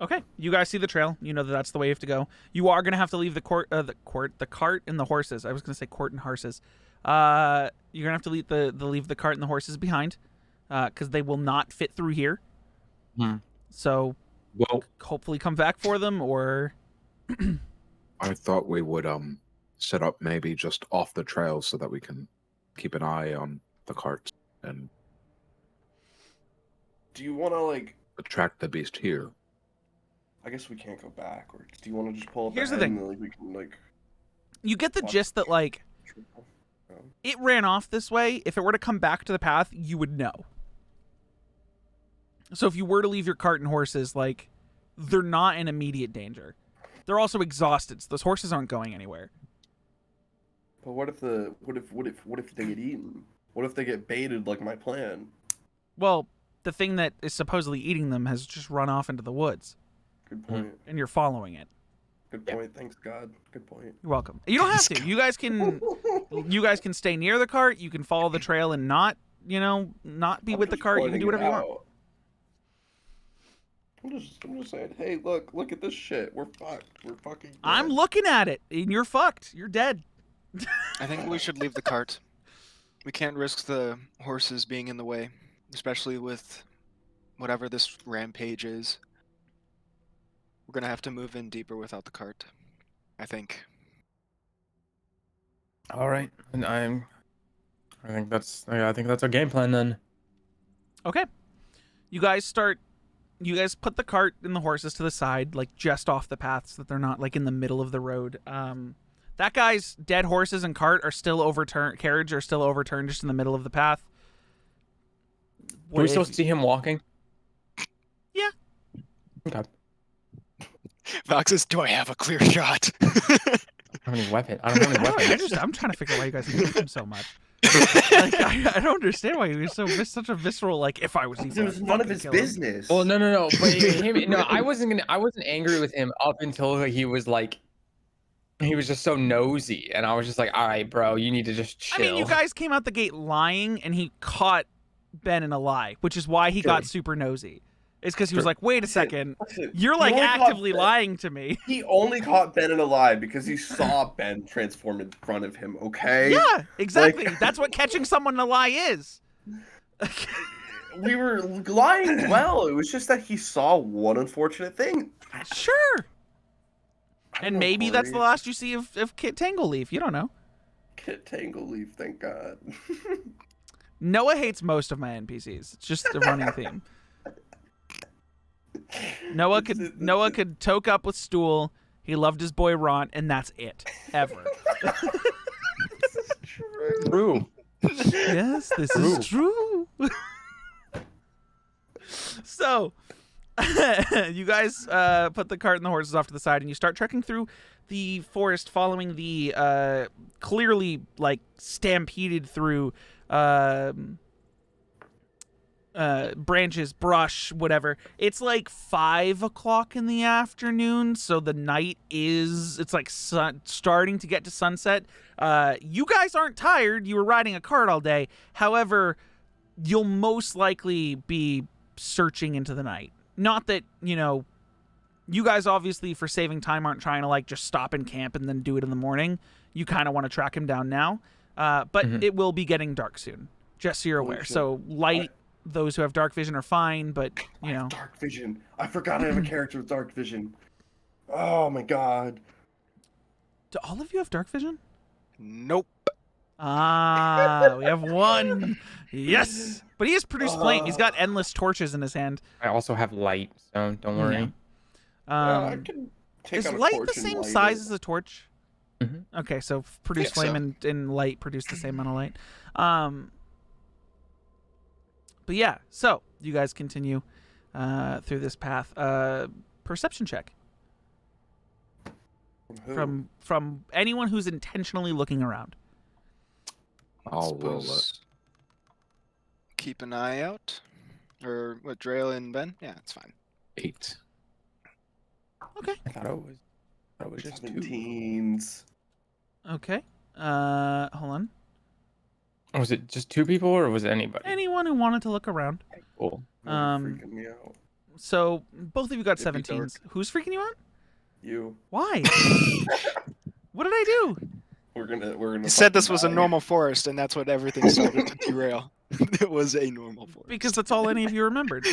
Okay, you guys see the trail. You know that that's the way you have to go. You are gonna have to leave the cart and the horses. I was gonna say court and horses. You're gonna have to leave the cart and the horses behind, because they will not fit through here. Hmm. So Well, hopefully come back for them, or I thought we would set up maybe just off the trail so that we can keep an eye on the cart and Do you want to like? attract the beast here. I guess we can't go backwards. Do you want to just pull up? Here's the ahead thing. And, like, we can like. you get the Watch gist that like Oh. it ran off this way. If it were to come back to the path, you would know. So if you were to leave your cart and horses, like, they're not in immediate danger. They're also exhausted, so those horses aren't going anywhere. But what if they get eaten? What if they get baited like my plan? Well, the thing that is supposedly eating them has just run off into the woods, Good point. and you're following it. Good point. Thanks, God. Good point. You're welcome. You don't have to. You guys can stay near the cart. You can follow the trail and not be with the cart. You can do whatever you want. I'm just saying, hey, look at this shit. We're fucked. We're fucking dead. I'm looking at it, and you're fucked. You're dead. I think we should leave the cart. We can't risk the horses being in the way, especially with whatever this rampage is. We're gonna have to move in deeper without the cart, I think. All right, and I think that's our game plan then. Okay. You guys put the cart and the horses to the side, like just off the path so that they're not like in the middle of the road. That guy's dead horses and cart are still overturned. Carriage are still overturned just in the middle of the path. Do we still see him walking? Yeah. Okay. Vox says, "Do I have a clear shot?" I don't have any weapon. I don't have any weapons. I'm trying to figure out why you guys hate him so much. Like, I don't understand why you're such a visceral. Like, if I was It evil, was I'd none of fucking his kill him. business. Well, no. But no, I wasn't angry with him up until he was just so nosy, and I was just like, all right, bro, you need to just chill. I mean, you guys came out the gate lying, and he caught Ben in a lie, which is why he got super nosy. It's because he was like, wait a second, you're like actively lying to me. He only caught Ben in a lie because he saw Ben transform in front of him, okay? Yeah, exactly. That's what catching someone in a lie is. We were lying well. It was just that he saw one unfortunate thing. Sure. I don't And know, maybe that's the Corey. last you see of Kit Tangleleaf. You don't know. Kit Tangleleaf, thank God. Noah hates most of my NPCs. It's just a running theme. Noah could toke up with Stool. He loved his boy Ron, and that's it. Ever. True. Yes, this is true. So, you guys put the cart and the horses off to the side, and you start trekking through the forest, following the clearly like stampeded through branches, brush, whatever. It's like 5 o'clock in the afternoon, so the night it's like starting to get to sunset. You guys aren't tired. You were riding a cart all day. However, you'll most likely be searching into the night. Not that, you guys obviously for saving time aren't trying to like just stop and camp and then do it in the morning. You kind of want to track him down now. But it will be getting dark soon, just so you're aware. So light, those who have dark vision are fine, but I have dark vision. I forgot I have a character with dark vision. Oh my God. Do all of you have dark vision? Nope. Ah, we have one. Yes. But he has produced flame. He's got endless torches in his hand. I also have light, so don't worry. I can take Is out a light torch the and same light size it. as a torch? Mhm. Okay, so produce Yeah, flame and light produce the same amount of light. But yeah, so you guys continue through this path. Perception check Who? from anyone who's intentionally looking around. I'll roll it. Suppose keep an eye out. Or what, Drail and Ben? Yeah, it's fine. 8. Okay. I thought it was just 2. 17s. Okay. Hold on. Was it just 2 people, or was it anybody? Anyone who wanted to look around. Cool. You're freaking me out. So both of you got It'd be 17s. Who's freaking you out? You. Why? What did I do? We're gonna. You said this fucking was a die. normal forest, and that's what everything started to derail. It was a normal forest. Because that's all any of you remembered.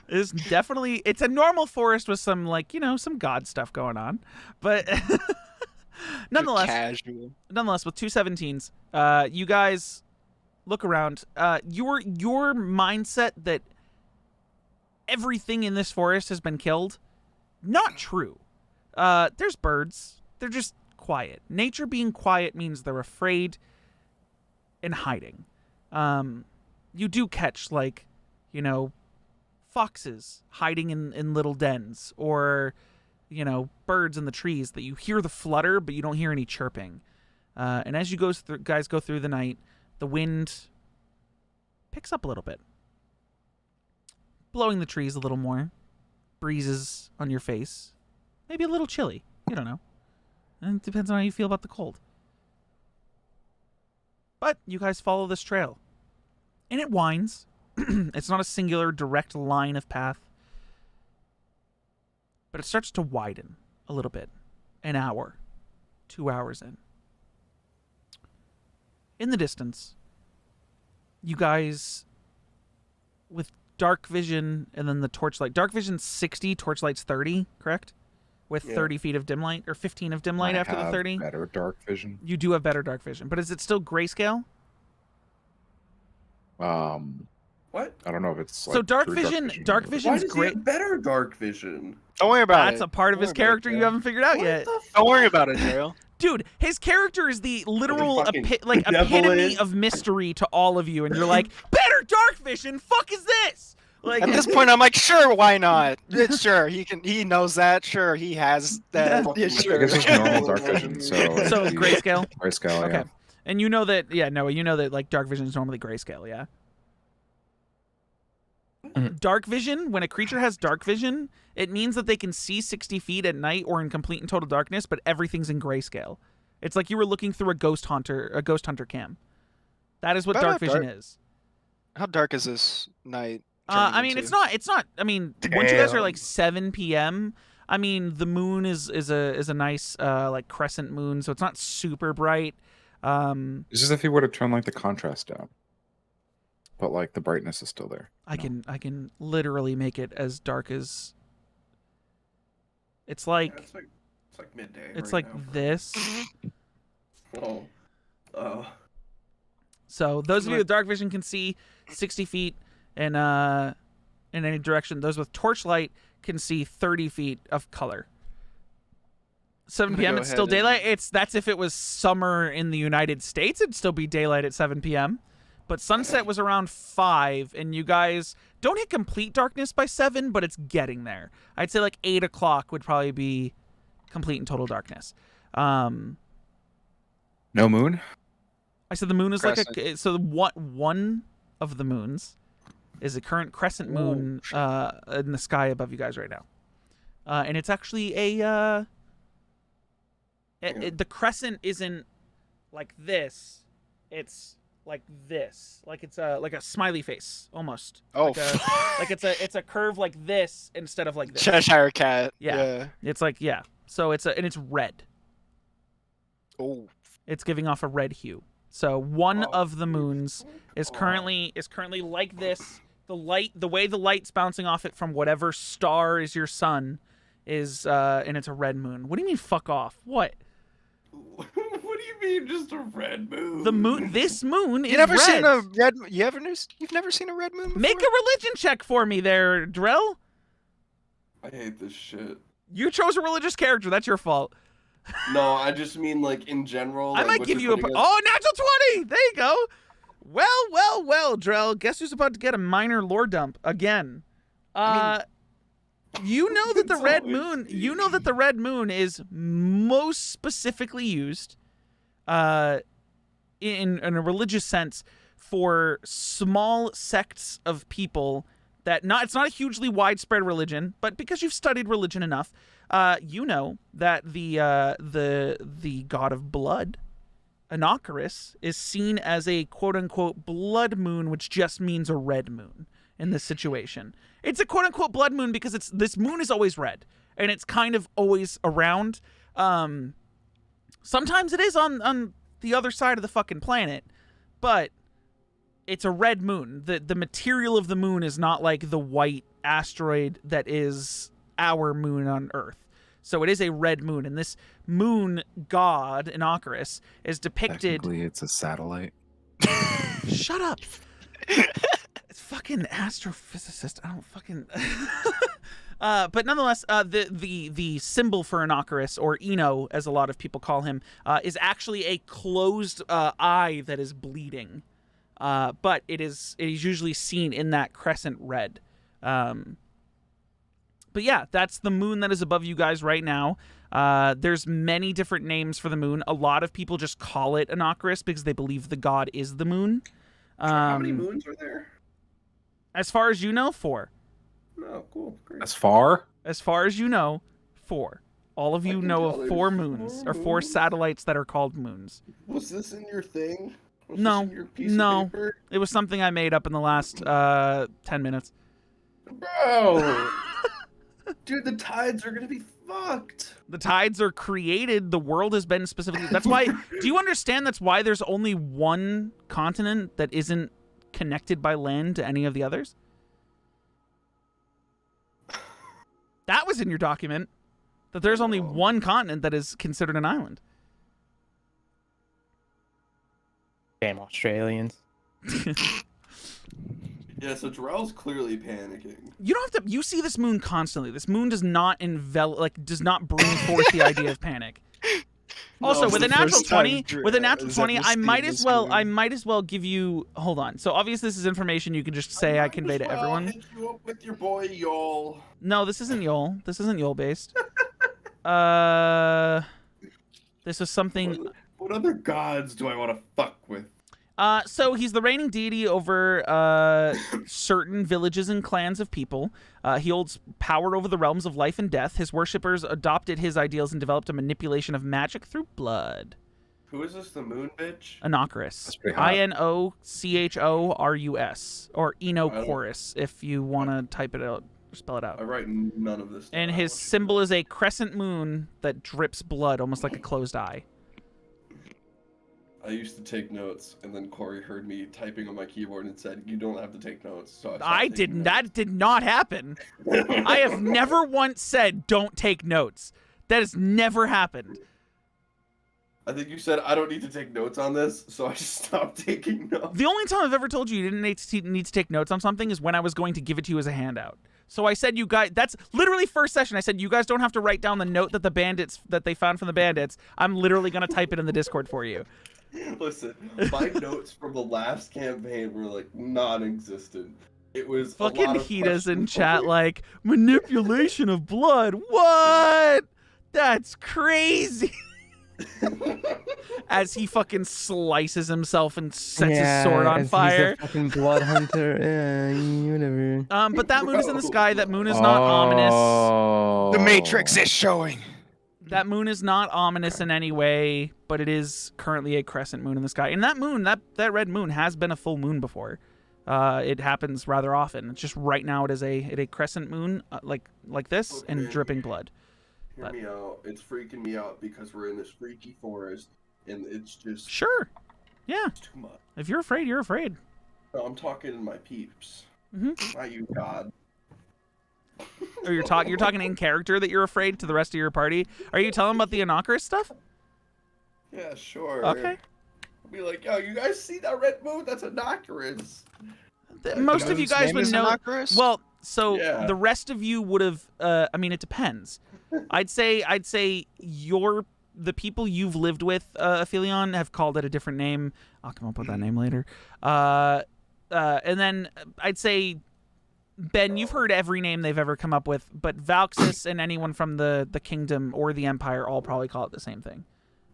It's a normal forest with some, like, some god stuff going on. But nonetheless, Casual. with 217s, you guys look around. Your mindset that everything in this forest has been killed, not true. There's birds. They're just quiet. Nature being quiet means they're afraid and hiding. You do catch, like, foxes hiding in little dens, or birds in the trees that you hear the flutter but you don't hear any chirping. And as you guys go through the night, the wind picks up a little bit, blowing the trees a little more, breezes on your face, maybe a little chilly, you don't know, and it depends on how you feel about the cold. But you guys follow this trail, and it winds. It's not a singular direct line of path, but it starts to widen a little bit. An hour, 2 hours in. In the distance, you guys, with dark vision and then the torchlight. Dark vision's 60, torchlight's 30, correct? With 30 feet of dim light, or 15 of dim light after the 30. Better dark vision. You do have better dark vision, but is it still grayscale? What? I don't know if it's So dark vision. Dark Why vision's does he great. have better dark vision? Don't worry about it. That's a part of his character you haven't figured out yet. Don't worry about it, Daryl. Dude, his character is the literal fucking epitome benevolent. of mystery to all of you, and you're like, better dark vision? Fuck is this? Like, At this point, I'm like, sure, why not? Sure, he knows that. Sure, he has that. Yeah, Yeah, I sure. guess it's normal dark vision. So grayscale. Grayscale. Okay. Yeah. And you know that, like dark vision is normally grayscale, yeah? Dark vision, when a creature has dark vision, it means that they can see 60 feet at night or in complete and total darkness, but everything's in grayscale. It's like you were looking through a ghost hunter cam. That is what How dark about vision is. How dark is this night? I mean, turning it's not. I mean, once you guys are like 7 p.m., I mean, the moon is a nice like crescent moon, so it's not super bright. It's just if you were to turn like the contrast down, but like the brightn's is still there. I can literally make it as dark as. It's like It's like midday. it's right like now. this. Oh. So those of you with dark vision can see 60 feet in any direction. Those with torchlight can see 30 feet of color. 7 I'm gonna p.m. go It's still ahead and- daylight. That's if it was summer in the United States, it'd still be daylight at 7 p.m. But sunset was around 5, and you guys don't hit complete darkness by 7, but it's getting there. I'd say like 8 o'clock would probably be complete and total darkness. No moon. I said the moon is Crescent. like so one of the moons is a current crescent moon in the sky above you guys right now, and it's actually the crescent isn't like this, it's like this, like it's like a smiley face almost. Oh, like it's a curve like this instead of like this. Cheshire cat. Yeah. It's like so it's red. Oh. It's giving off a red hue. So one of the moons is currently like this. The way the light's bouncing off it from whatever star is your sun is and it's a red moon. What do you mean fuck off? What? What do you mean just a red moon? The moon this moon is You never red. seen a red? You've never seen a red moon before? Make a religion check for me there, Drell. I hate this shit. You chose a religious character. That's your fault. No, I just mean like in general. I like, might what give you're you putting natural 20. There you go. Well, Drell. Guess who's about to get a minor lore dump again? You know that the It's red always moon. me. You know that the red moon is most specifically used, in a religious sense, for small sects of people. It's not a hugely widespread religion, but because you've studied religion enough, you know that the god of blood, Inocarus, is seen as a quote-unquote blood moon, which just means a red moon in this situation. It's a quote-unquote blood moon because this moon is always red, and it's kind of always around. Sometimes it is on the other side of the fucking planet, but it's a red moon. The material of the moon is not like the white asteroid that is our moon on Earth. So it is a red moon, and this moon god, Inocarus, is depicted... Technically, it's a satellite. Shut up! It's fucking astrophysicist. I don't fucking... but nonetheless, the symbol for Inocarus, or Eno, as a lot of people call him, is actually a closed eye that is bleeding. But it is usually seen in that crescent red. But yeah, that's the moon that is above you guys right now. There's many different names for the moon. A lot of people just call it Inocarus because they believe the god is the moon. How many moons are there? As far as you know, 4. Oh, cool. Great. As far? As far as you know, 4. All of you know of 4 moons, or 4 satellites that are called moons. Was this in your thing? Was No, this in your piece no. Of paper? It was something I made up in the last 10 minutes. Bro! Dude, the tides are gonna be fucked. The tides are created. The world has been specifically... That's why... Do you understand that's why there's only one continent that isn't connected by land to any of the others? That was in your document. That there's only one continent that is considered an island. Damn Australians. Yeah, so Jarrell's clearly panicking. You don't have to... You see this moon constantly. This moon does not does not bring forth the idea of panic. Also, with a natural 20, I might as well give you... Hold on. So obviously this is information you can just say I convey to everyone. Hit you up with your boy Yol. No, this isn't Yol. This isn't Yol based. This is something... What other gods do I want to fuck with? So he's the reigning deity over certain villages and clans of people. He holds power over the realms of life and death. His worshippers adopted his ideals and developed a manipulation of magic through blood. Who is this, the moon bitch? Inocarus. That's pretty hot. Inochorus, or Enochorus, if you want to type it out or spell it I out. write none of this. And down. his symbol is a crescent moon that drips blood, almost like a closed eye. I used to take notes, and then Corey heard me typing on my keyboard and said, "You don't have to take notes." So I didn't. That did not happen. I have never once said, "Don't take notes." That has never happened. I think you said, "I don't need to take notes on this," so I just stopped taking notes. The only time I've ever told you didn't need to take notes on something is when I was going to give it to you as a handout. So I said, you guys, that's literally first session. I said, you guys don't have to write down the note that that they found from the bandits. I'm literally going to type it in the Discord for you. Listen, my notes from the last campaign were like non-existent. It was fucking a lot of Hita's in questions. chat like, manipulation of blood. What? That's crazy. As he fucking slices himself and sets his sword on fire. He's a fucking blood hunter. Whatever. But that moon is in the sky. That moon is not ominous. The Matrix is showing. That moon is not ominous in any way, but it is currently a crescent moon in the sky. And that moon, that red moon, has been a full moon before. It happens rather often. It's just right now it is a crescent moon like this and dripping blood. Hear me out. It's freaking me out because we're in this freaky forest, and it's just Sure. Yeah. too much. If you're afraid, you're afraid. No, I'm talking to my peeps. Mm-hmm. Not you, God. Or you're talking in character that you're afraid to the rest of your party. Are you telling them about the Inocarus stuff? Yeah, sure. Okay. I'll be like, yo, you guys see that red moon? That's Inocarus. Most of you guys would know. Well, so Yeah. the rest of you would have. I mean, it depends. I'd say the people you've lived with, Aphelion, have called it a different name. I'll come up with that name later. And then I'd say, Ben, you've heard every name they've ever come up with, but Valxis and anyone from the kingdom or the empire all probably call it the same thing.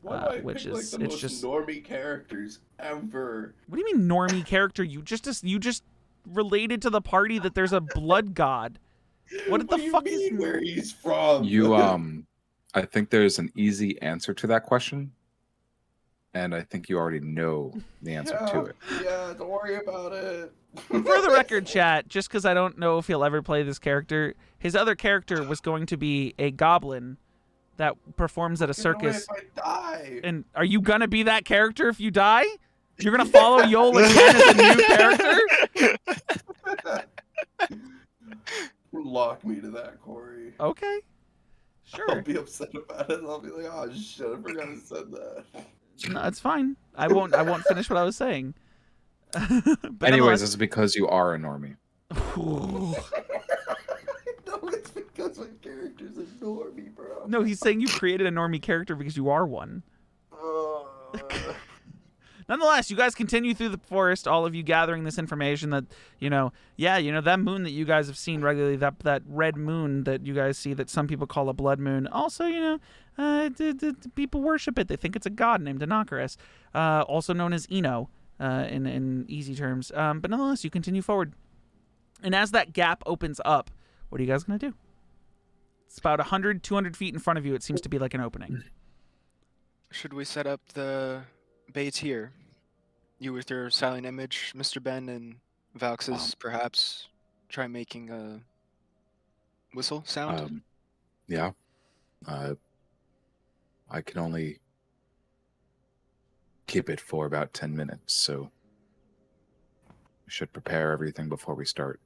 Why do I which pick, is like, the it's most just. normie characters ever? What do you mean normie character? You just related to the party that there's a blood god. What the do you fuck mean is where he's from? You I think there's an easy answer to that question, and I think you already know the answer to it. Yeah, don't worry about it. For the record, chat, just because I don't know if he'll ever play this character, his other character was going to be a goblin that performs at a Get away circus. if I die. And are you gonna be that character if you die? You're gonna follow Yol again as a new character? Lock me to that, Corey. Okay. I'll Sure. be upset about it. I'll be like, oh shit, I forgot I said that. No, it's fine. I won't finish what I was saying. But Anyways, nonetheless- it's because you are a normie. No, it's because my character's a normie, bro. No, he's saying you created a normie character because you are one. Nonetheless, you guys continue through the forest, all of you gathering this information that, that moon that you guys have seen regularly, that red moon that you guys see that some people call a blood moon. Also, people worship it. They think it's a god named Anakaris, also known as Eno in easy terms. But nonetheless, you continue forward. And as that gap opens up, what are you guys going to do? It's about 100, 200 feet in front of you. It seems to be like an opening. Should we set up the bait here? You with your silent image, Mr. Ben, and Valx's perhaps try making a whistle sound? Yeah. I can only keep it for about 10 minutes, so we should prepare everything before we start.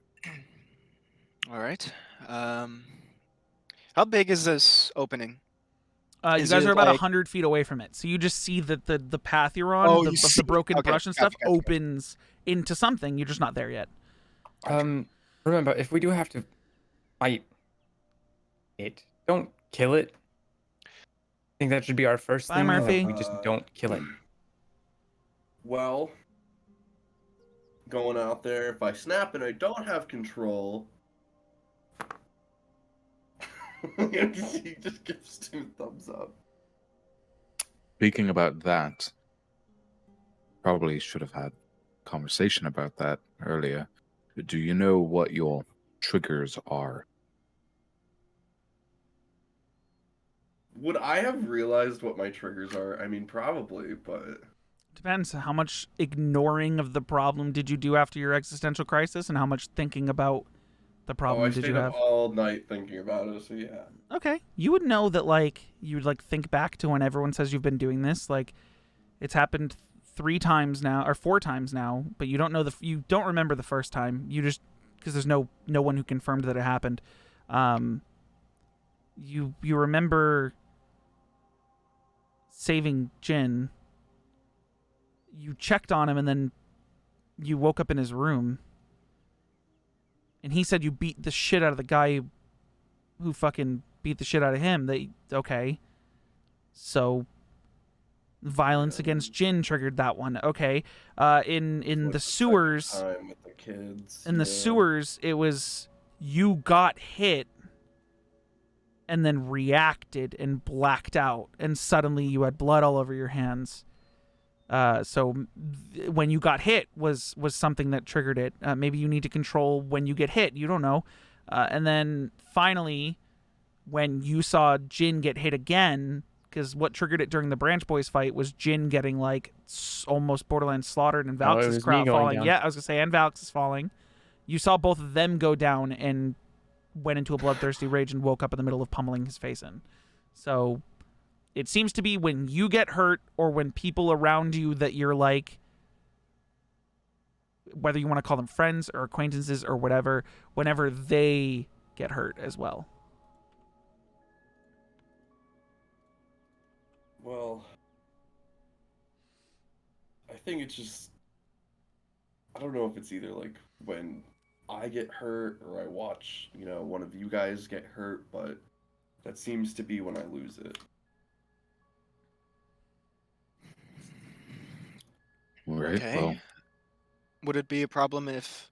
All right. How big is this opening? You Is guys it are about like- 100 feet away from it. So you just see that the path you're on, Oh, the, you of see- the broken okay, brush and gotcha, stuff, gotcha. opens into something. You're just not there yet. Remember, if we do have to fight it, don't kill it. I think that should be our first Bye, thing. that Murphy. We just don't kill it. Well, going out there, if I snap and I don't have control, he just gives 2 thumbs up. Speaking about that, probably should have had a conversation about that earlier. Do you know what your triggers are? Would I have realized what my triggers are? I mean, probably, but Depends how much ignoring of the problem did you do after your existential crisis, and how much thinking about the problem I did stayed you have. up all night thinking about it. So yeah. Okay, you would know that you would think back to when everyone says you've been doing this. It's happened 3 times now or 4 times now, but you don't know you don't remember the first time. You just because there's no one who confirmed that it happened. You remember saving Jin. You checked on him and then you woke up in his room. And he said you beat the shit out of the guy who fucking beat the shit out of him. Okay. So violence against Jin triggered that one. Okay. In the sewers, Time with the kids. in the sewers, it was you got hit and then reacted and blacked out, and suddenly you had blood all over your hands. So when you got hit was something that triggered it. Maybe you need to control when you get hit. You don't know. And then finally, when you saw Jin get hit again, because what triggered it during the Branch Boys fight was Jin getting almost borderline slaughtered and it Valx's was me crowd going falling. down. Yeah, I was gonna say, and Valx is falling. You saw both of them go down and went into a bloodthirsty rage and woke up in the middle of pummeling his face in. So it seems to be when you get hurt or when people around you that you're whether you want to call them friends or acquaintances or whatever, whenever they get hurt as well. Well, I think it's just, I don't know if it's either when I get hurt or I watch, one of you guys get hurt, but that seems to be when I lose it. All right. Okay. Well, Would it be a problem if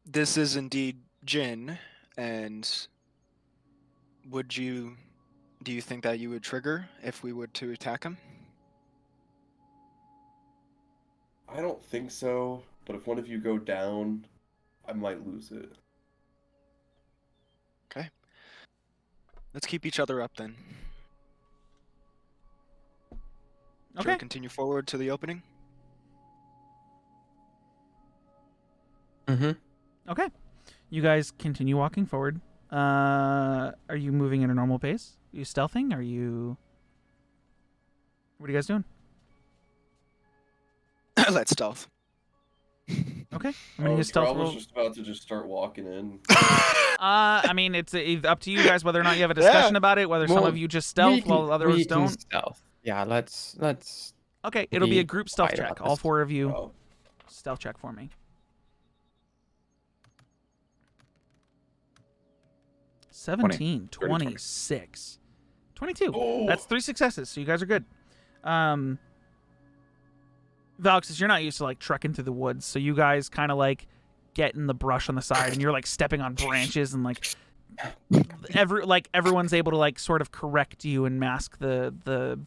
this is indeed Jin, and do you think that you would trigger if we were to attack him? I don't think so, but if one of you go down, I might lose it. Okay. Let's keep each other up then. Shall we Okay. continue forward to the opening? Mm-hmm. Okay. You guys continue walking forward. Are you moving at a normal pace? You stealthing? Are you? What are you guys doing? Let's stealth. Okay, I'm gonna use Drow stealth was roll. just about to just start walking in. I mean, it's up to you guys whether or not you have a discussion about it. Whether some Well, of you just stealth while others we can don't. stealth. Yeah, let's. Okay, it'll be a group stealth quiet check. about All this. 4 of you, Oh, stealth check for me. 17, 26, 22. Oh. That's 3 successes, so you guys are good. Valixis, you're not used to like trekking through the woods, so you guys kind of like get in the brush on the side, and you're like stepping on branches, and like everyone's able to like sort of correct you and mask the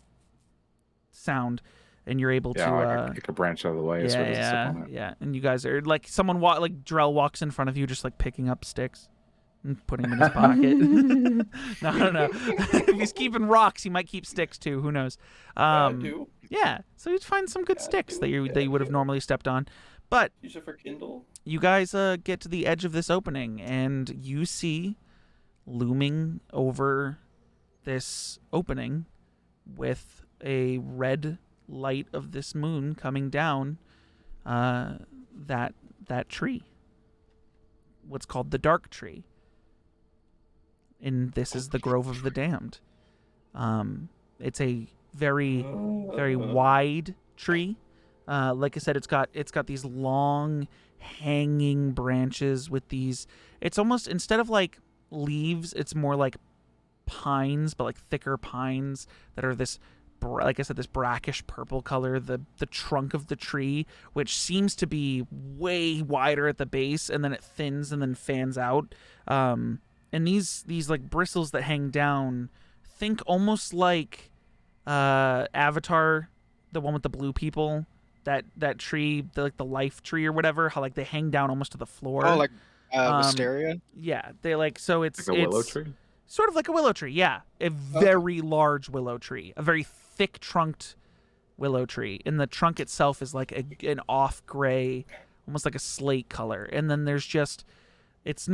sound, and you're able to kick a branch out of the way so it doesn't step on it. yeah. And you guys are like like Drell walks in front of you, just like picking up sticks and putting them in his pocket. No. If he's keeping rocks, he might keep sticks too. Who knows? I do. Yeah, so you'd find some good sticks that you would have normally stepped on. But Use it for Kindle. you guys get to the edge of this opening, and you see looming over this opening with a red light of this moon coming down that tree. What's called the Darktree. And this is the Grove of the Damned. It's a very, very wide tree. Like I said, it's got these long hanging branches with these. It's almost, instead of like leaves, it's more like pines, but like thicker pines that are this, like I said, this brackish purple color. The trunk of the tree, which seems to be way wider at the base, and then it thins and then fans out. And these like bristles that hang down, think almost like Avatar, the one with the blue people, that tree, like the life tree or whatever, how like they hang down almost to the floor. Oh, like wisteria? Yeah, they like, so it's Like a willow tree? sort of like a willow tree. Yeah, a very large willow tree, a very thick trunked willow tree, and the trunk itself is like an off gray, almost like a slate color. And then there's just, it's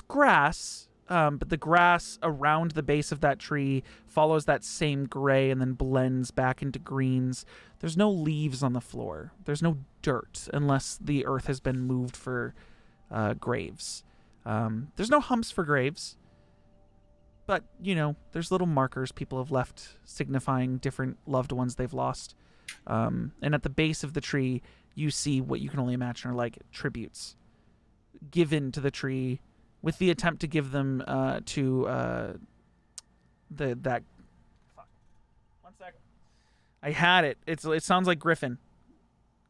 grass, but the grass around the base of that tree follows that same gray and then blends back into greens. There's no leaves on the floor. There's no dirt unless the earth has been moved for graves. There's no humps for graves, but, there's little markers people have left signifying different loved ones they've lost. And at the base of the tree, you see what you can only imagine are like tributes given to the tree, with the attempt to give them to that. Fuck. 1 second. I had it. It sounds like Griffin.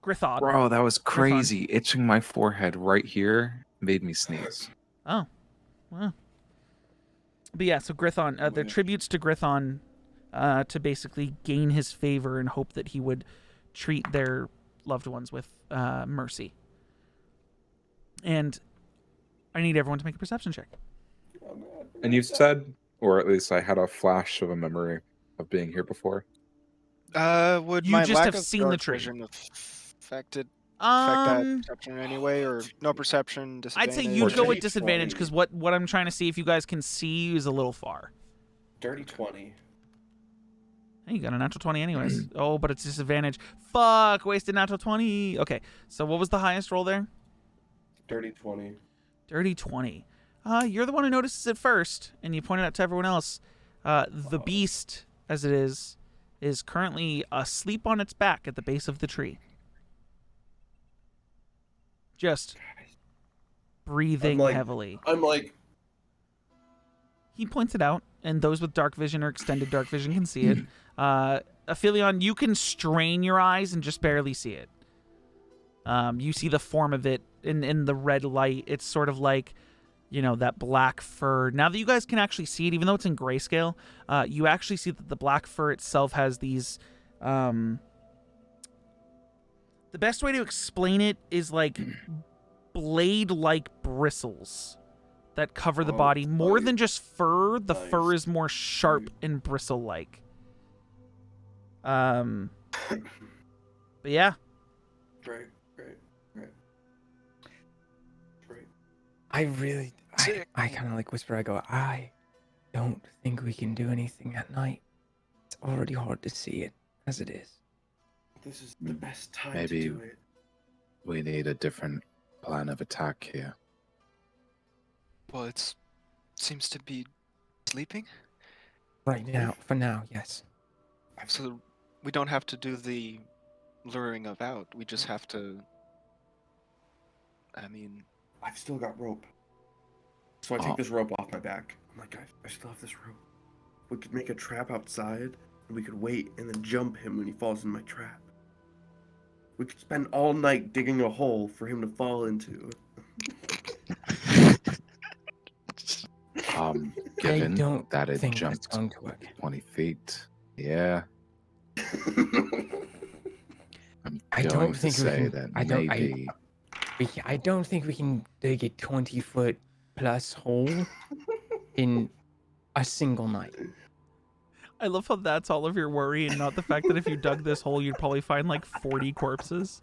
Grithod. Bro, that was crazy. Itching my forehead right here made me sneeze. Oh, wow. But yeah, so Grithon, they're tributes to Grithon to basically gain his favor and hope that he would treat their loved ones with mercy. And I need everyone to make a perception check. And you said, or at least I had a flash of a memory of being here before. Would You my just lack have of seen the dark tree. vision affect that perception in any way, or no perception? I'd say Disadvantage? you'd go with Dirty disadvantage 20. because what I'm trying to see if you guys can see is a little far. Dirty 20. Hey, you got a natural 20 anyways. Oh, but it's disadvantage. Fuck, wasted natural 20. Okay, so what was the highest roll there? Dirty 20. Dirty 20. You're the one who notices it first, and you point it out to everyone else. The beast, as it is currently asleep on its back at the base of the tree. Just breathing heavily. I'm like, He points it out, and those with dark vision or extended dark vision can see it. Aphelion, you can strain your eyes and just barely see it. You see the form of it in the red light. It's sort of like, that black fur. Now that you guys can actually see it, even though it's in grayscale, you actually see that the black fur itself has these... the best way to explain it is like blade-like bristles that cover the body. More than just fur, the fur is more sharp and bristle-like. But yeah. Great. I kind of like whisper. I go, I don't think we can do anything at night. It's already hard to see it as it is. This is the best time Maybe to do it. we need a different plan of attack here. Well, it seems to be sleeping, Right now, for now, yes. so we don't have to do the luring of out. We just have to. I mean, I've still got rope. So I take this rope off my back. I'm like, I still have this rope. We could make a trap outside, and we could wait and then jump him when he falls in my trap. We could spend all night digging a hole for him to fall into. Given don't that it think that's jumped going to work. 20 feet, yeah. I'm I going don't to think we say can. that I don't. maybe I don't think we can dig a 20-foot plus hole in a single night. I love how that's all of your worry and not the fact that if you dug this hole, you'd probably find like 40 corpses.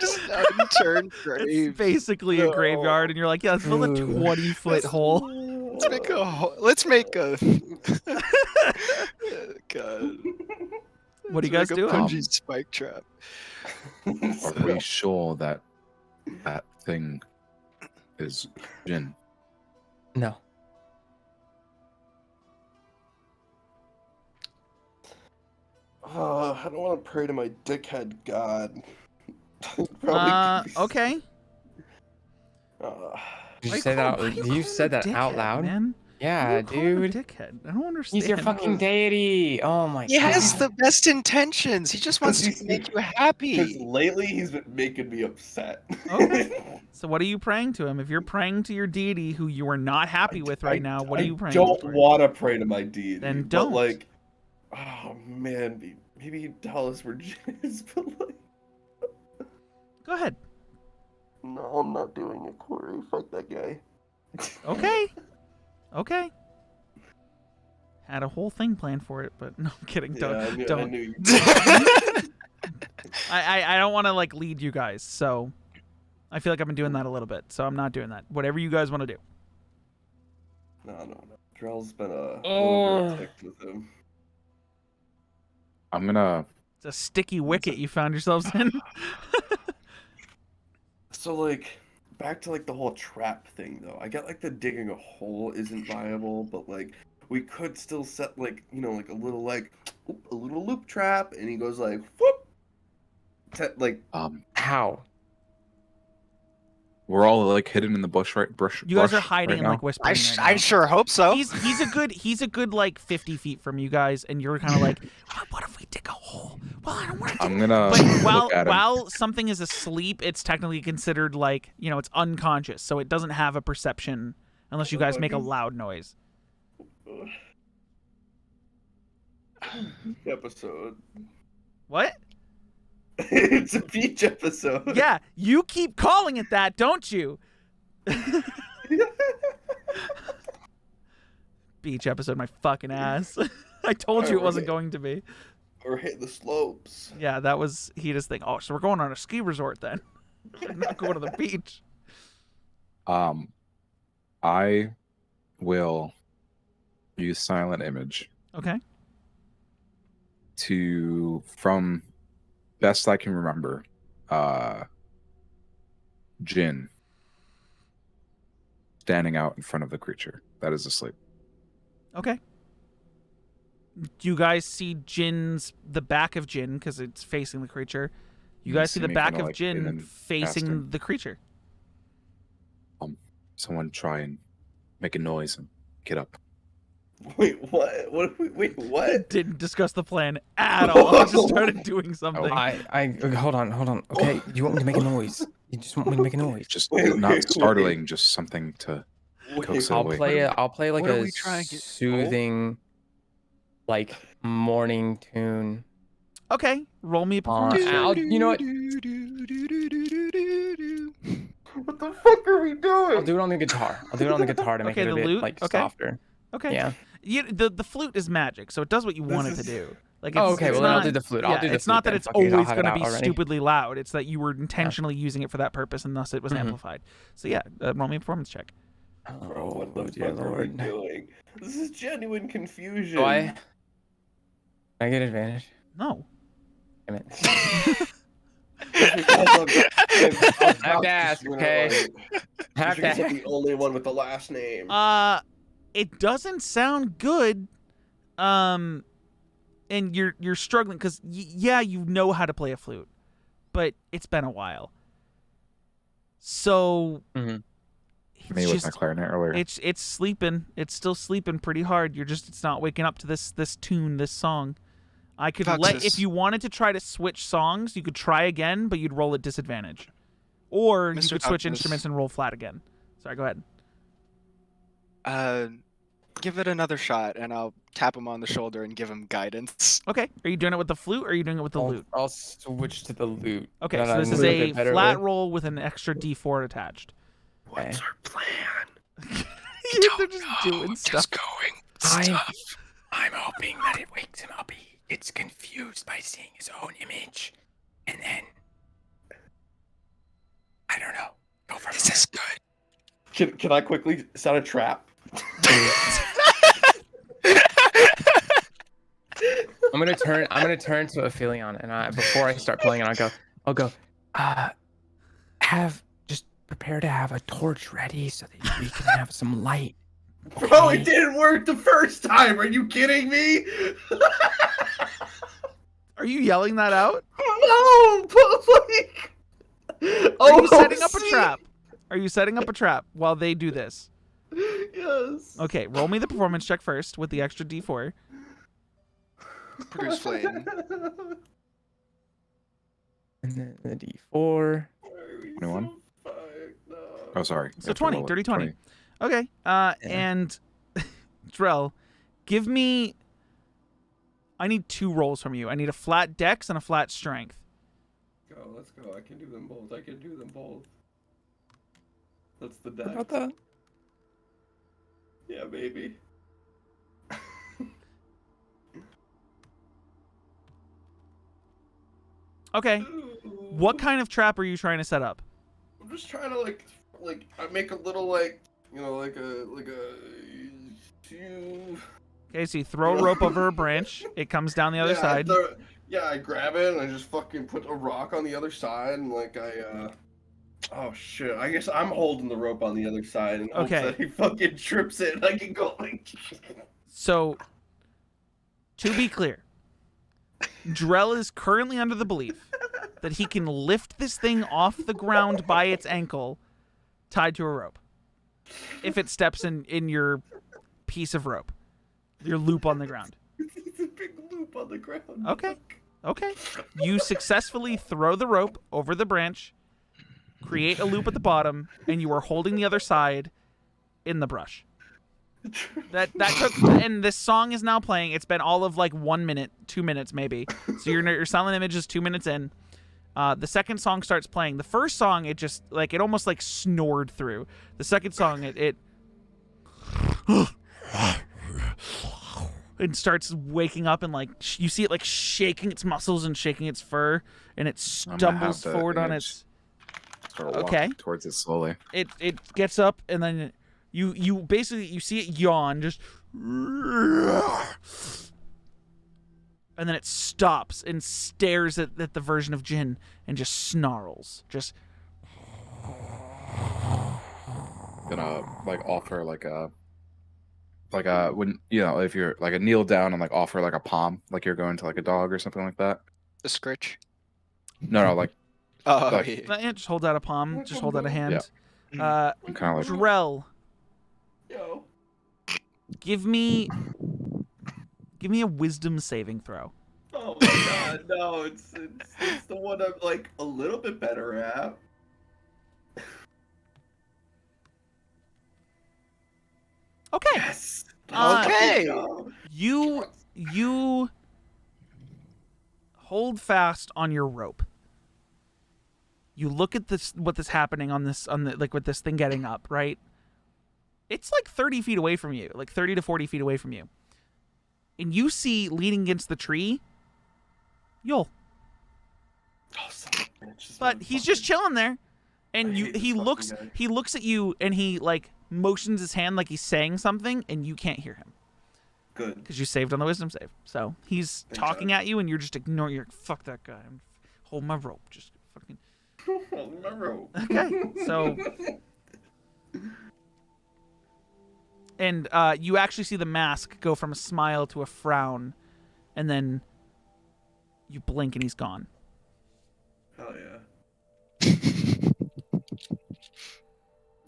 just unturned grave. It's basically a graveyard, and you're like, yeah, let's build a 20-foot hole. Let's make a. Let's make a. God. What do you Let's guys make a do? bungee spike trap. are we sure that that thing is Jin? No. I don't want to pray to my dickhead god. Probably Okay. Did Why you say call- that? why Did call you him said a that out dickhead, loud? Man? Yeah, Why call him a dude. dickhead. I don't understand. He's your fucking deity. Oh my He god. has the best intentions. He just wants Because to make you Because happy. lately he's been making me upset. Okay. So what are you praying to him? If you're praying to your deity who you are not happy with right now, what are you praying I don't for? want to pray to my deity. Then but, don't. like, oh man, maybe he'd tell us where Jin is, but like, Go ahead. no, I'm not doing it, Corey. Fuck that guy. Okay. Okay. Had a whole thing planned for it, but no, I'm kidding. Don't. Yeah, I Don't. knew you. I don't want to like lead you guys, so I feel like I've been doing that a little bit, so I'm not doing that. Whatever you guys want to do. No. Drell's been a Oh. little bit ticked with him. I'm gonna. It's a sticky wicket you found yourselves in. So like, back to like the whole trap thing though. I get like the digging a hole isn't viable, but like we could still set like like a little loop trap, and he goes like whoop. Like How? We're all like hidden in the bush, right? You guys are brush hiding right and now? like whispering. right I now. sure hope so. He's a good like 50 feet from you guys, and you're kind of like, what if we dig a hole? Well, I don't want to. I'm gonna But look at him. while something is asleep, it's technically considered like it's unconscious, so it doesn't have a perception unless you guys make a loud noise. episode. What? It's a beach episode. Yeah, you keep calling it that, don't you? Beach episode, my fucking ass. I told you it wasn't going to be. Or hit the slopes. Yeah, that was Hita's thing. Oh, so we're going on a ski resort then. We're not going to the beach. I will use silent image Okay. to, from best I can remember, Jin standing out in front of the creature that is asleep. Okay. Do you guys see the back of Jin, because it's facing the creature? You guys see the me back kinda, of like, Jin in and facing casting. the creature. Someone try and make a noise and get up. Wait, what? Wait, what? Didn't discuss the plan at all. I just started doing something. Hold on. Okay, you want me to make a noise? You just want me to make a noise? Just Wait, not wait. startling, just something to coax it I'll away. play like what are a we trying to get- soothing, like morning tune. Okay, roll me a performance. You know what? What the fuck are we doing? I'll do it on the guitar. To make Okay, it a the bit lute? like Okay. softer. Okay. Yeah. The flute is magic, so it does what you want it to is- do. Like, Oh, it's, okay. it's Well, then not, I'll do the flute. Yeah, I'll do the it's flute not that then. it's Fuck it, I'll always have it going to out be already. stupidly loud. It's that you were intentionally using it for that purpose, and thus it was amplified. So yeah, roll me a performance check. Bro, what the dear fuck are we Lord. doing? This is genuine confusion. Do I? Can I get advantage? No. Damn it. Because I'm I have to ask, okay? I have to Because I'm ask. the only one with the last name. It doesn't sound good. And you're struggling because yeah, you know how to play a flute, but it's been a while. So Mhm. Me with my clarinet earlier. it's sleeping. It's still sleeping pretty hard. It's not waking up to this tune, this song. I could if you wanted to try to switch songs, you could try again, but you'd roll at disadvantage. Or you Mr. could switch Toxis. instruments and roll flat again. Sorry, go ahead. Give it another shot, and I'll tap him on the shoulder and give him guidance. Okay. Are you doing it with the flute or are you doing it with the lute? I'll switch to the lute. Okay, Then so this I'm is little a bit better flat with- roll with an extra D4 attached. What's our plan? They're just doing stuff. going. I'm hoping that it wakes him up. He gets confused by seeing his own image. And then... I don't know. Go for This is good. Can I quickly set a trap? I'm gonna turn to Aphelion, and before I start playing it, I'll go, just prepare to have a torch ready so that we can have some light. Bro, it didn't work the first time. Are you kidding me? Are you yelling that out? No, but like. Are you setting up a trap? Are you setting up a trap while they do this? Yes. Okay, roll me the performance check first with the extra D4. Produce flame. And then the D4. 21? No. Oh, sorry. So 20, dirty 20. Okay, and Drell, give me... I need 2 rolls from you. I need a flat dex and a flat strength. Let's go. I can do them both. That's the What deck. about that? Yeah, baby. Okay, what kind of trap are you trying to set up? I'm just trying to like I make a little like like a Okay, so you throw a rope over a branch. It comes down the other side. I grab it and I just fucking put a rock on the other side and like oh shit, I guess I'm holding the rope on the other side and hopes Okay. that he fucking trips it and I can go like So, to be clear, Drell is currently under the belief that he can lift this thing off the ground by its ankle, tied to a rope. If it steps in your piece of rope, your loop on the ground. it's a big loop on the ground. Okay. Okay. You successfully throw the rope over the branch, create a loop at the bottom, and you are holding the other side in the brush. That took, and this song is now playing. It's been all of like 1 minute, 2 minutes maybe. So your silent image is 2 minutes in. The second song starts playing. The first song, it just like it almost like snored through. The second song, it starts waking up and like you see it like shaking its muscles and shaking its fur, and it I'm gonna have stumbles the forward on image. its. Start Okay. walking towards it slowly. It gets up and then you basically you see it yawn just, and then it stops and stares at the version of Jin and just snarls. Just Gonna like offer like a when if you're like a kneel down and like offer like a palm, like you're going to like a dog or something like that. The scritch. No, like Oh, Like- yeah. yeah, just hold out a palm, just hold out a hand. I'm kind of like Drell, Yo. give me a wisdom saving throw. Oh my god, no, it's the one I'm like a little bit better at. Okay. Yes. Okay. You hold fast on your rope. You look at what's happening with this thing getting up, right? It's like 30 feet away from you, like 30 to 40 feet away from you. And you see leaning against the tree, Yul. Oh, son of a bitch, this But he's just motherfucker. chilling there. And I hate he this looks fucking guy. he looks at you and he like motions his hand like he's saying something, and you can't hear him Good. because you saved on the wisdom save. So he's Thank talking God. at you, and you're just ignoring. You're like, fuck that guy. I'm hold my rope. Just fucking. Hold my rope. Okay, so. And you actually see the mask go from a smile to a frown, and then you blink and he's gone. Hell yeah.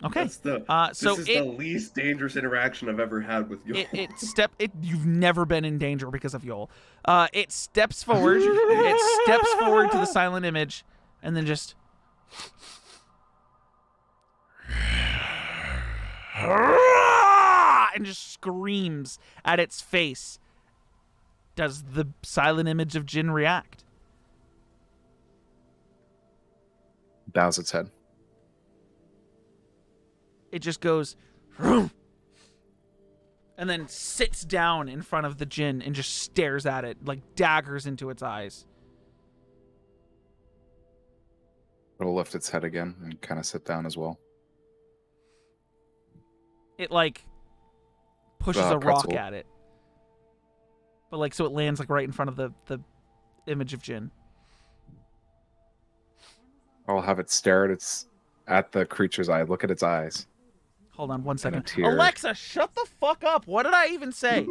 Okay. That's the, So this is the least dangerous interaction I've ever had with you. You've never been in danger because of Yol. It steps forward. It steps forward to the silent image, and then just. And just screams at its face. Does the silent image of Jin react? Bows its head. It just goes, and then sits down in front of the Jin and just stares at it, like daggers into its eyes. It'll lift its head again and kind of sit down as well. It like pushes a rock Pretzel. at it, but like so it lands like right in front of the image of Jin. I'll have it stare at the creature's eye. Look at its eyes. Hold on one And a second. tear. Alexa, shut the fuck up. What did I even say?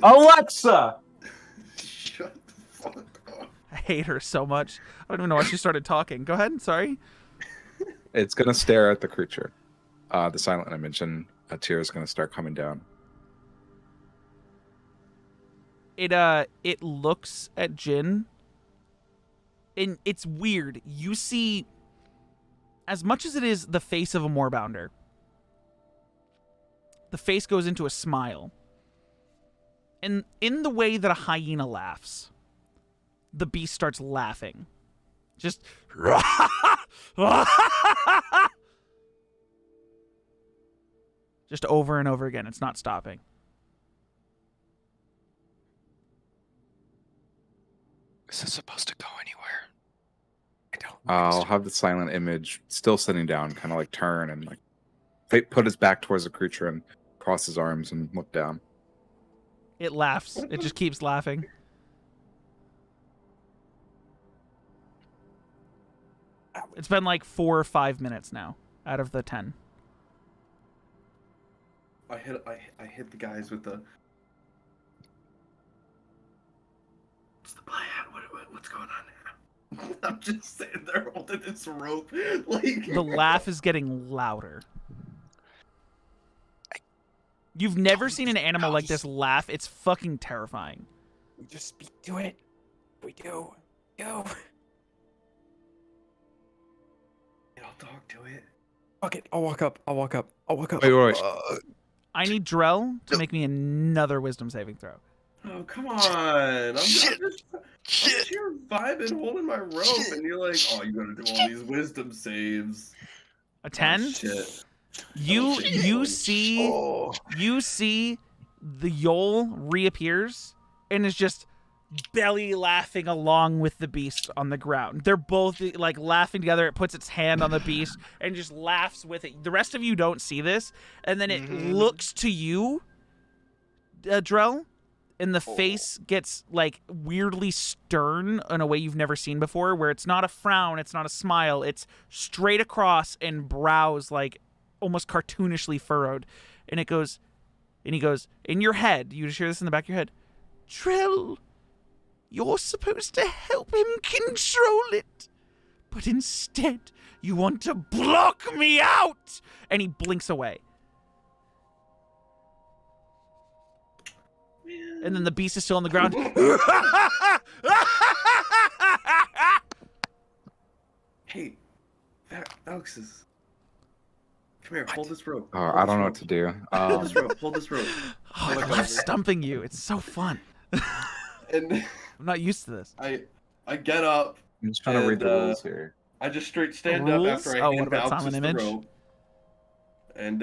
Alexa! Shut the fuck up. I hate her so much. I don't even know why she started talking. Go ahead. Sorry. It's gonna stare at the creature, the silent image, and a tear is gonna start coming down. It looks at Jin, and it's weird. You see, as much as it is the face of a moorbounder, the face goes into a smile. And in the way that a hyena laughs, the beast starts laughing. Just just over and over again. It's not stopping. Is this supposed to go anywhere? I don't. I'll have the silent image still sitting down, kind of like turn and like put his back towards the creature and cross his arms and look down. It laughs. It just keeps laughing. It's been like 4 or 5 minutes now out of the 10. I hit the guys with the. What's the plan? What's going on now? I'm just sitting there holding this rope, like. The laugh is getting louder. You've never seen an animal like this laugh. It's fucking terrifying. We just speak to it. We do. Go. I'll talk to it. Fuck it. I'll walk up. Wait. I need Drell to make me another wisdom saving throw. Oh, come on. I'm just here vibing, holding my rope, and you're like, oh, you gotta do all these wisdom saves. A 10? Oh, shit. You see the Yol reappears and is just belly laughing along with the beast on the ground. They're both like laughing together. It puts its hand on the beast and just laughs with it. The rest of you don't see this, and then it looks to you, Drell, and the face gets like weirdly stern in a way you've never seen before, where it's not a frown, it's not a smile, it's straight across and brows like almost cartoonishly furrowed. And he goes, in your head, you just hear this in the back of your head, Drell, you're supposed to help him control it, but instead you want to block me out. And he blinks away. And then the beast is still on the ground. Hey, Alexis. Come here, hold this rope. I don't know what to do. Hold this rope. Oh, I love stumping you. It's so fun. And I'm not used to this. I get up. I'm just trying to read the rules here. I just straight stand up Rules? after I Oh, what hand about Alexis silent the image? rope. And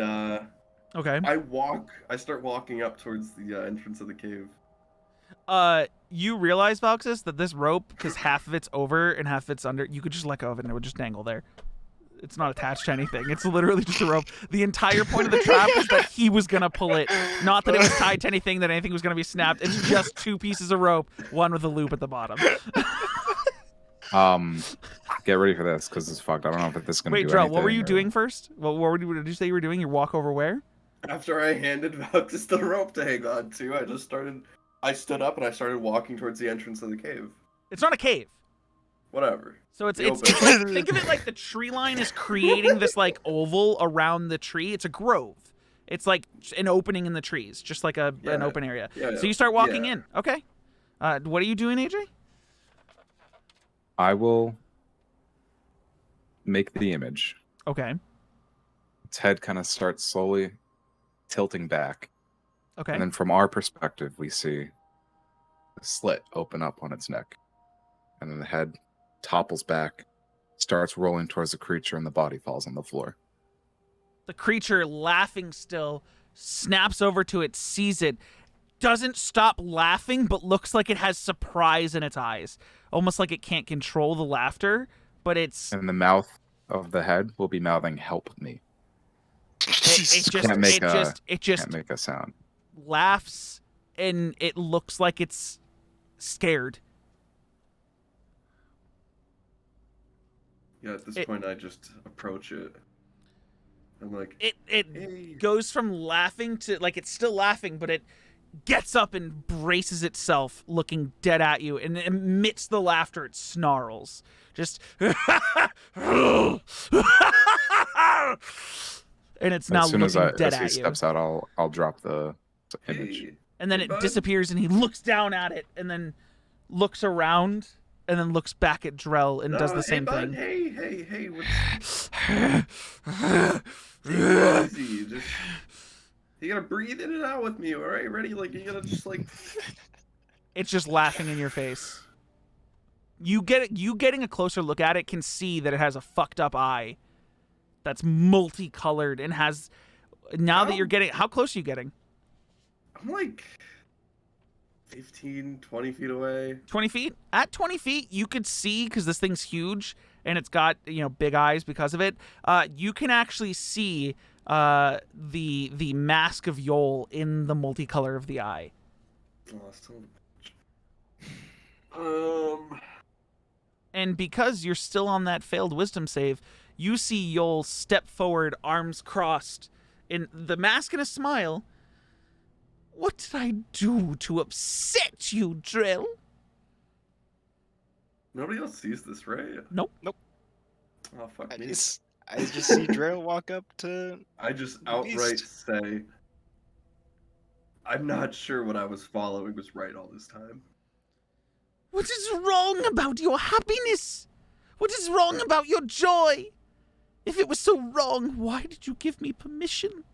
Okay. I start walking up towards the entrance of the cave. You realize, Valxis, that this rope, because half of it's over and half of it's under, you could just let go of it and it would just dangle there. It's not attached to anything. It's literally just a rope. The entire point of the trap was that he was gonna pull it, not that it was tied to anything, that anything was gonna be snapped. It's just 2 pieces of rope, one with a loop at the bottom. Get ready for this because it's fucked. I don't know if this is gonna Wait, do Drell, anything. what were you or- doing first? What did you say you were doing? Your walk over where? After I handed Valkus the rope to hang on to, I stood up and I started walking towards the entrance of the cave. It's not a cave. Whatever. So it's The it's open. like, think of it like the tree line is creating this like oval around the tree. It's a grove. It's like an opening in the trees, just like an Yeah. open area. Yeah, So you start walking yeah. in. Okay. What are you doing, AJ? I will make the image. Okay. Its head kind of starts slowly tilting back. Okay. And then from our perspective, we see a slit open up on its neck. And then the head topples back, starts rolling towards the creature, and the body falls on the floor. The creature, laughing still, snaps over to it, sees it, doesn't stop laughing, but looks like it has surprise in its eyes. Almost like it can't control the laughter, but it's... And the mouth of the head will be mouthing, "Help me." It Can't make just Can't make a sound. laughs, and it looks like it's scared. Yeah, at this point I just approach it. I'm like, It hey. goes from laughing to, like, it's still laughing, but it gets up and braces itself, looking dead at you, and amidst the laughter it snarls. Just and it's now As soon looking as dead he at you. steps out, I'll drop the image. Hey. And then Hey, it bud. disappears, and he looks down at it, and then looks around, and then looks back at Drell and does No, the same hey, bud. thing. Hey, what's... Take it easy. Just... You gotta breathe in and out with me, alright? Ready? Like, you gotta just, like... It's just laughing in your face. You getting a closer look at it can see that it has a fucked up eye that's multicolored and has... Now that How- you're getting... How close are you getting? I'm like 15, 20 feet away. 20 feet? At 20 feet, you could see, because this thing's huge, and it's got, big eyes because of it, you can actually see the mask of Yol in the multicolor of the eye. Oh, son of a bitch. And because you're still on that failed wisdom save, you see Yol step forward, arms crossed, in the mask and a smile. What did I do to upset you, Drill? Nobody else sees this, right? Nope. Oh, fuck I me. just see Drell walk up to. I just Beast. outright say, I'm not sure what I was following was right all this time. What is wrong about your happiness? What is wrong about your joy? If it was so wrong, why did you give me permission?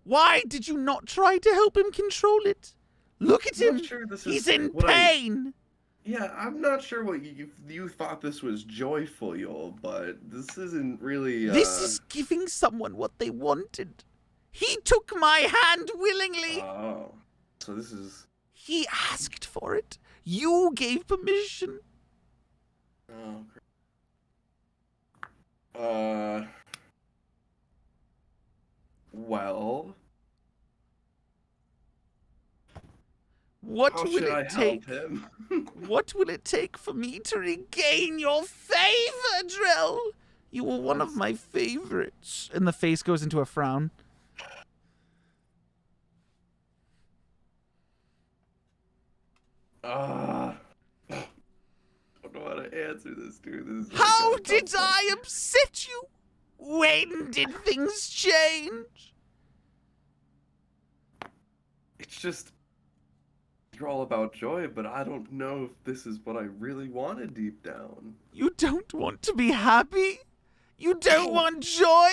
Why did you not try to help him control it? Look at I'm him. not sure this He's is in what pain. Yeah, I'm not sure what you thought this was joyful, Yol, but this isn't really. This is giving someone what they wanted. He took my hand willingly. Oh, so this is. He asked for it. You gave permission. Oh, well, What how will should I it take? help him? What will it take for me to regain your favor, Drell? You were one of my favorites. And the face goes into a frown. I don't know how to answer this, dude. This is How like a did tough one. I upset you? When did things change? It's just. You're all about joy, but I don't know if this is what I really wanted deep down. You don't want to be happy? You don't want joy?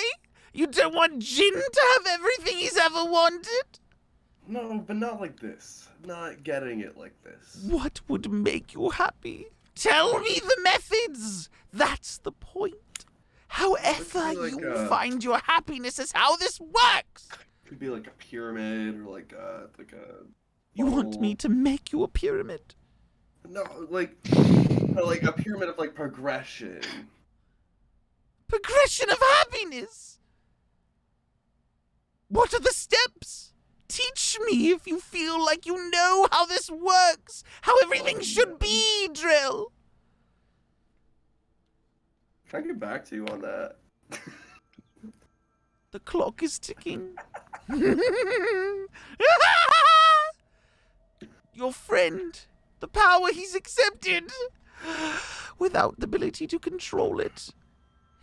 You don't want Jin to have everything he's ever wanted? No, but not like this. Not getting it like this. What would make you happy? Tell me the methods! That's the point. However like you a- find your happiness is how this works. Could be like a pyramid or like a You want me to make you a pyramid? No, like a pyramid of like progression. progression of happiness. What are the steps? Teach me if you feel like you know how this works, how everything should be, Drell. Can I get back to you on that? The clock is ticking. Your friend, the power he's accepted, without the ability to control it.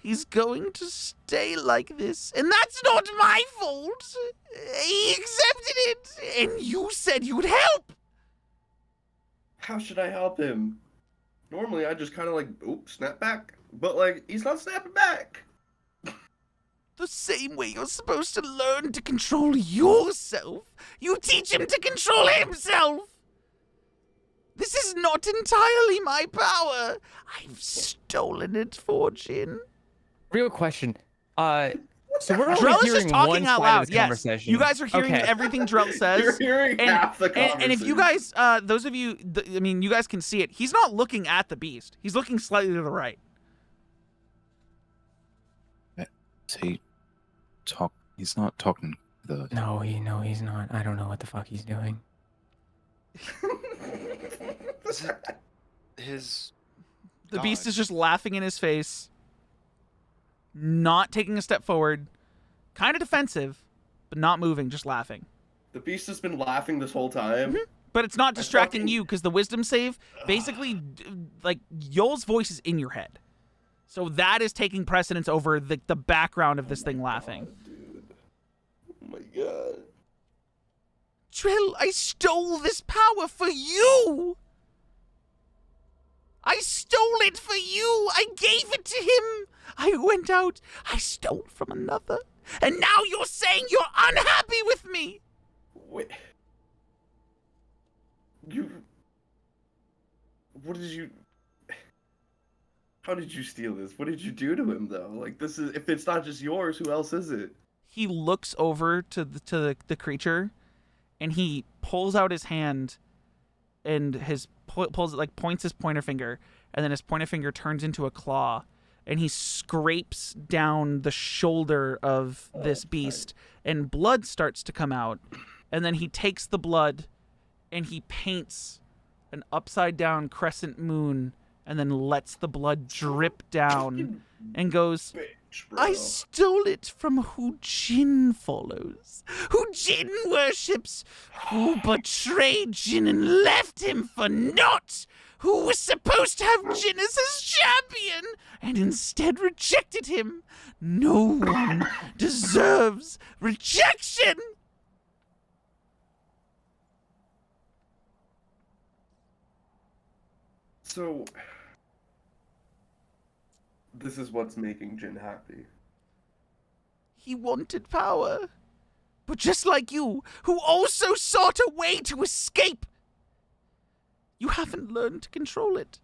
He's going to stay like this, and that's not my fault. He accepted it, and you said you'd help. How should I help him? Normally, I just kind of like, oop, snap back. But like, he's not snapping back. The same way you're supposed to learn to control yourself, you teach him to control himself. This is not entirely my power. I've stolen it for Jin. Real question. So we're only Drell is hearing just talking one out side loud. of this Yes, conversation. you guys are hearing Okay. everything Drell says. You're hearing half the conversation. And if you guys, those of you, I mean, you guys can see it. He's not looking at the beast. He's looking slightly to the right. He's not talking the. No, he's not. I don't know what the fuck he's doing. Is it his The beast God? is just laughing in his face, not taking a step forward, kind of defensive, but not moving, just laughing. The beast has been laughing this whole time. But it's not distracting fucking- you because the wisdom save, basically, like, Yol's voice is in your head. So that is taking precedence over the background of this thing laughing. Dude. Oh my god. Trill, I stole this power for you! I stole it for you! I gave it to him! I went out, I stole from another, and now you're saying you're unhappy with me! Wait. What did you... How did you steal this? What did you do to him, though? Like, this is... If it's not just yours, who else is it? He looks over to the creature, and he pulls out his hand, and points his pointer finger, and then his pointer finger turns into a claw, and he scrapes down the shoulder of this beast, and blood starts to come out, and then he takes the blood, and he paints an upside down crescent moon, and then lets the blood drip down, and goes, Bitch, bro. I stole it from who Jin follows, who Jin worships, who betrayed Jin and left him for naught, who was supposed to have Jin as his champion and instead rejected him. No one deserves rejection. So... This is what's making Jin happy. He wanted power, but just like you, who also sought a way to escape, you haven't learned to control it.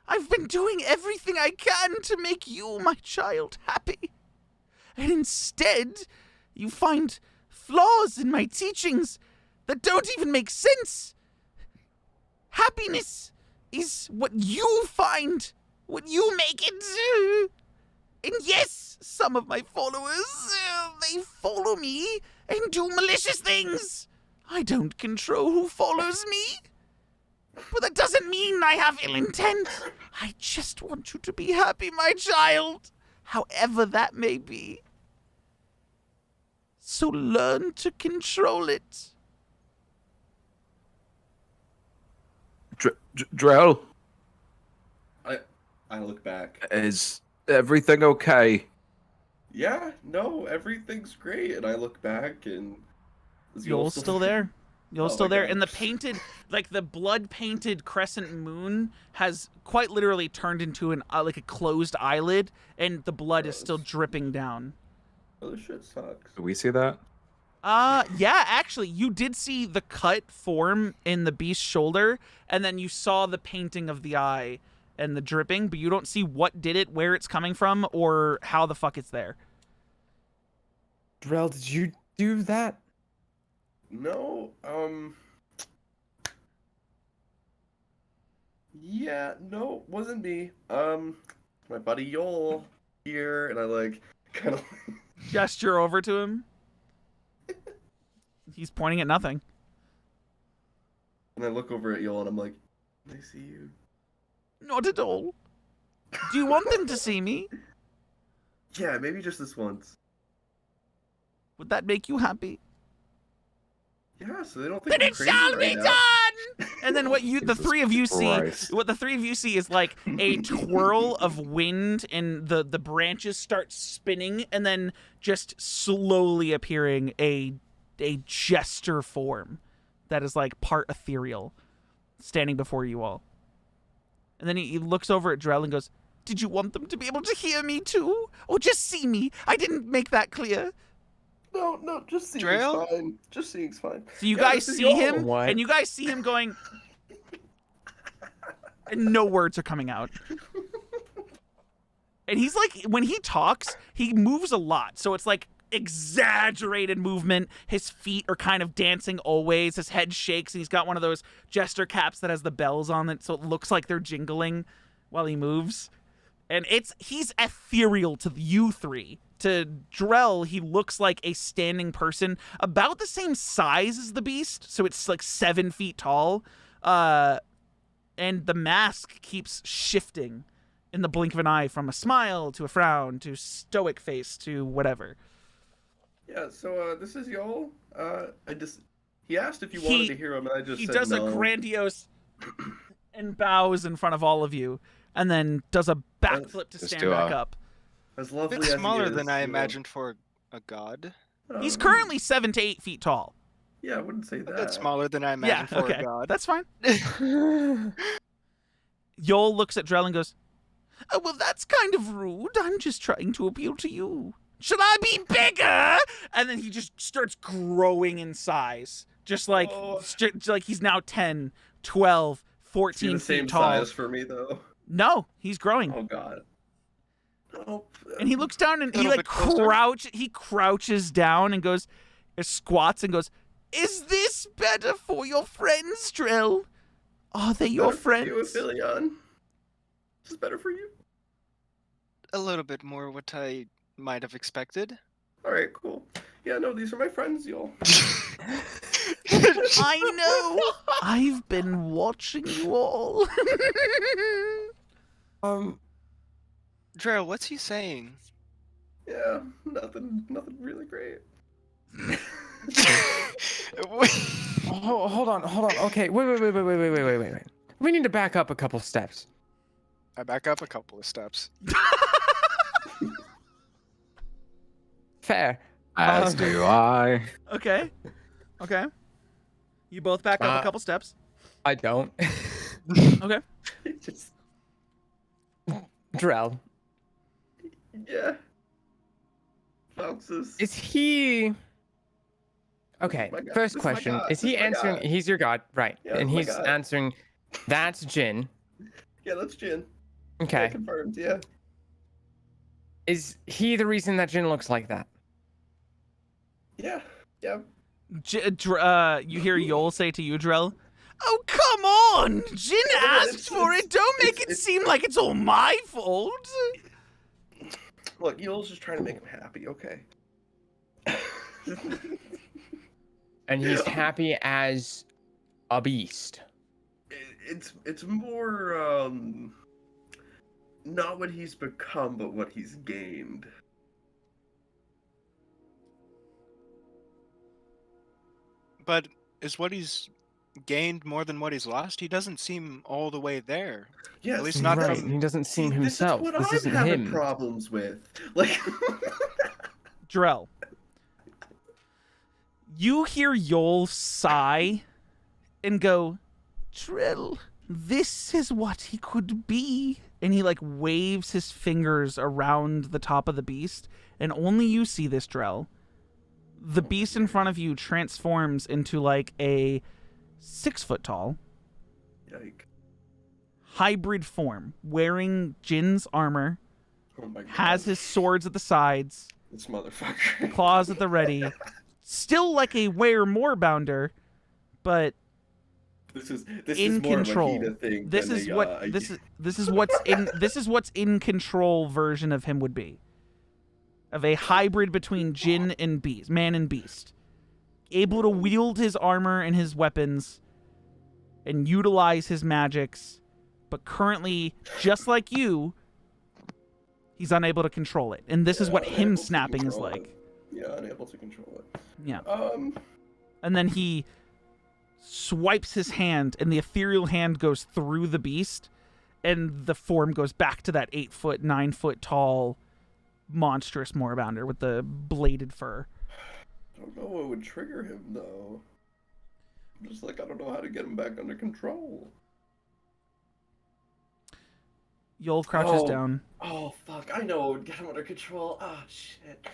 I've been doing everything I can to make you, my child, happy. And instead, you find flaws in my teachings that don't even make sense. Happiness is what you find, what you make it. And yes, some of my followers, they follow me and do malicious things. I don't control who follows me. But that doesn't mean I have ill intent. I just want you to be happy, my child, however that may be. So learn to control it. Drell, I look back. is everything okay? Yeah, no, everything's great. And I look back and... is Yul Yol's still there. Yol's Oh still my there. God. And the painted, like the blood-painted crescent moon has quite literally turned into an like a closed eyelid, and the blood is still Gross. dripping down. Oh, this shit sucks. Do we see that? Yeah, actually, you did see the cut form in the beast's shoulder, and then you saw the painting of the eye and the dripping, but you don't see what did it, where it's coming from, or how the fuck it's there. Drell, did you do that? No, yeah, no, wasn't me. My buddy Yol, here, and I like kind of. Gesture over to him. He's pointing at nothing. And I look over at Yul and I'm like, "They see you." Not at all. Do you want them to see me? Yeah, maybe just this once. Would that make you happy? Yeah, so they don't think Then I'm it crazy shall right be now. done! And then what Jesus the three of you Christ. see, what the three of you see is like a twirl of wind, and the branches start spinning, and then just slowly appearing a jester form that is like part ethereal, standing before you all. And then he looks over at Drell and goes, "Did you want them to be able to hear me too, or just see me? I didn't make that clear." No, just seeing's Drail? fine. Just seeing's fine. So you Yeah, guys this is see Yul. him, What? and you guys see him going, and no words are coming out. And he's like, when he talks, he moves a lot. So it's like exaggerated movement. His feet are kind of dancing always. His head shakes, and he's got one of those jester caps that has the bells on it, so it looks like they're jingling while he moves. And he's ethereal to you three. To Drell, he looks like a standing person, about the same size as the beast, so it's like 7 feet tall. And the mask keeps shifting in the blink of an eye, from a smile to a frown to stoic face to whatever. Yeah, so this is Yul. He asked if you wanted to hear him, and I just He said does no. a grandiose and bows in front of all of you, and then does a backflip to Just stand do back a- up. As A lovely bit as smaller he is, than I you know, imagined for a god. He's um, currently 7 to 8 feet tall. Yeah, I wouldn't say A that. bit smaller than I Yeah, imagined for okay, a god. that's fine. Yol looks at Drell and goes, "Oh, well, that's kind of rude. I'm just trying to appeal to you. Should I be bigger?" And then he just starts growing in size. Just like, Oh. like he's now 10, 12, Is he 14 the feet same tall. size for me, though? No, he's growing. Oh, God. Oh, And he looks down and he Little like bit closer? crouches down and goes, squats and goes, "Is this better for your friends, Drell? Are they your better for you, friends?" Aphelion. This is better for you. A little bit more what I might have expected. All right, cool. Yeah, no, these are my friends, Yul. I know. I've been watching you all. Drell, what's he saying? Yeah, nothing really great. Hold on. Okay, wait. We need to back up a couple steps. I back up a couple of steps. Fair. As do I. Okay. You both back up a couple steps. I don't. Okay. Just, Drell, yeah. Bounces. is he... Okay, My God. first This is my question. God. Is he This is my answering... God. He's your god, right. Yeah, and this is my he's God. answering, "That's Jin." Yeah, that's Jin. Yeah, Okay. confirmed, yeah. Is he the reason that Jin looks like that? Yeah. You hear Yol say to you, Drell, "Oh, come on! Jin asked for it. Don't make it seem like it's all my fault." Look, Yul's just trying to make him happy, okay? And he's happy as a beast. It's more not what he's become, but what he's gained. But is what he's gained more than what he's lost? He doesn't seem all the way there. Yes, At least not right. from- He doesn't seem himself. This is what This I'm isn't having him. problems with. Like, Drell, you hear Yol sigh and go, "Drell, this is what he could be." And he like waves his fingers around the top of the beast, and only you see this, Drell. The beast in front of you transforms into like a 6 foot tall yike. hybrid form, wearing Jin's armor, Oh my God. has his swords at the sides, This motherfucker. claws at the ready, still like a were moorbounder, but This is in more control. of a Hida thing This than is a, what this is what's in control version of him would be. Of a hybrid between Jinn and beast, man and beast. Able to wield his armor and his weapons and utilize his magics, but currently, just like you, he's unable to control it. And this is what him unable to snapping is control like. it. Yeah, unable to control it. Yeah. And then he swipes his hand, and the ethereal hand goes through the beast, and the form goes back to that 8 foot, 9 foot tall, monstrous Morbounder with the bladed fur. I don't know what would trigger him, though. I'm just like, I don't know how to get him back under control. Yul crouches down. Oh, fuck. I know what would get him under control. Ah, shit.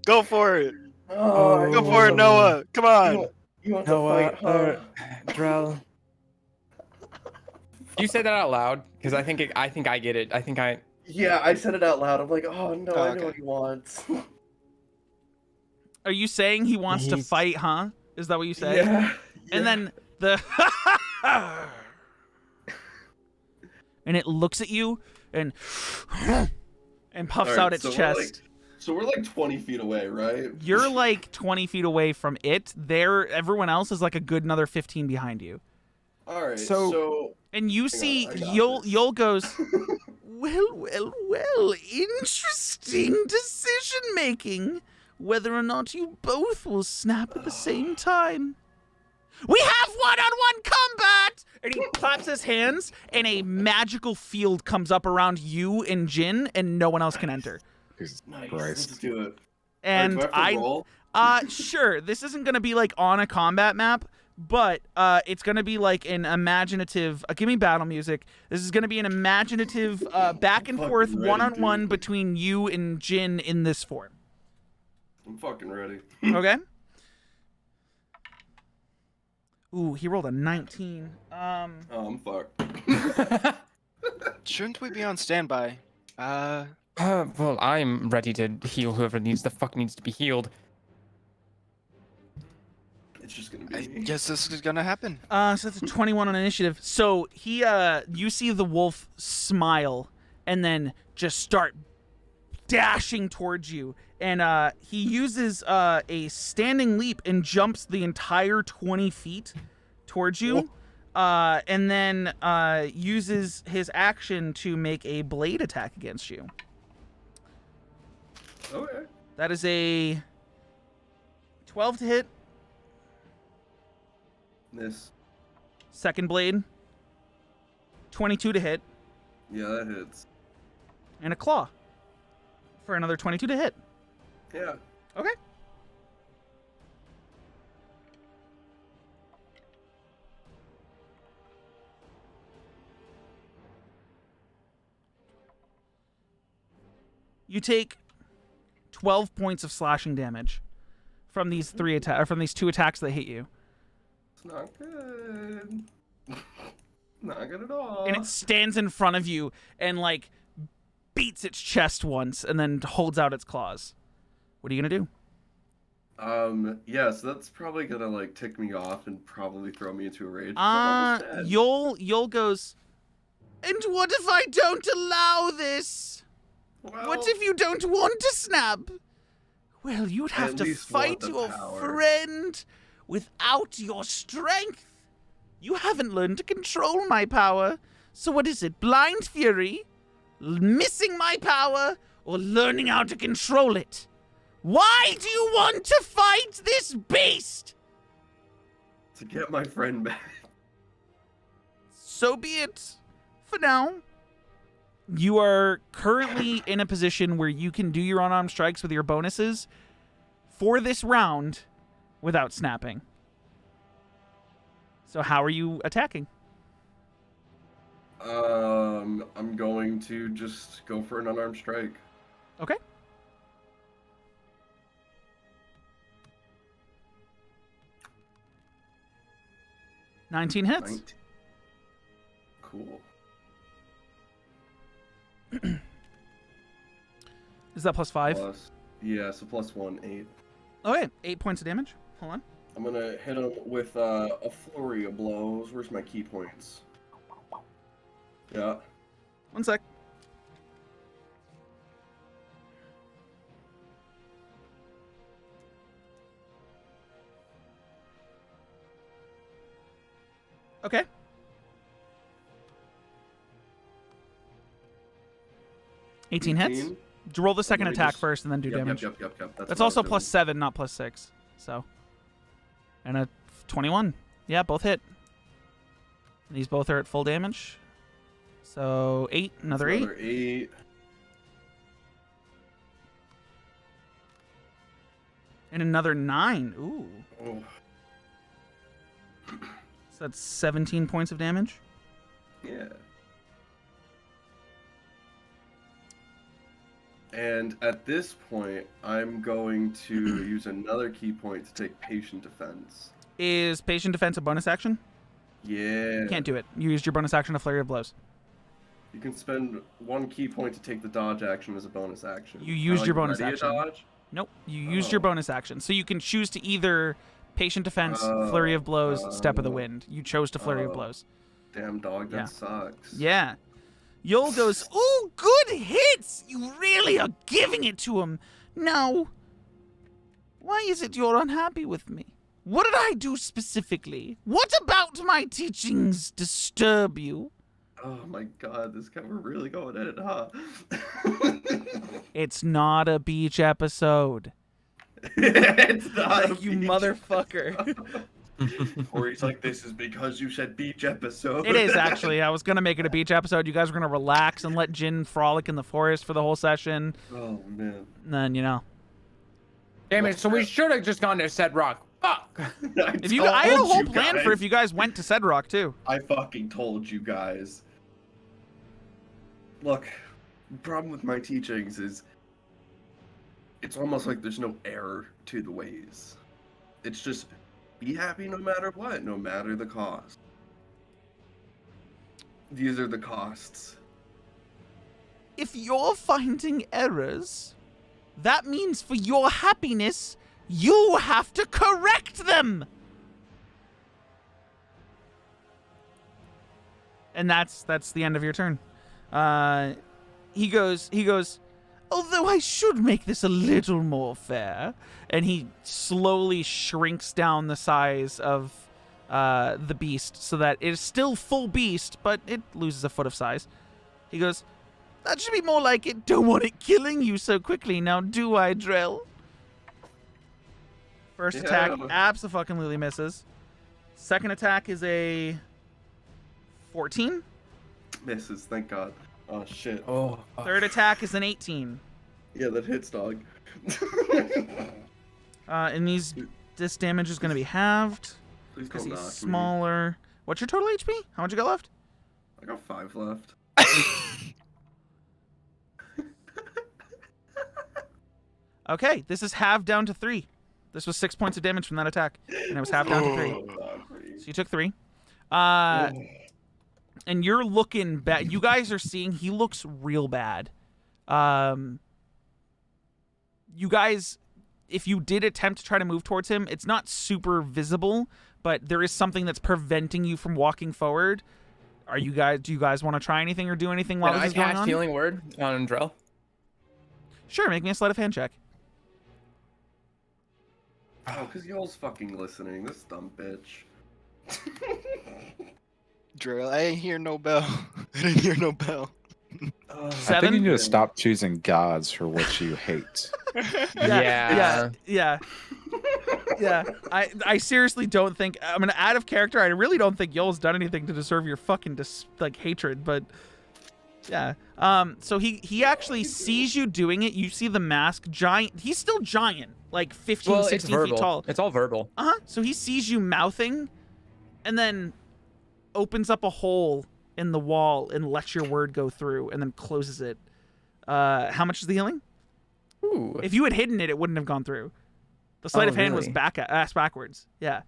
Go for it. Oh, Go for it, Noah. Come on. You want Noah, to fight, huh? Drell. You said that out loud because I think I get it. Yeah, I said it out loud. I'm like, oh no, I know okay. what he wants. Are you saying he wants to fight, huh? Is that what you said? Yeah. And then the and it looks at you and puffs out its chest. So we're like 20 feet away, right? You're like 20 feet away from it. Everyone else is like a good another 15 behind you. All right. So- And you see I got Yul goes, well, interesting decision making. Whether or not you both will snap at the same time. We have one-on-one combat! And he claps his hands, and a magical field comes up around you and Jin, and no one else can enter. Jesus Nice. Christ. Let's do it. And Alright, do I have to roll? Sure, this isn't gonna be like on a combat map, but it's gonna be like an imaginative. Give me battle music. This is gonna be an imaginative back and Fucking forth ready, one-on-one dude. between you and Jin in this form. I'm fucking ready. Okay. Ooh, he rolled a 19. Oh, I'm fucked. Shouldn't we be on standby? Well, I'm ready to heal whoever needs to be healed. It's just gonna I be. guess this is gonna happen. So that's a 21 on initiative. So he, you see the wolf smile and then just start dashing towards you. And he uses a standing leap and jumps the entire 20 feet towards you. And then uses his action to make a blade attack against you. Okay. That is a 12 to hit. This. Second blade. 22 to hit. Yeah, that hits. And a claw for another 22 to hit. Yeah. Okay. You take 12 points of slashing damage from these two attacks that hit you. It's not good. Not good at all. And it stands in front of you and like beats its chest once and then holds out its claws. What are you gonna do? Yeah, so that's probably gonna like tick me off and probably throw me into a rage. I'm almost dead. Yul goes, and what if I don't allow this? Well, What if you don't want to snap? Well, you'd have at to least want fight the your power. friend without your strength. You haven't learned to control my power. So what is it, blind fury? Missing my power? Or learning how to control it? Why do you want to fight this beast? to get my friend back. So be it. For now. You are currently in a position where you can do your unarmed strikes with your bonuses for this round without snapping. So how are you attacking? I'm going to just go for an unarmed strike. Okay. $19 hits. 19. Cool. Is that +5? Plus, yeah, so +1, 8. Okay, 8 points of damage. Hold on. I'm gonna hit him with a flurry of blows. Where's my key points? Yeah. 1 sec. Okay. $18 hits. 18. Roll the second Let me attack just- first and then do Yep, damage. Yep. That's what I was also doing. +7, not +6. So, and a 21. Yeah, both hit. And these both are at full damage. So 8, another 8. Another 8. And another 9. Ooh. Oh, So that's 17 points of damage. yeah. And at this point, I'm going to use another key point to take patient defense. Is patient defense a bonus action? Yeah. You can't do it. You used your bonus action to flurry of blows. You can spend 1 key point to take the dodge action as a bonus action. You used your bonus ready to action. Dodge? Nope. You used your Oh. bonus action. So you can choose to either patient defense, flurry of blows, step of the wind. You chose to flurry of oh. blows. Damn dog, that Yeah. sucks. Yeah. Yol goes, ooh, good hits! You really are giving it to him. Now, why is it you're unhappy with me? What did I do specifically? What about my teachings disturb you? Oh my god, this guy, we're really going at it, huh? It's not a beach episode. It's not a You beach motherfucker. Or he's like, this is because you said beach episode. It is, actually. I was going to make it a beach episode. You guys were going to relax and let Jin frolic in the forest for the whole session. Oh, man. And then, you know. Damn it! So we should have just gone to Set Rock. Fuck. I had a whole plan for if you guys went to Cedrock, too. I fucking told you guys. Look, the problem with my teachings is it's almost like there's no error to the ways. It's just be happy no matter what, no matter the cost. These are the costs. If you're finding errors, that means for your happiness, you have to correct them. And that's the end of your turn. He goes, although I should make this a little more fair. And he slowly shrinks down the size of the beast so that it is still full beast, but it loses a foot of size. He goes, that should be more like it. Don't want it killing you so quickly. Now, do I, Drell? First attack abso-fucking-lutely misses. Second attack is a 14. Misses, thank God. Oh, shit. Oh. Third attack is an 18. Yeah, that hits, dog. And this damage is going to be halved Please because don't he's knock me. smaller. What's your total HP? How much you got left? I got 5 left. Okay, this is halved down to 3. This was 6 points of damage from that attack, and it was halved down to 3. So you took 3. And you're looking bad. You guys are seeing he looks real bad. You guys, if you did attempt to try to move towards him, it's not super visible, but there is something that's preventing you from walking forward. Do you guys want to try anything or do anything while Can this I is going cast on? Healing Word on Drell? Sure, make me a sleight of hand check. Oh, because y'all's fucking listening, this dumb bitch. Drill, I ain't hear no bell. I didn't hear no bell. I think 7? you need to stop choosing gods for what you hate. Yeah. I seriously don't think out of character. I really don't think Yoel's done anything to deserve your fucking hatred. But yeah. So he actually sees you doing it. You see the mask, giant. He's still giant, like 15, Well, it's 16 verbal. feet tall. It's all verbal. So he sees you mouthing, and then opens up a hole in the wall and lets your word go through, and then closes it. How much is the healing? Ooh. If you had hidden it, it wouldn't have gone through. The sleight of hand was really? ass backwards. Yeah.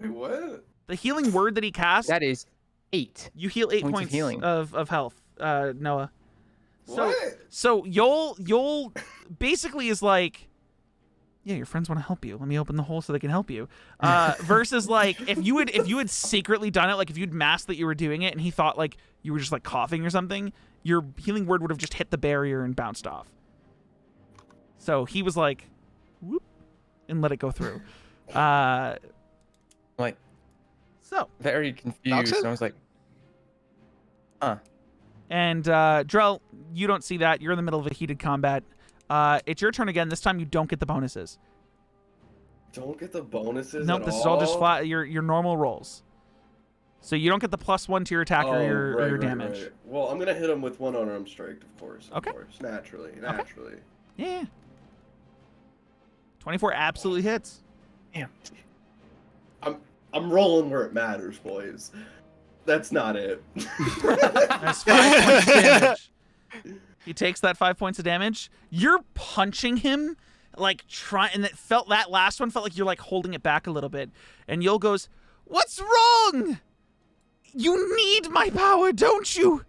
Wait, what? The healing word that he cast, That is 8. you heal 8 points of points healing. of health, Noah. So What? so Yoel basically is like, yeah, your friends want to help you. Let me open the hole so they can help you. Versus like if you had secretly done it, like if you'd masked that you were doing it and he thought like you were just like coughing or something, your healing word would have just hit the barrier and bounced off. So he was like, whoop, and let it go through. Like, So very confused. And I was like, huh. And Drell, you don't see that. You're in the middle of a heated combat. It's your turn again. This time you don't get the bonuses. Don't get the bonuses. Nope, at this is all just all? flat your normal rolls. So you don't get the +1 to your attack or your damage. Right. Well, I'm gonna hit him with one unarmed strike, of course. Okay. Of course. Naturally. Yeah. 24 absolutely hits. Damn. I'm rolling where it matters, boys. That's not it. That's 5 points of damage. He takes that 5 points of damage. You're punching him, like and that last one felt like you're like holding it back a little bit. And Yul goes, "What's wrong? You need my power, don't you?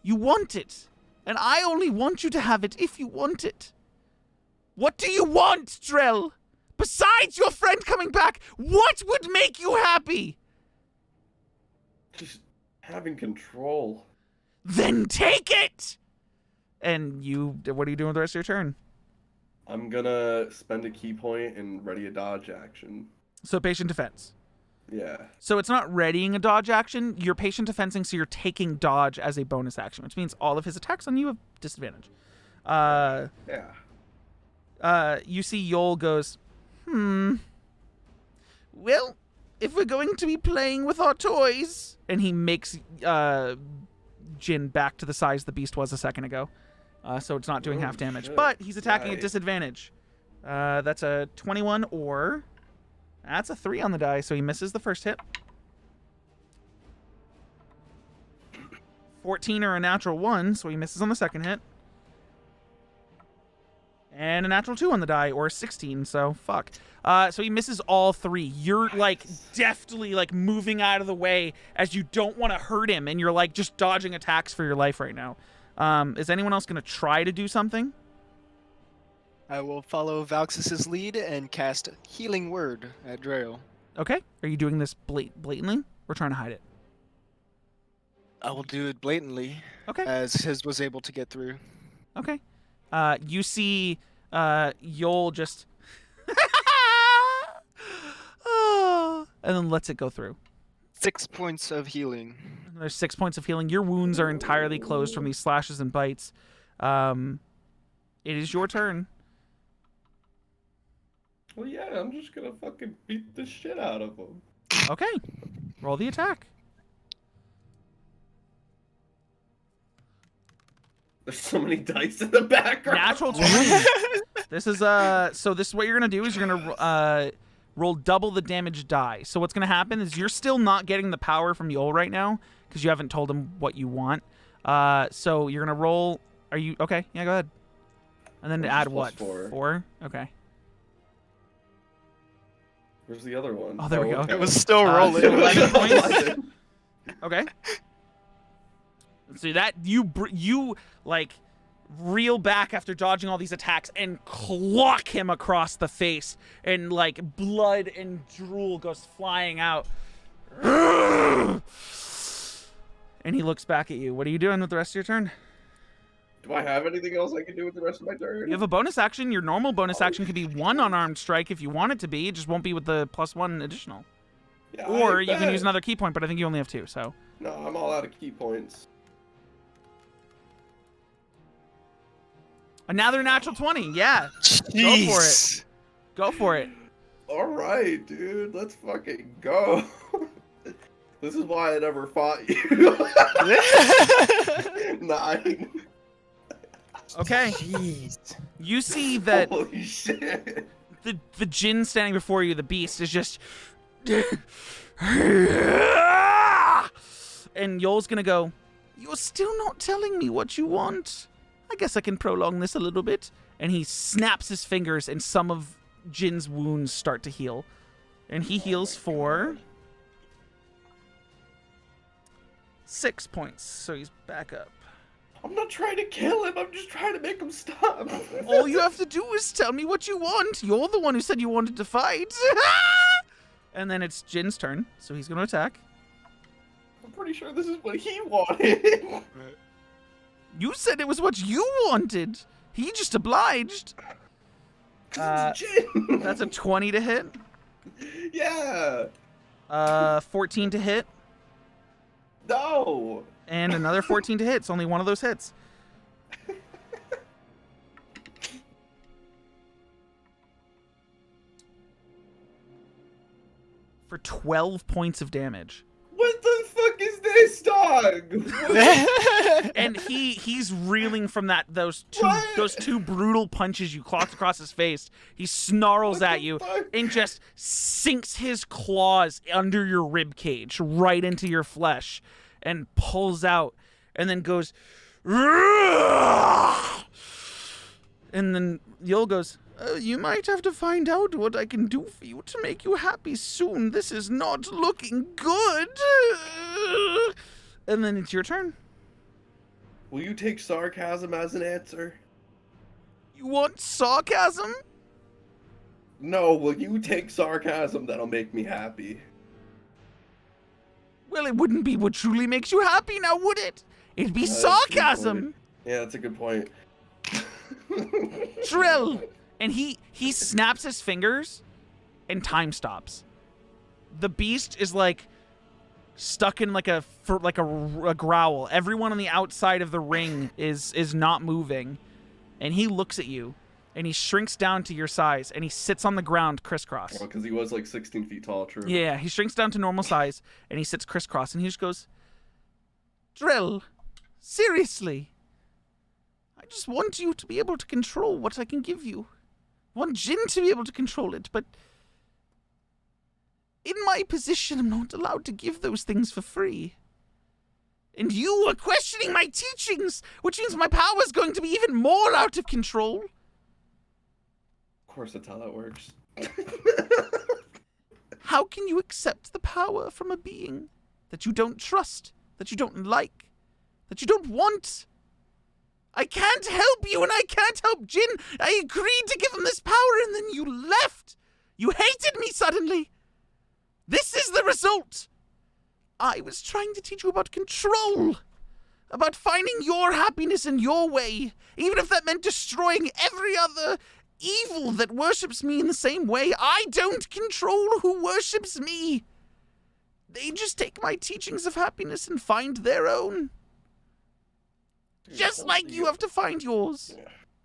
You want it. And I only want you to have it if you want it. What do you want, Drell? Besides your friend coming back, what would make you happy? Just having control. Then take it!" And what are you doing with the rest of your turn? I'm gonna spend a key point and ready a dodge action. So patient defense. Yeah. So it's not readying a dodge action. You're patient defensing, so you're taking dodge as a bonus action, which means all of his attacks on you have disadvantage. Yeah. You see Yol goes, well, if we're going to be playing with our toys, and he makes Jin back to the size the beast was a second ago. So it's not doing half damage. Shit. But he's attacking at Right. disadvantage. That's a 21 or... That's a 3 on the die, so he misses the first hit. 14 or a natural 1, so he misses on the second hit. And a natural 2 on the die, or a 16, so fuck. So he misses all 3. You're, like, deftly, like, moving out of the way as you don't want to hurt him, and you're, like, just dodging attacks for your life right now. Is anyone else going to try to do something? I will follow Valxis's lead and cast Healing Word at Drell. Okay. Are you doing this blatantly? Or trying to hide it? I will do it blatantly, Okay. as his was able to get through. Okay. You see Yol just... and then lets it go through. 6 points of healing. There's 6 points of healing. Your wounds are entirely closed from these slashes and bites. It is your turn. Well, yeah, I'm just gonna fucking beat the shit out of him. Okay. Roll the attack. There's so many dice in the background. Natural 20. This is so this is what you're gonna do is you're gonna roll double the damage die. So what's gonna happen is you're still not getting the power from Yol right now because you haven't told him what you want. So you're gonna roll. Are you okay? Yeah, go ahead. And then Where's add plus what? 4? 4? Okay. Where's the other one? Oh, there we go. okay. It was still rolling. 11 points. 11. Okay. So that you like reel back after dodging all these attacks and clock him across the face, and like blood and drool goes flying out. And he looks back at you. What are you doing with the rest of your turn? Do I have anything else I can do with the rest of my turn? You have a bonus action. Your normal bonus action could be 1 unarmed strike if you want it to be. It just won't be with the +1 additional. Yeah, Or I you can bet. use another key point, but I think you only have 2, so. No, I'm all out of key points. Another natural 20. Yeah. Go for it. Go for it. All right, dude, let's fucking go. This is why I never fought you. 9. Okay. Jeez. You see that Holy shit. the Jinn standing before you, the beast, is just... And Yol's gonna go, "You're still not telling me what you want. I guess I can prolong this a little bit." And he snaps his fingers, and some of Jin's wounds start to heal. And he heals for 6 points, so he's back up. I'm not trying to kill him. I'm just trying to make him stop. All you have to do is tell me what you want. You're the one who said you wanted to fight. And then it's Jin's turn, so he's going to attack. I'm pretty sure this is what he wanted. You said it was what you wanted. He just obliged. It's Jin. That's a 20 to hit. Yeah. 14 to hit. No. And another 14 to hit. It's only one of those hits. For 12 points of damage. What the fuck is this, dog? And he's reeling from those What? two brutal punches you clocked across his face. He snarls What at the you fuck? and just sinks his claws under your rib cage, right into your flesh, and pulls out, and then goes, "Rrrr!" And then Yul goes, you might have to find out what I can do for you to make you happy soon. This is not looking good. And then it's your turn. Will you take sarcasm as an answer? You want sarcasm? No, will you take sarcasm that'll make me happy? Well, it wouldn't be what truly makes you happy now, would it? It'd be That's a good sarcasm. point. Yeah, that's a good point. Drill. And he snaps his fingers, and time stops. The beast is like stuck in like a growl. Everyone on the outside of the ring is not moving, and he looks at you, and he shrinks down to your size, and he sits on the ground crisscross. Oh, because he was like 16 feet tall, true. Yeah, he shrinks down to normal size, and he sits crisscross, and he just goes, Drill, seriously. I just want you to be able to control what I can give you. I want Jin to be able to control it, but in my position, I'm not allowed to give those things for free. And you are questioning my teachings, which means my power is going to be even more out of control. Of course, that's how that works. How can you accept the power from a being that you don't trust, that you don't like, that you don't want? I can't help you, and I can't help Jin. I agreed to give him this power, and then you left. You hated me suddenly. This is the result. I was trying to teach you about control, about finding your happiness in your way, even if that meant destroying every other evil that worships me in the same way. I don't control who worships me. They just take my teachings of happiness and find their own. Just like you have to find yours.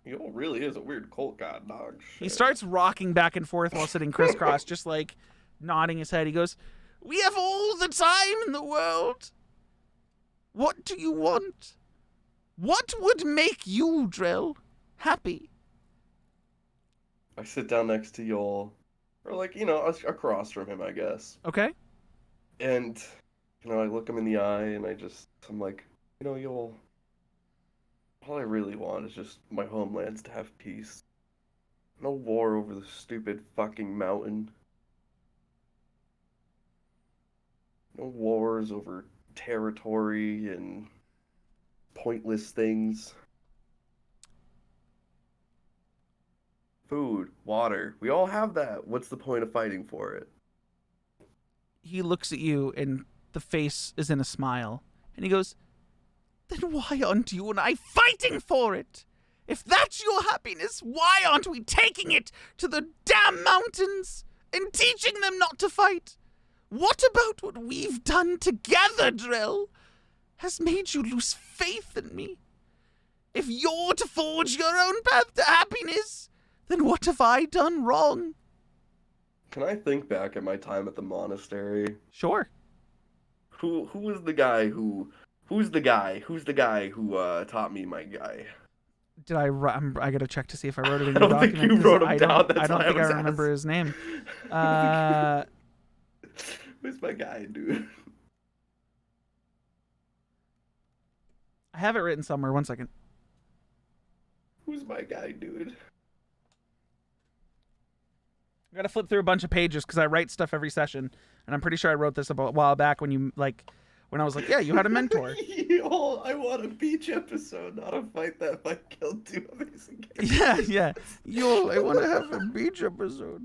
Yeah. Yul really is a weird cult god, dog. He Shit. starts rocking back and forth while sitting crisscross, just like nodding his head. He goes, we have all the time in the world. What do you want? What would make you, Drell, happy? I sit down next to Yul, or like, across from him, I guess. Okay. And, I look him in the eye, and I'm like, Yul, all I really want is just my homelands to have peace. No war over the stupid fucking mountain. No wars over territory and pointless things. Food, water, we all have that. What's the point of fighting for it? He looks at you, and the face is in a smile. And he goes, then why aren't you and I fighting for it? If that's your happiness, why aren't we taking it to the damn mountains and teaching them not to fight? What about what we've done together, Drell, has made you lose faith in me? If you're to forge your own path to happiness, then what have I done wrong? Can I think back at my time at the monastery? Sure. Who was the guy who... Who's the guy who taught me my guy? Did I gotta check to see if I wrote it in I your don't think document. you wrote him I down, don't, that's I don't why I think I was remember his name. Who's my guy, dude? I have it written somewhere. One second. Who's my guy, dude? I gotta flip through a bunch of pages because I write stuff every session, and I'm pretty sure I wrote this a while back when you when I was like, yeah, you had a mentor. Yo, I want a beach episode, not a fight that might kill two amazing characters. Yeah, yeah. Yo, I want to have a beach episode.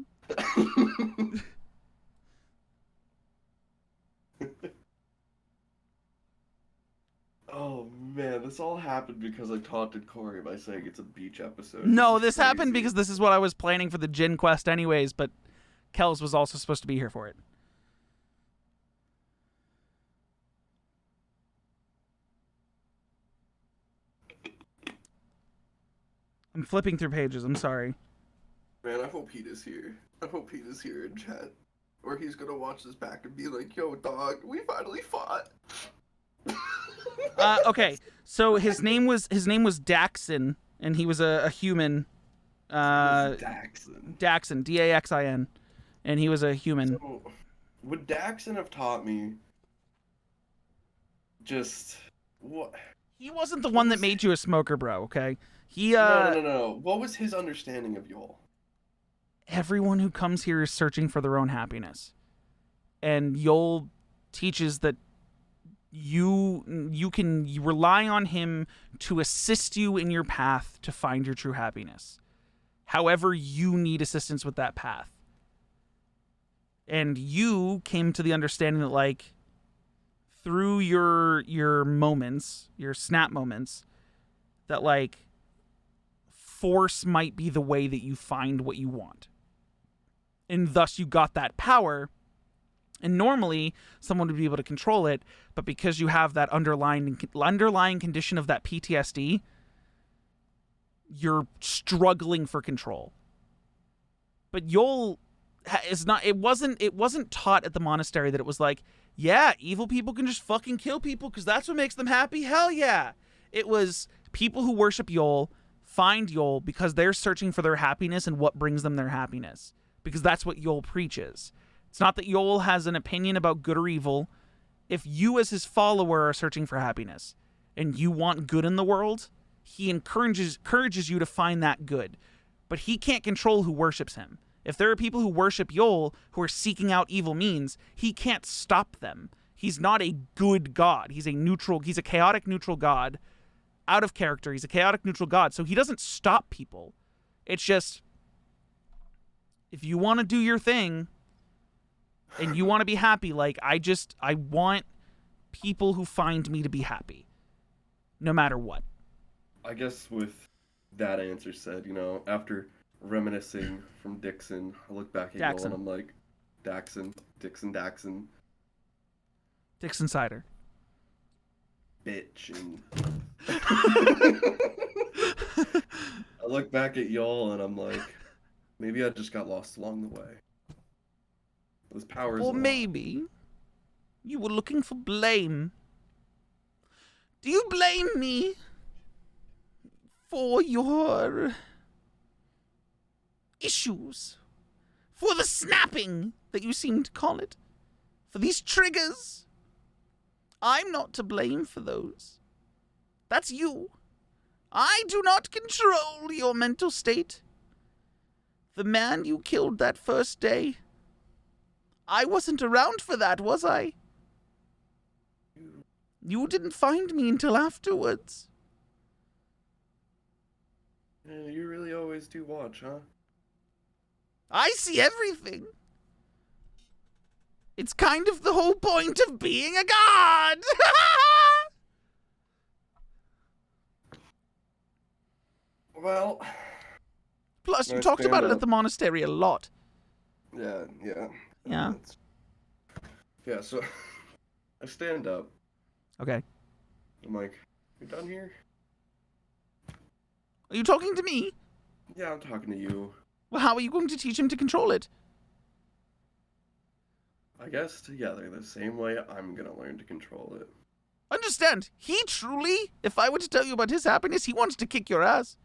Oh man, this all happened because I taunted Corey by saying it's a beach episode. No, is this happened crazy. because this is what I was planning for the Jin quest anyways, but Kels was also supposed to be here for it. I'm flipping through pages, I'm sorry. Man, I hope Pete is here. I hope Pete is here in chat. Or he's gonna watch this back and be like, yo, dog, we finally fought. Okay, so his name was Daxon, and he was a human. Daxon. Daxon, Daxin, and he was a human. So, would Daxon have taught me just what? He wasn't the one that made you a smoker, bro. Okay, he No. What was his understanding of Yol? Everyone who comes here is searching for their own happiness, and Yol teaches that you rely on him to assist you in your path to find your true happiness. However, you need assistance with that path. And you came to the understanding that, like, through your moments, your snap moments, that, like, force might be the way that you find what you want. And thus you got that power. And normally, someone would be able to control it, but because you have that underlying condition of that PTSD, you're struggling for control. But Yol is not. It wasn't taught at the monastery that it was like, yeah, evil people can just fucking kill people because that's what makes them happy. Hell yeah! It was people who worship Yol find Yol because they're searching for their happiness and what brings them their happiness, because that's what Yol preaches. It's not that Yol has an opinion about good or evil. If you as his follower are searching for happiness and you want good in the world, he encourages you to find that good. But he can't control who worships him. If there are people who worship Yol who are seeking out evil means, he can't stop them. He's not a good god. He's a chaotic neutral god. Out of character. He's a chaotic neutral god. So he doesn't stop people. It's just, if you want to do your thing and you want to be happy, like, I want people who find me to be happy, no matter what. I guess with that answer said, after reminiscing from Dixon, I look back at Yol and I'm like, Dixon cider. Bitch. And I look back at Yol and I'm like, maybe I just got lost along the way. Those powers. Or maybe you were looking for blame. Do you blame me for your issues? For the snapping that you seem to call it? For these triggers? I'm not to blame for those. That's you. I do not control your mental state. The man you killed that first day, I wasn't around for that, was I? You didn't find me until afterwards. Yeah, you really always do watch, huh? I see everything. It's kind of the whole point of being a god. Well. Plus, you talked about it at the monastery a lot. Yeah. Yeah. Yeah, so I stand up. Okay. I'm like, you done here? Are you talking to me? Yeah, I'm talking to you. Well, how are you going to teach him to control it? I guess together, the same way I'm gonna learn to control it. Understand, he truly, if I were to tell you about his happiness, he wants to kick your ass.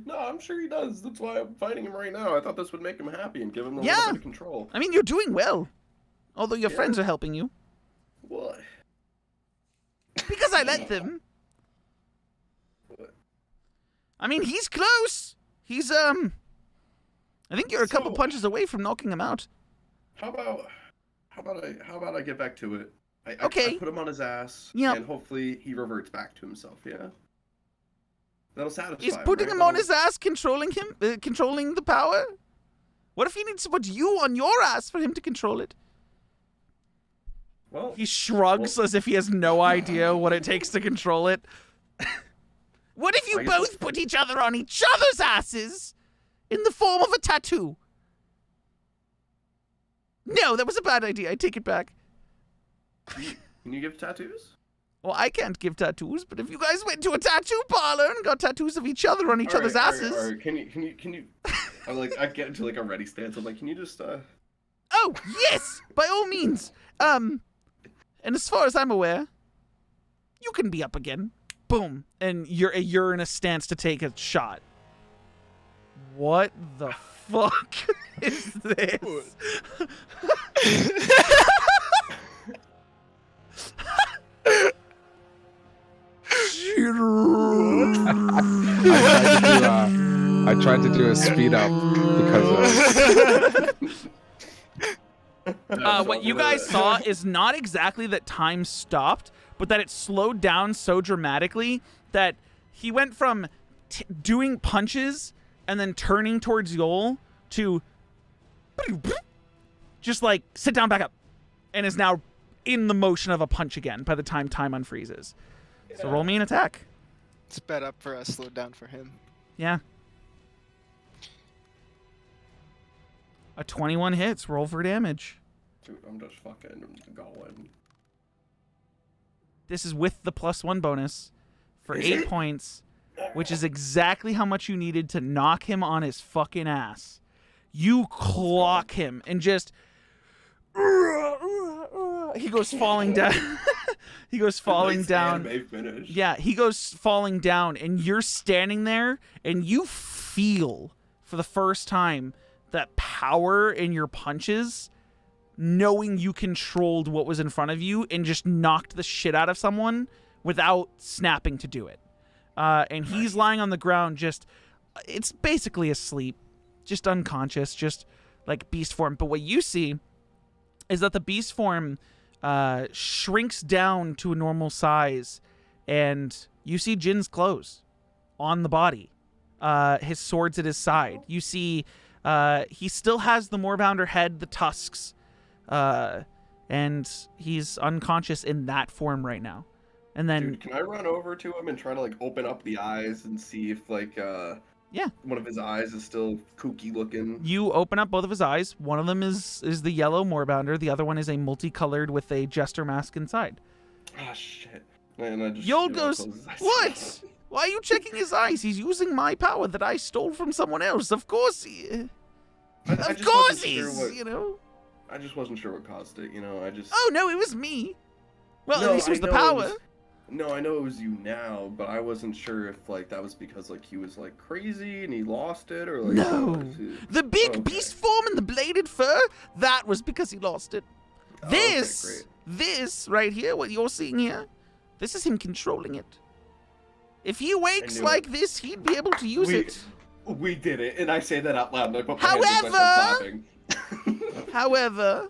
No, I'm sure he does. That's why I'm fighting him right now. I thought this would make him happy and give him a little bit of control. I mean, you're doing well. Although your friends are helping you. What? Because I let them. What? I mean, he's close. He's, I think you're a couple punches away from knocking him out. How about I get back to it Okay. I put him on his ass, Yep. and hopefully he reverts back to himself. Yeah. That'll satisfy Is him, putting right? him on his ass controlling him? Controlling the power? What if he needs to put you on your ass for him to control it? Well, He shrugs as if he has no idea what it takes to control it. What if you I guess both put each other on each other's asses in the form of a tattoo? No, that was a bad idea. I take it back. can you give tattoos? Well, I can't give tattoos, but if you guys went to a tattoo parlor and got tattoos of each other on each other's asses. All right. Can you? I get into like a ready stance. I'm like, can you just Oh, yes! By all means. And as far as I'm aware, you can be up again. Boom. And you're in a stance to take a shot. What the fuck is this? I tried to do a speed up because What you guys saw is not exactly that time stopped, but that it slowed down so dramatically that he went from doing punches and then turning towards Yol to just like sit down, back up, and is now in the motion of a punch again by the time time unfreezes. So roll me an attack. Sped up for us, slowed down for him. Yeah. A 21 hits. Roll for damage. Dude, I'm just fucking going. This is with the +1 bonus for Is 8 it? points, which is exactly how much you needed to knock him on his fucking ass. You clock him and just... He goes falling down. He goes falling Nice down. anime finish. Yeah, he goes falling down, and you're standing there, and you feel for the first time that power in your punches, knowing you controlled what was in front of you and just knocked the shit out of someone without snapping to do it. And he's lying on the ground, it's basically asleep, just unconscious, just like beast form. But what you see is that the beast form shrinks down to a normal size, and you see Jin's clothes on the body. His sword's at his side. You see he still has the Moorbounder head, the tusks, and he's unconscious in that form right now. And then Dude, can I run over to him and try to like open up the eyes and see if like yeah, one of his eyes is still kooky looking? you open up both of his eyes. One of them is the yellow Moorbounder. The other one is a multicolored with a jester mask inside. Ah, shit. And I just Yol close goes, his eyes. "What? Why are you checking his eyes? He's using my power that I stole from someone else. Of course he... I Of just course wasn't sure he's, what- you know." I just wasn't sure what caused it, you know. I just. Oh, no, it was me. Well, No, at least it was I the know power. was- No, I know it was you now, but I wasn't sure if like that was because like he was like crazy and he lost it, or like No. what was it? The big Okay. beast form and the bladed fur, that was because he lost it. Oh, okay, This right here, what you're seeing here, this is him controlling it. If he wakes knew like it. this, he'd be able to use it. We did it, and I say that out loud, and I put my hands up and I start clapping. However,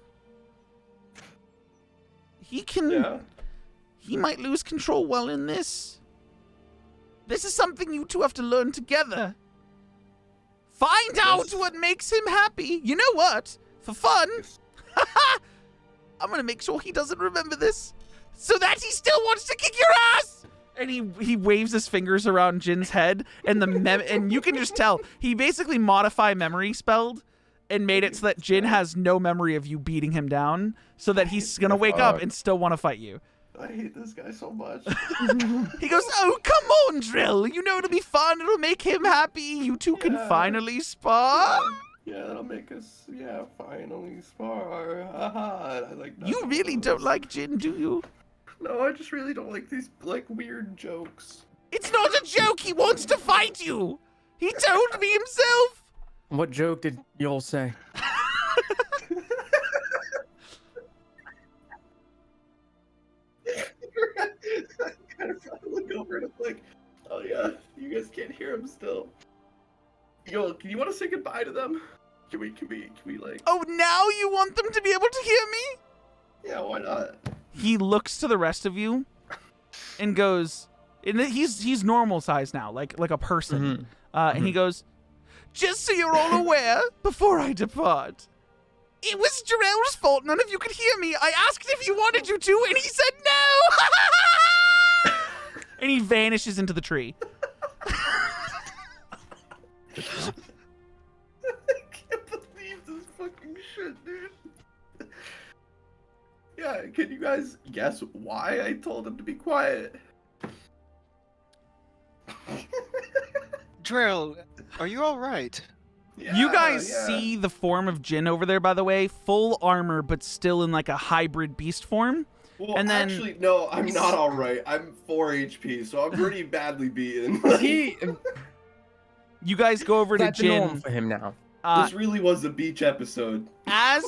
he can... Yeah. He might lose control while in this. This is something you two have to learn together. Find out what makes him happy. You know what? For fun, I'm gonna make sure he doesn't remember this, so that he still wants to kick your ass. And he waves his fingers around Jin's head, and and you can just tell he basically modify memory spelled and made it so that Jin has no memory of you beating him down, so that he's gonna wake up and still want to fight you. I hate this guy so much. He goes, "Oh, come on, Drill. You know it'll be fun. It'll make him happy. You two can Yeah. finally spar." Yeah, that'll make us, finally spar. Haha. I like that. You really don't like Jin, do you? No, I just really don't like these, like, weird jokes. It's not a joke. He wants to fight you. He told me himself. What joke did y'all say? I kind of look over and I'm like, oh yeah, you guys can't hear him still. Yo, can you want to say goodbye to them? Can we like, Oh, now you want them to be able to hear me? yeah, why not? he looks to the rest of you and goes, and he's normal size now, like a person. And he goes, "Just so you're all aware, before I depart, it was Jarrell's fault. None of you could hear me. I asked if you wanted you to, and he said no." And he vanishes into the tree. I can't believe this fucking shit, dude. Yeah, can you guys guess why I told him to be quiet? Drill, are you all right? You guys Yeah. see the form of Jin over there, by the way, full armor, but still in like a hybrid beast form. Well, And then- actually, no, I'm not all right. I'm 4 HP, so I'm pretty badly beaten. He You guys go over to that's the norm Jin. for him now. This really was a beach episode. As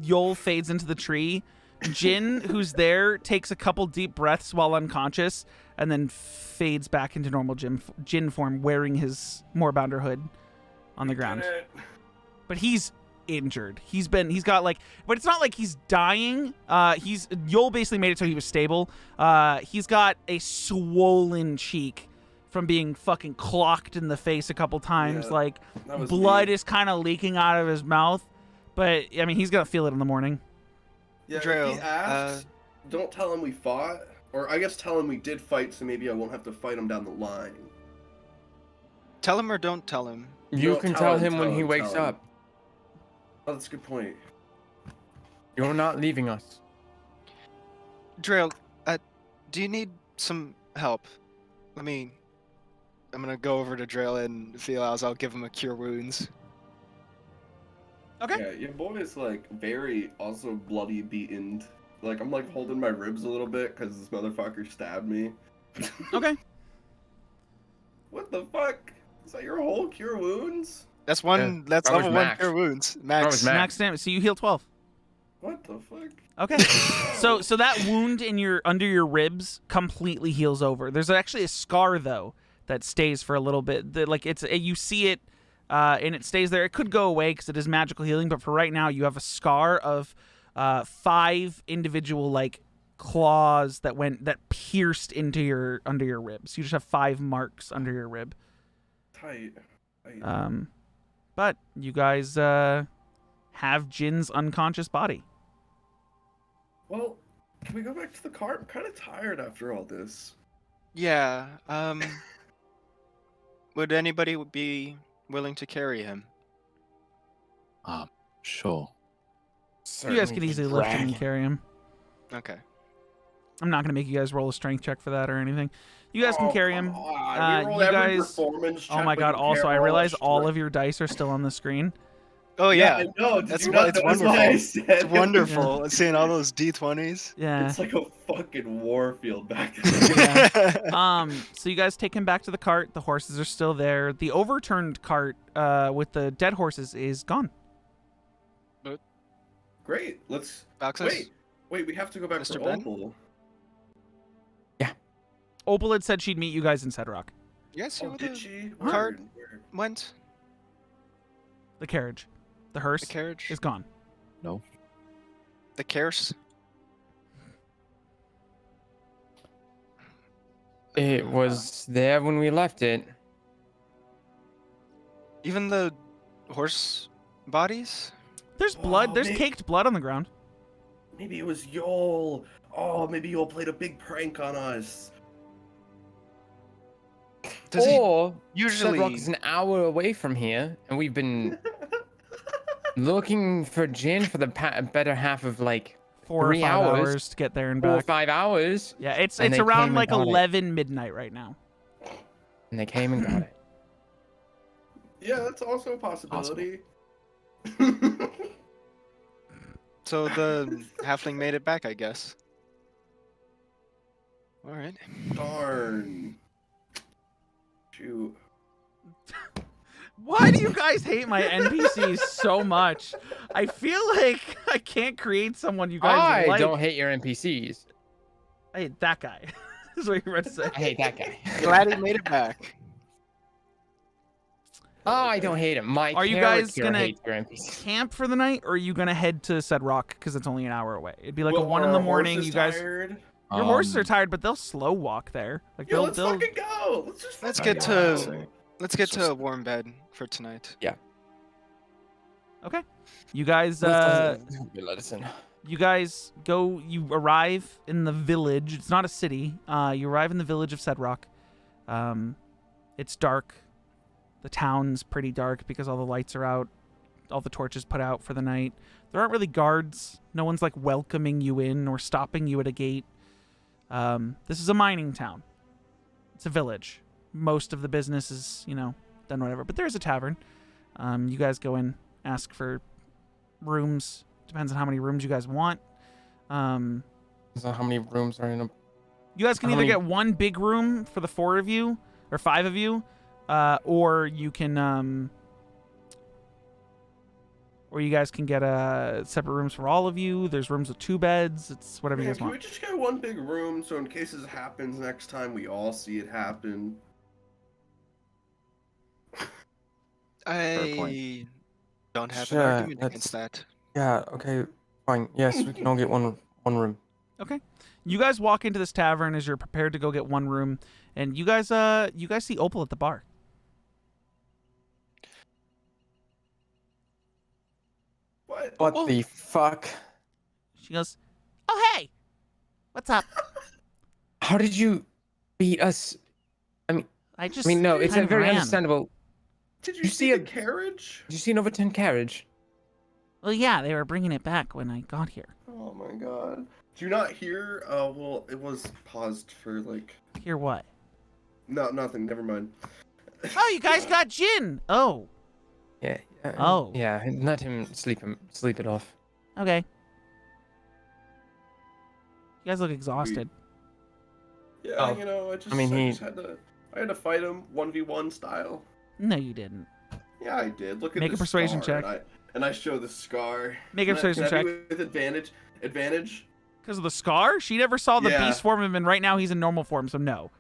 Yol fades into the tree, Jin, who's there, takes a couple deep breaths while unconscious, and then fades back into normal Jin form, wearing his Moorbounder hood on the ground. But he's injured. But it's not like he's dying. Yol basically made it so he was stable. He's got a swollen cheek from being fucking clocked in the face a couple times. Yeah, like that was blood me. is kind of leaking out of his mouth. But I mean, he's gonna feel it in the morning. Yeah, Drill, if he asks, don't tell him we fought. Or I guess tell him we did fight, so maybe I won't have to fight him down the line. Tell him or don't tell him. You Don't can tell tell him, him when tell he him, wakes tell him. up. Oh, that's a good point. You're not leaving us. Drill, do you need some help? I'm gonna go over to Drill and Felis. I'll give him a cure wounds. Okay. Yeah, your boy is like very also bloody beaten. Like I'm like holding my ribs a little bit because this motherfucker stabbed me. Okay. What the fuck? Is that your whole cure wounds? That's one. Yeah, That's that was level 1 max. cure wounds. That Max. was Max damage. So you heal 12. What the fuck? Okay. So that wound in under your ribs completely heals over. There's actually a scar though that stays for a little bit. You see it and it stays there. It could go away because it is magical healing, but for right now you have a scar of 5 individual like claws that pierced into under your ribs. You just have 5 marks under your rib. Tight. But you guys have Jin's unconscious body. Well, can we go back to the cart? I'm kind of tired after all this. Yeah. Would anybody be willing to carry him? Sure. You guys can easily lift him and carry him. Okay. I'm not gonna make you guys roll a strength check for that or anything. You guys can carry him. You you guys. Performance Oh check my when god! you Also, I roll a realize all strength. of your dice are still on the screen. Oh yeah. I know. Did That's you why not it's notice wonderful. what I said? It's wonderful seeing all those D20s. Yeah. It's like a fucking war field back there. Yeah. So you guys take him back to the cart. The horses are still there. The overturned cart with the dead horses is gone. Great. Let's Boxes? wait. We have to go back Mr. for Ben? Opal. Opal had said she'd meet you guys in Sedrock. You guys see Oh, where did the she? cart Word. went? The carriage, the hearse, The carriage? is gone. No. The carriage? It was there when we left it. Even the horse bodies? There's blood. Oh, There's may- caked blood on the ground. Maybe it was Yol. Oh, maybe Yol played a big prank on us. Does he or usually? Sedrock is an hour away from here, and we've been looking for Jin for the better half of like 4 or 3 5 hours. hours to get there and 4 or back. 5 hours, Yeah, it's and they around came and like got it. 11 midnight right now. and they came and got it. Yeah, that's also a possibility. So the halfling made it back, I guess. All right. Darn. Shoot. Why do you guys hate my NPCs so much? I feel like I can't create someone you guys I like. don't hate your NPCs. I hate that guy. Is what you're about to say. I hate that guy. Glad he made it back. Oh, I don't hate him. My Are you guys character gonna hates your NPCs. camp for the night, or are you gonna head to Sedrock because it's only an hour away? It'd be like Well, a 1 in are the our morning. horses You guys, tired? your horses are Um, tired, but they'll slow walk there. Like Yeah, they'll, let's they'll. fucking go. Let's just. Let's fucking get go. to let's get to a warm bed for tonight. Okay. You guys, Medicine. you guys go. You arrive in the village. It's not a city. You arrive in the village of Sedrock. It's dark. The town's pretty dark because all the lights are out. All the torches put out for the night. There aren't really guards. No one's like welcoming you in or stopping you at a gate. This is a mining town. It's a village. Most of the business is, done whatever. But there's a tavern. You guys go in, ask for rooms. Depends on how many rooms you guys want. So how many rooms are in a... You guys can How either many- get one big room for the 4 of you, or 5 of you, or you can, or you guys can get separate rooms for all of you. There's rooms with 2 beds. It's whatever you Man, guys can we want. just get one big room so in case it happens next time, we all see it happen? I don't have an Sure, argument that's- against that. Yeah, okay, fine. Yes, we can all get one room. Okay. You guys walk into this tavern as you're prepared to go get one room, and you guys see Opal at the bar. What? What the fuck? She goes, "Oh hey, what's up?" How did you beat us? I just. I mean, no, it's kind of very ran. understandable. Did you You see see the carriage? Did you see an overturned carriage? Well, yeah, they were bringing it back when I got here. Oh my god. Do you not hear? Well, it was paused for like. Hear what? No, nothing. Never mind. Oh, you guys got gin. Oh, Yeah. Oh. Yeah, let him sleep it off. okay. You guys look exhausted. Yeah, Oh. I just, I mean, I he- just had to fight him 1v1 style. No, you didn't. Yeah, I did. Look at Make a this persuasion scar, check. and I show the scar. Make a Can I- persuasion can I check. do it with advantage. Advantage. Because of the scar? She never saw the Yeah. beast form, and right now he's in normal form, so no.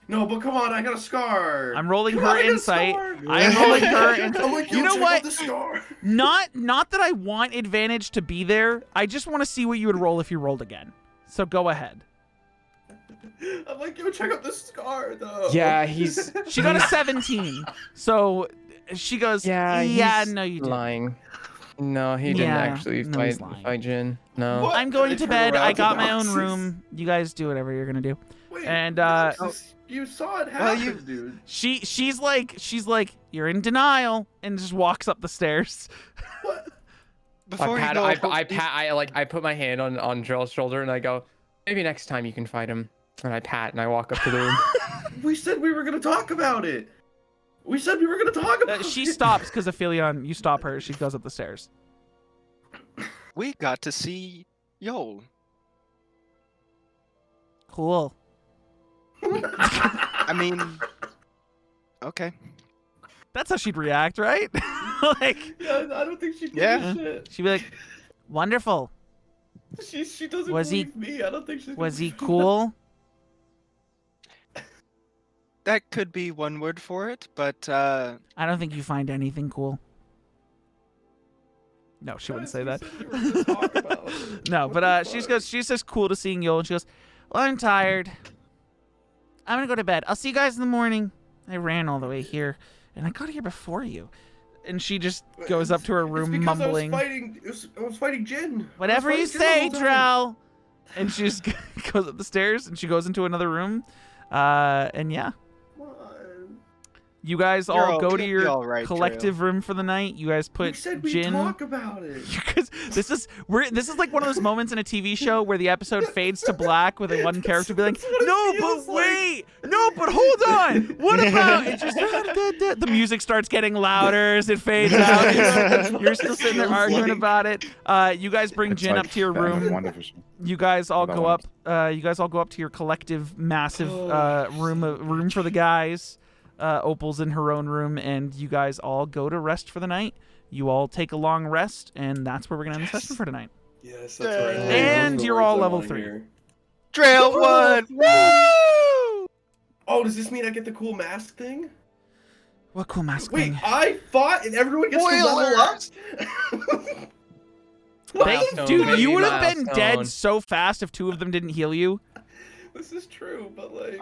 No, but come on, I got a scar. I'm rolling Come her on, I got a insight. scar. I'm rolling her I'm insight. like, You yo, know check what? out the scar. Not that I want advantage to be there. I just want to see what you would roll if you rolled again. So go ahead. I'm like, yo, check out the scar, though. Yeah, he's She got a 17. So she goes, yeah, yeah, he's no, you didn't. lying. No, he didn't Yeah, actually no, he's fight lying. Jin. No. What? I'm going I to turn bed. around I to got my own Noxus. room. You guys do whatever you're gonna do. Wait, And, you saw it Well, happen, dude. She's like, you're in denial, and just walks up the stairs. What? Before you I go, I put my hand on Drill's shoulder and I go, maybe next time you can fight him. And I pat and I walk up to the room. We said we were gonna talk about it. We said we were gonna talk about She it. stops because Aphelion, you stop her. She goes up the stairs. we got to see Yo. Cool. I mean, okay. That's how she'd react, right? Like, Yeah, I don't think she gives Yeah. a shit. she'd be like, wonderful. She doesn't Was he- believe me. I don't think she's. Was he cool? That could be one word for it, but I don't think you find anything cool. No, she wouldn't say that. No, but she's just cool to seeing you, and she goes, well, I'm tired. I'm gonna go to bed. I'll see you guys in the morning. I ran all the way here, and I got here before you. And she just goes up to her room, mumbling. I was fighting Jin. Whatever you say, Drell. And she just goes up the stairs, and she goes into another room. And yeah, you guys You're all all- go to you'll be your all right, collective room for the night. You guys We put said we'd Jin. talk about it. Because this is like one of those moments in a TV show where the episode fades to black with one character be like, That's what it "No, feels but like." wait, no, but hold on. What about?" It just the music starts getting louder as it fades out. You're still sitting there feels arguing like. about it. You guys bring It's Jin like up to your the end of room. WandaVision. You guys all About go one. up. You guys all go up to your collective, massive room for the guys. Opal's in her own room, and you guys all go to rest for the night. You all take a long rest, and that's where we're gonna end the session for tonight. Yes, that's right. And Those are the you're words all I level wanna 3. hear. Trail one. Woo! Oh, does this mean I get the cool mask thing? What cool mask Wait, thing? I fought and everyone gets to level up? Milestone, Dude, baby, you would have been milestone. dead so fast if 2 of them didn't heal you. This is true, but like.